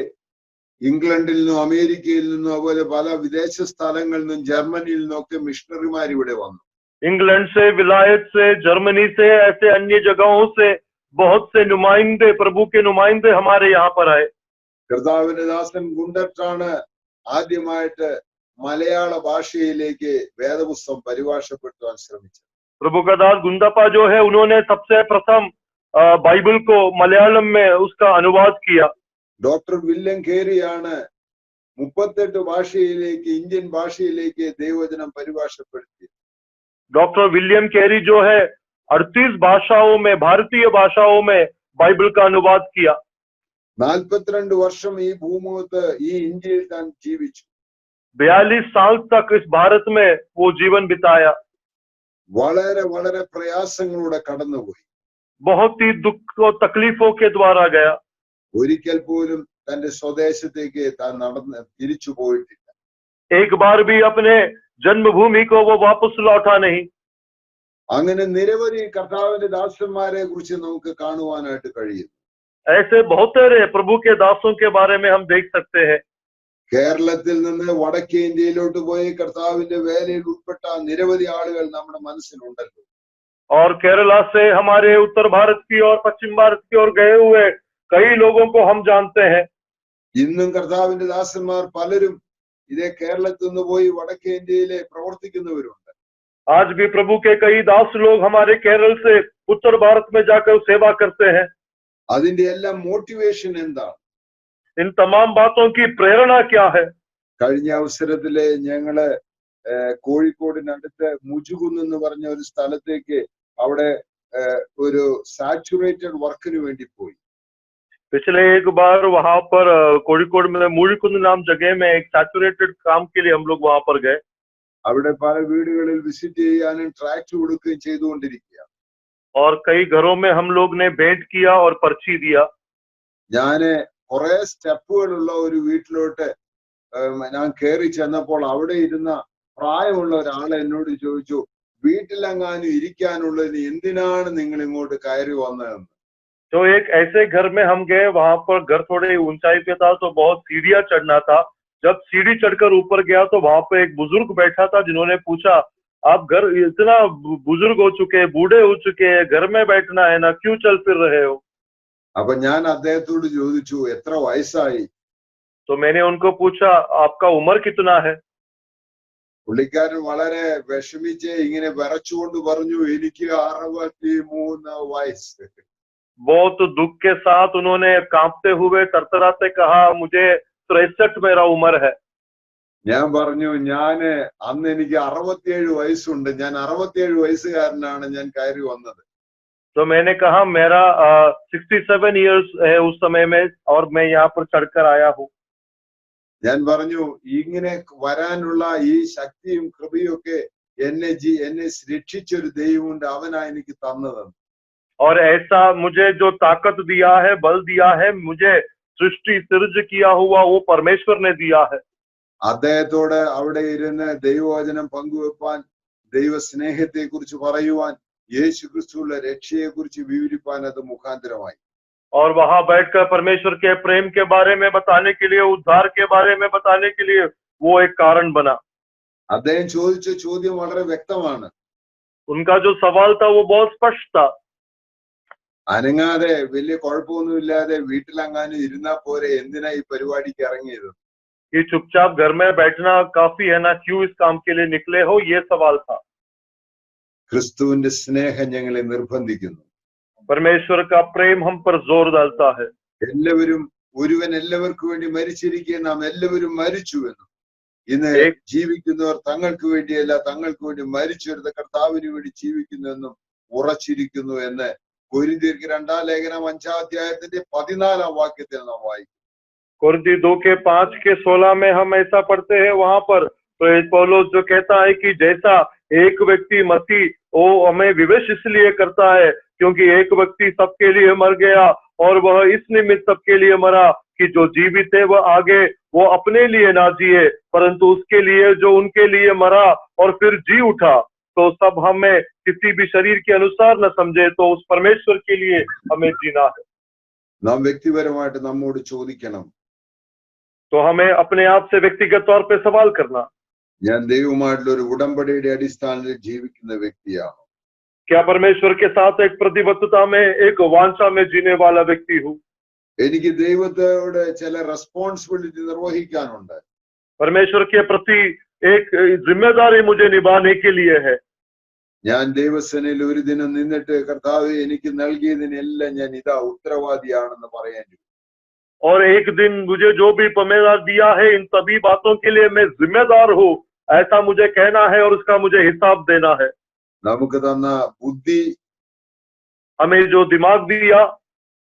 ഇംഗ്ലണ്ടിൽ നിന്നും അമേരിക്കയിൽ നിന്നും അതുപോലെ പല വിദേശ സ്ഥലങ്ങളിൽ നിന്നും ജർമ്മനിയിൽ നിന്നും ഒക്കെ മിഷണറിമാർ ഇവിടെ വന്നു. इंग्लैंड से, विलायत से, जर्मनी से, ऐसे अन्य जगहों से बहुत से नुमाइंदे, प्रभु के नुमाइंदे हमारे यहाँ पर आए। കർത്താവിന്റെ ദാസൻ ഗുണ്ടറ്റാണ് ആദ്യമായിട്ട് മലയാള ഭാഷയിലേക്ക് വേദപുസ്തകം പരിഭാഷപ്പെടുത്തുവാൻ ശ്രമിച്ചത്. प्रभु का दास गुंडापा जो है, उन्होंने सबसे प्रथम बाइबल को मलयालम में उसका अनुवाद किया। ഡോക്ടർ വില്യം കേരിയാണ് 38 ഭാഷയിലേക്ക്, ഇന്ത്യൻ ഭാഷയിലേക്ക് ദൈവവചനം പരിഭാഷപ്പെടുത്തിയത്. डॉक्टर विलियम कैरी जो है 38 भाषाओं में, भारतीय भाषाओं में बाइबल का अनुवाद किया। 42 വർഷം ഈ ഭൂമുഖത്ത് ഈ ഇന്ത്യയിൽ താൻ ജീവിച്ചു. 42 साल तक इस भारत में वो जीवन बिताया। വളരെ വളരെ പ്രയാസങ്ങളിലൂടെ കടന്നുപോയി. बहुत ही दुख और तकलीफों के द्वारा गया। ഒരിക്കൽ പോലും തന്റെ സ്വദേശത്തേക്ക് താൻ തിരിച്ചു പോയിട്ടില്ല. एक बार भी अपने जन्मभूमि को वो वापस लौटा नहीं। അങ്ങനെ നിരവധി കർത്താവിന്റെ ദാസന്മാരെ കുറിച്ച് നമുക്ക് കാണുവാനായിട്ട് കഴിയുന്നു. ऐसे बहुत सारे प्रभु के दासों के बारे में हम देख सकते हैं। കേരളത്തിൽ നിന്ന് വടക്കേ ഇന്ത്യയിലോട്ട് പോയി കർത്താവിന്റെ വേലയിൽ ഉൾപ്പെട്ട നിരവധി ആളുകൾ നമ്മുടെ മനസ്സിലുണ്ടല്ലോ. और केरला से हमारे उत्तर भारत की और पश्चिम भारत की ओर गए हुए कई लोगों को हम जानते हैं। ഇന്നും കർത്താവിന്റെ ദാസന്മാർ പലരും ഇതേ കേരളത്തിൽ നിന്ന് പോയി വടക്കേ ഇന്ത്യയിലെ പ്രവർത്തിക്കുന്നവരുണ്ട്. आज भी प्रभु के कई दास लोग हमारे केरल से उत्तर भारत में जाकर सेवा करते हैं। അതിന്റെ എല്ലാം മോട്ടിവേഷൻ എന്താണ്? इन तमाम बातों की प्रेरणा क्या है? കഴിഞ്ഞ അവസരത്തില് ഞങ്ങള് കോഴിക്കോടിനടുത്ത് മുജുകുന്ന് എന്ന് പറഞ്ഞ ഒരു സ്ഥലത്തേക്ക് അവിടെ ഒരു സാച്ചുറേറ്റഡ് വർക്കിന് വേണ്ടി പോയി. पिछले एक बार वहां पर कोഴിക്കോട് में मूळिकुंद नाम जगह में एक सैचुरेटेड काम के लिए हम लोग वहां पर गए। അവിടെ പല വീടുകളിൽ വിസിറ്റ് ചെയ്യാനും ട്രാക്ട് കൊടുക്കുകയും ചെയ്തുകൊണ്ടിരിക്കുക. और कई घरों में हम लोग ने भेंट किया और पर्ची दिया। ഞാന് കുറെ സ്റ്റെപ്പുകളുള്ള ഒരു വീട്ടിലോട്ട് ഞാൻ കയറി ചെന്നപ്പോൾ അവിടെ ഇരുന്ന പ്രായമുള്ള ഒരാൾ എന്നോട് ചോദിച്ചു, വീട്ടിലെങ്ങാനും ഇരിക്കാനുള്ളതിന് എന്തിനാണ് നിങ്ങൾ ഇങ്ങോട്ട് കയറി വന്നതെന്ന്. तो एक ऐसे घर में हम गए, वहां पर घर थोड़े ऊंचाई पे था तो बहुत सीढ़ियां चढ़ना था। जब सीढ़ी चढ़कर ऊपर गया तो वहां पे एक बुजुर्ग बैठा था, जिन्होंने पूछा, आप घर इतना बुजुर्ग हो चुके, बूढ़े हो चुके हैं, घर में बैठना है ना, क्यों चल फिर रहे हो? അപ്പൊ ഞാൻ അദ്ദേഹത്തോട് ചോദിച്ചു, എത്ര വയസ്സായി? तो मैंने उनको पूछा, आपका उम्र कितना है? പുള്ളിക്കാരൻ വളരെ വിഷമിച്ച് ഇങ്ങനെ വിറച്ചുകൊണ്ട് പറഞ്ഞു, എനിക്ക് 63 വയസ്സ്. बहुत दुख के साथ उन्होंने कांपते हुए तरतराते कहा, मुझे 63 मेरा उम्र है। ഞാൻ പറഞ്ഞു, ഞാന് അന്ന് എനിക്ക് 67 വയസ്സുണ്ട്, ഞാൻ 67 വയസ്സുകാരനാണ് ഞാൻ കയറി വന്നത്. तो मैंने कहा, मेरा 67 इयर्स है उस समय में और मैं यहाँ पर चढ़कर आया हूँ। ഞാൻ പറഞ്ഞു, ഇങ്ങനെ വരാനുള്ള ഈ ശക്തിയും കൃപയും ഒക്കെ എന്നെ രക്ഷിച്ചൊരു ദൈവമുണ്ട്, അവനാ എനിക്ക് തന്നതെന്ന്. और ऐसा मुझे जो ताकत दिया है, बल दिया है, मुझे सृष्टि सृज किया हुआ वो परमेश्वर ने दिया है। അദ്ദേഹത്തോട് അവിടെ ഇരുന്ന് ദൈവവചനം പങ്കുവെപ്പാൻ, ദൈവ സ്നേഹത്തെ കുറിച്ച് പറയുവാൻ, യേശു ക്രിസ്തുവിന്റെ രക്ഷയെ കുറിച്ച് വിവരിപ്പാൻ അത് മുഖാന്തരമായി. और वहां बैठकर परमेश्वर के प्रेम के बारे में बताने के लिए, उद्धार के बारे में बताने के लिए वो एक कारण बना। അദ്ദേഹം ചോദിച്ച ചോദ്യം വളരെ വ്യക്തമാണ്. उनका जो सवाल था वो बहुत स्पष्ट था। അനങ്ങാതെ വലിയ കുഴപ്പമൊന്നുമില്ലാതെ വീട്ടിലെങ്ങാനും ഇരുന്നാ പോരെ, എന്തിനാ ഈ പരിപാടിക്ക് ഇറങ്ങിയത്? ये चुपचाप घर में बैठना काफी है ना, क्यों इस काम के लिए निकले हो, ये सवाल था। ക്രിസ്തുവിന്റെ സ്നേഹം ഞങ്ങളെ നിർബന്ധിക്കുന്നു. परमेश्वर का प्रेम हम पर जोर डालता है। എല്ലാവരും ഒരുവൻ എല്ലാവർക്കും വേണ്ടി മരിച്ചിരിക്കെ നാം എല്ലാവരും മരിച്ചുവെന്നും ഇന്ന് ജീവിക്കുന്നവർ തങ്ങൾക്ക് വേണ്ടിയല്ല, തങ്ങൾക്ക് വേണ്ടി മരിച്ചുവരുന്ന കർത്താവിന് വേണ്ടി ജീവിക്കുന്നുവെന്നും ഉറച്ചിരിക്കുന്നു എന്ന് കൊരിന്ത്യർക്ക് 2-ാം ലേഖനം 5-ാം അധ്യായത്തിന്റെ 14-ാം വാക്യത്തിൽ നാം വായിക്കും. कुरिन्ती 2:5-16 में हम ऐसा पढ़ते हैं, वहां पर प्रेरित पौलुस जो कहता है कि जैसा एक व्यक्ति मसीह वो हमें विवेश इसलिए करता है क्योंकि एक व्यक्ति सबके लिए मर गया और वह इस निमित्त सबके लिए मरा कि जो जीवित है वह आगे वो अपने लिए ना जिए परंतु उसके लिए जो उनके लिए मरा और फिर जी उठा. तो सब हमें किसी भी शरीर के अनुसार न समझे, तो उस परमेश्वर के लिए हमें जीना है. നാം വ്യക്തിപരമായിട്ട് നമ്മോട് ചോദിക്കണം, तो हमें अपने आप से व्यक्तिगत तौर पे सवाल करना, ഞാൻ ദൈവവുമായിട്ടുള്ള ഒരു ഉടമ്പടിയുടെ അടിസ്ഥാനത്തിൽ ജീവിക്കുന്ന വ്യക്തിയാണ്. क्या परमेश्वर के साथ एक प्रतिबद्धता में, एक वांछा में जीने वाला व्यक्ति हूँ. എനിക്ക് ദൈവത്തോട് ചില റെസ്പോൺസിബിലിറ്റി നിർവഹിക്കാനുണ്ട്. परमेश्वर के प्रति एक जिम्मेदारी मुझे निभाने के लिए है. ഞാൻ ദൈവസേനയിൽ ഒരു ദിനം നിന്നിട്ട് കർത്താവേ എനിക്ക് നൽകിയതിനെല്ലാം ഞാൻ ഇതാ ഉത്തരവാദിയാണെന്ന് പറയേണ്ടി വരും. और एक दिन मुझे जो भी जिम्मेदार दिया है इन सभी बातों के लिए मैं जिम्मेदार हूँ, ऐसा मुझे कहना है और उसका मुझे हिसाब देना है. നമുക്ക് തന്ന ബുദ്ധി, हमें जो दिमाग दिया,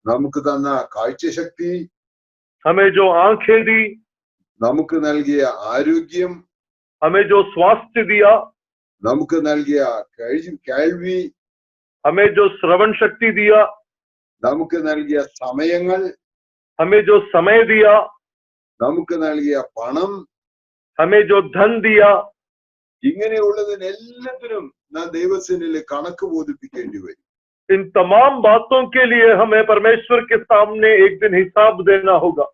നമുക്ക് തന്ന കാഴ്ചശക്തി, हमें जो आंखें दी, നമുക്ക് നൽകിയ ആരോഗ്യം, हमें जो स्वास्थ्य दिया, നമുക്ക് നൽകിയ കേൾവി, हमें जो श्रवण शक्ति दिया, നമുക്ക് നൽകിയ സമയങ്ങൾ, हमें जो समय दिया, നമുക്ക് നൽകിയ പണം, हमें जो धन दिया, ഇങ്ങനെയുള്ളതിനെല്ലാത്തിനും നാം ദൈവസേനയിൽ കണക്ക് ബോധിപ്പിക്കേണ്ടി വരും. इन तमाम बातों के लिए हमें परमेश्वर के सामने एक दिन हिसाब देना होगा.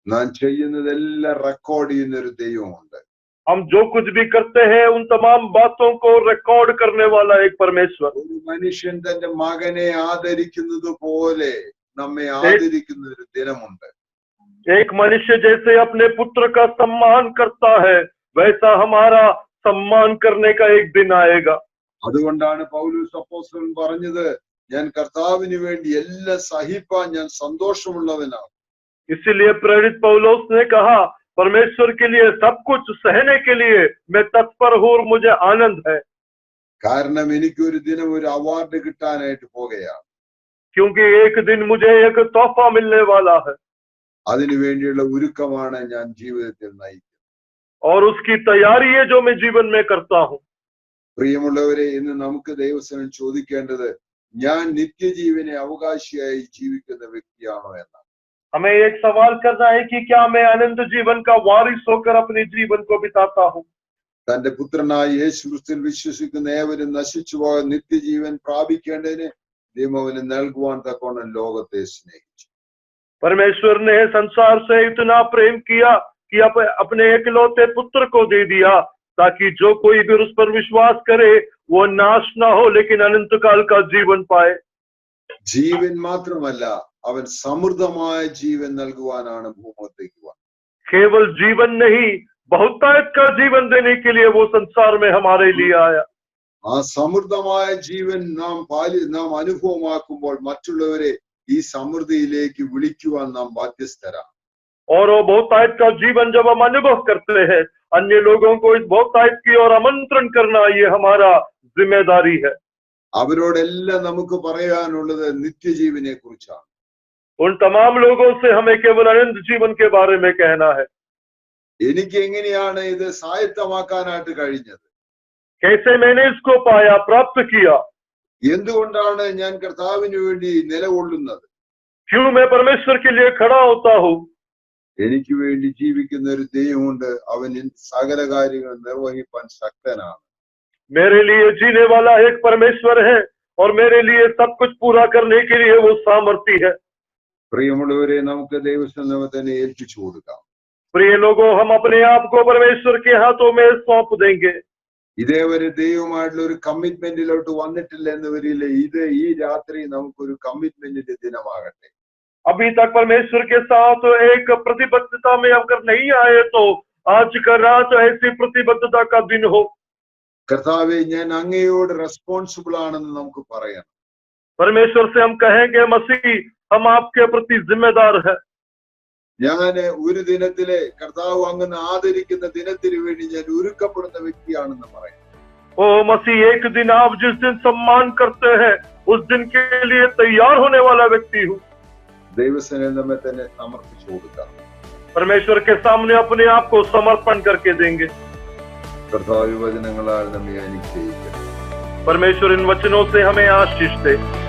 നാം ചെയ്യുന്നതെല്ലാം റെക്കോർഡ് ചെയ്യുന്ന ഒരു ദൈവമുണ്ട്. हम जो कुछ भी करते हैं उन तमाम बातों को रिकॉर्ड करने वाला एक परमेश्वर. ഒരു മനുഷ്യൻ തന്റെ മകനെ ആദരിക്കുന്നത് പോലെ നമ്മെ ആദരിക്കുന്ന ഒരു ദിനമുണ്ട്. एक मनुष्य जैसे अपने पुत्र का सम्मान करता है वैसा हमारा सम्मान करने का एक दिन आएगा. അതുകൊണ്ടാണ് പൗലോസ് അപ്പോസ്തലൻ പറഞ്ഞത്, ഞാൻ കർത്താവിന് വേണ്ടി എല്ലാം സഹിപ്പാൻ ഞാൻ സന്തോഷമുള്ളവനാണ്. इसीलिए प्रेरित पौलुस ने कहा, परमेश्वर के लिए सब कुछ सहने के लिए मैं तत्पर हूँ और मुझे आनंद है. കാരണം എനിക്കൊരു ദിനം ഒരു അവാർഡ് കിട്ടാനായിട്ട് പോകുകയാണ്. क्योंकि एक दिन मुझे एक तोहफा मिलने वाला है. അതിനു വേണ്ടിയുള്ള ഒരുക്കമാണ് ഞാൻ ജീവിതത്തിൽ നയിക്കുന്നത്. और उसकी तैयारी है जो मैं जीवन में करता हूँ. പ്രിയമുള്ളവരെ, ഇന്ന് നമുക്ക് ദൈവസേനൻ ചോദിക്കേണ്ടത്, ഞാൻ നിത്യജീവനെ അവകാശിയായി ജീവിക്കുന്ന വ്യക്തിയാണോ എന്നാണ്. हमें एक सवाल करना है कि क्या मैं अनंत जीवन का वारिस होकर अपने जीवन को बिताता हूँ. തന്റെ പുത്രനായ യേശു ക്രിസ്തുവിൽ വിശ്വസിക്കുന്ന ഏവരും നശിച്ചു പോകാൻ നിത്യജീവൻ പ്രാപിക്കേണ്ടതിന് ദൈവം അവന് നൽകുവാൻ തക്കവണ്ണം ലോകത്തെ സ്നേഹിച്ചു. परमेश्वर ने संसार से इतना प्रेम किया कि अपने एकलौते पुत्र को दे दिया ताकि जो कोई भी उस पर विश्वास करे वो नाश ना हो लेकिन अनंत काल का जीवन पाए. ജീവൻ മാത്രമല്ല, അവൻ സമൃദ്ധമായ ജീവൻ നൽകുവാനാണ് ഭൂമുഖത്തേക്ക് വന്നത്. केवल जीवन नहीं, बहुतायत का जीवन देने के लिए वो संसार में हमारे लिए आया. ആ സമൃദ്ധമായ ജീവൻ നാം അനുഭവമാക്കുമ്പോൾ മറ്റുള്ളവരെ ഈ സമൃദ്ധിയിലേക്ക് വിളിക്കുവാൻ നാം ബാധ്യസ്ഥരാണ്. और वो बहुतायत का जीवन जब हम अनुभव करते हैं, अन्य लोगों को इस बहुतायत की ओर आमंत्रण करना ये हमारा जिम्मेदारी है. അവരോടെല്ലാം നമുക്ക് പറയാനുള്ളത് നിത്യജീവനെ കുറിച്ചാണ്. उन तमाम लोगों से हमें केवल अनंत जीवन के बारे में कहना है. എനിക്ക് എങ്ങനെയാണ് ഇത് സ്വായത്തമാക്കാനായിട്ട് കഴിഞ്ഞത്? कैसे मैंने इसको पाया, प्राप्त किया? എന്തുകൊണ്ടാണ് ഞാൻ കർത്താവിന് വേണ്ടി നിലകൊള്ളുന്നത്? क्यों मैं परमेश्वर के लिए खड़ा होता हूँ? എനിക്ക് വേണ്ടി ജീവിക്കുന്ന ഒരു ദൈവമുണ്ട്. അവൻ സകല കാര്യങ്ങൾ നിർവഹിപ്പാൻ ശക്തനാണ്. मेरे लिए जीने वाला एक परमेश्वर है और मेरे लिए सब कुछ पूरा करने के लिए वो सामर्थी है. പ്രിയമുള്ളവരെ, നമുക്ക് ദൈവസന്നിധിയെ ഏൽപ്പിച്ചു കൊടുക്കാം. प्रिय लोगों, हम अपने आप को परमेश्वर के हाथों में सौंप देंगे. ഇതേവരെ ദൈവമായിട്ടുള്ള ഒരു കമ്മിറ്റ്മെന്റിലോട്ട് വന്നിട്ടില്ല എന്ന് വരില്ല. ഈ രാത്രി നമുക്കൊരു കമ്മിറ്റ്മെന്റിന്റെ ദിനമാകട്ടെ. अभी तक परमेश्वर के साथ एक प्रतिबद्धता में अगर नहीं आए तो आज का रात ऐसी प्रतिबद्धता का दिन हो. കർത്താവെ, ഞാൻ അങ്ങയോട് റെസ്പോൺസിബിൾ ആണെന്ന് നമുക്ക് പറയാം. परमेश्वर से हम कहेंगे, मसीह हम आपके प्रति जिम्मेदार है. ഞാൻ ഒരു ദിനത്തിലെ കർത്താവ് അങ്ങ് ആദരിക്കുന്ന ദിനത്തിന് വേണ്ടി ഞാൻ ഒരുക്കപ്പെടുന്ന വ്യക്തിയാണെന്ന് പറയാം. ओ मसीह, एक दिन आप जिस दिन सम्मान करते हैं उस दिन के लिए तैयार होने वाला व्यक्ति हूँ। ദൈവസേനയിൽ നമ്മെ തന്നെ സമർപ്പിച്ചു കൊടുക്കാം. परमेश्वर के सामने अपने आप को समर्पण करके देंगे. കർത്താവ് വചനങ്ങളാൽ നമ്മെ അനുഗ്രഹിക്കട്ടെ. परमेश्वर इन वचनों से हमें आशीष दे.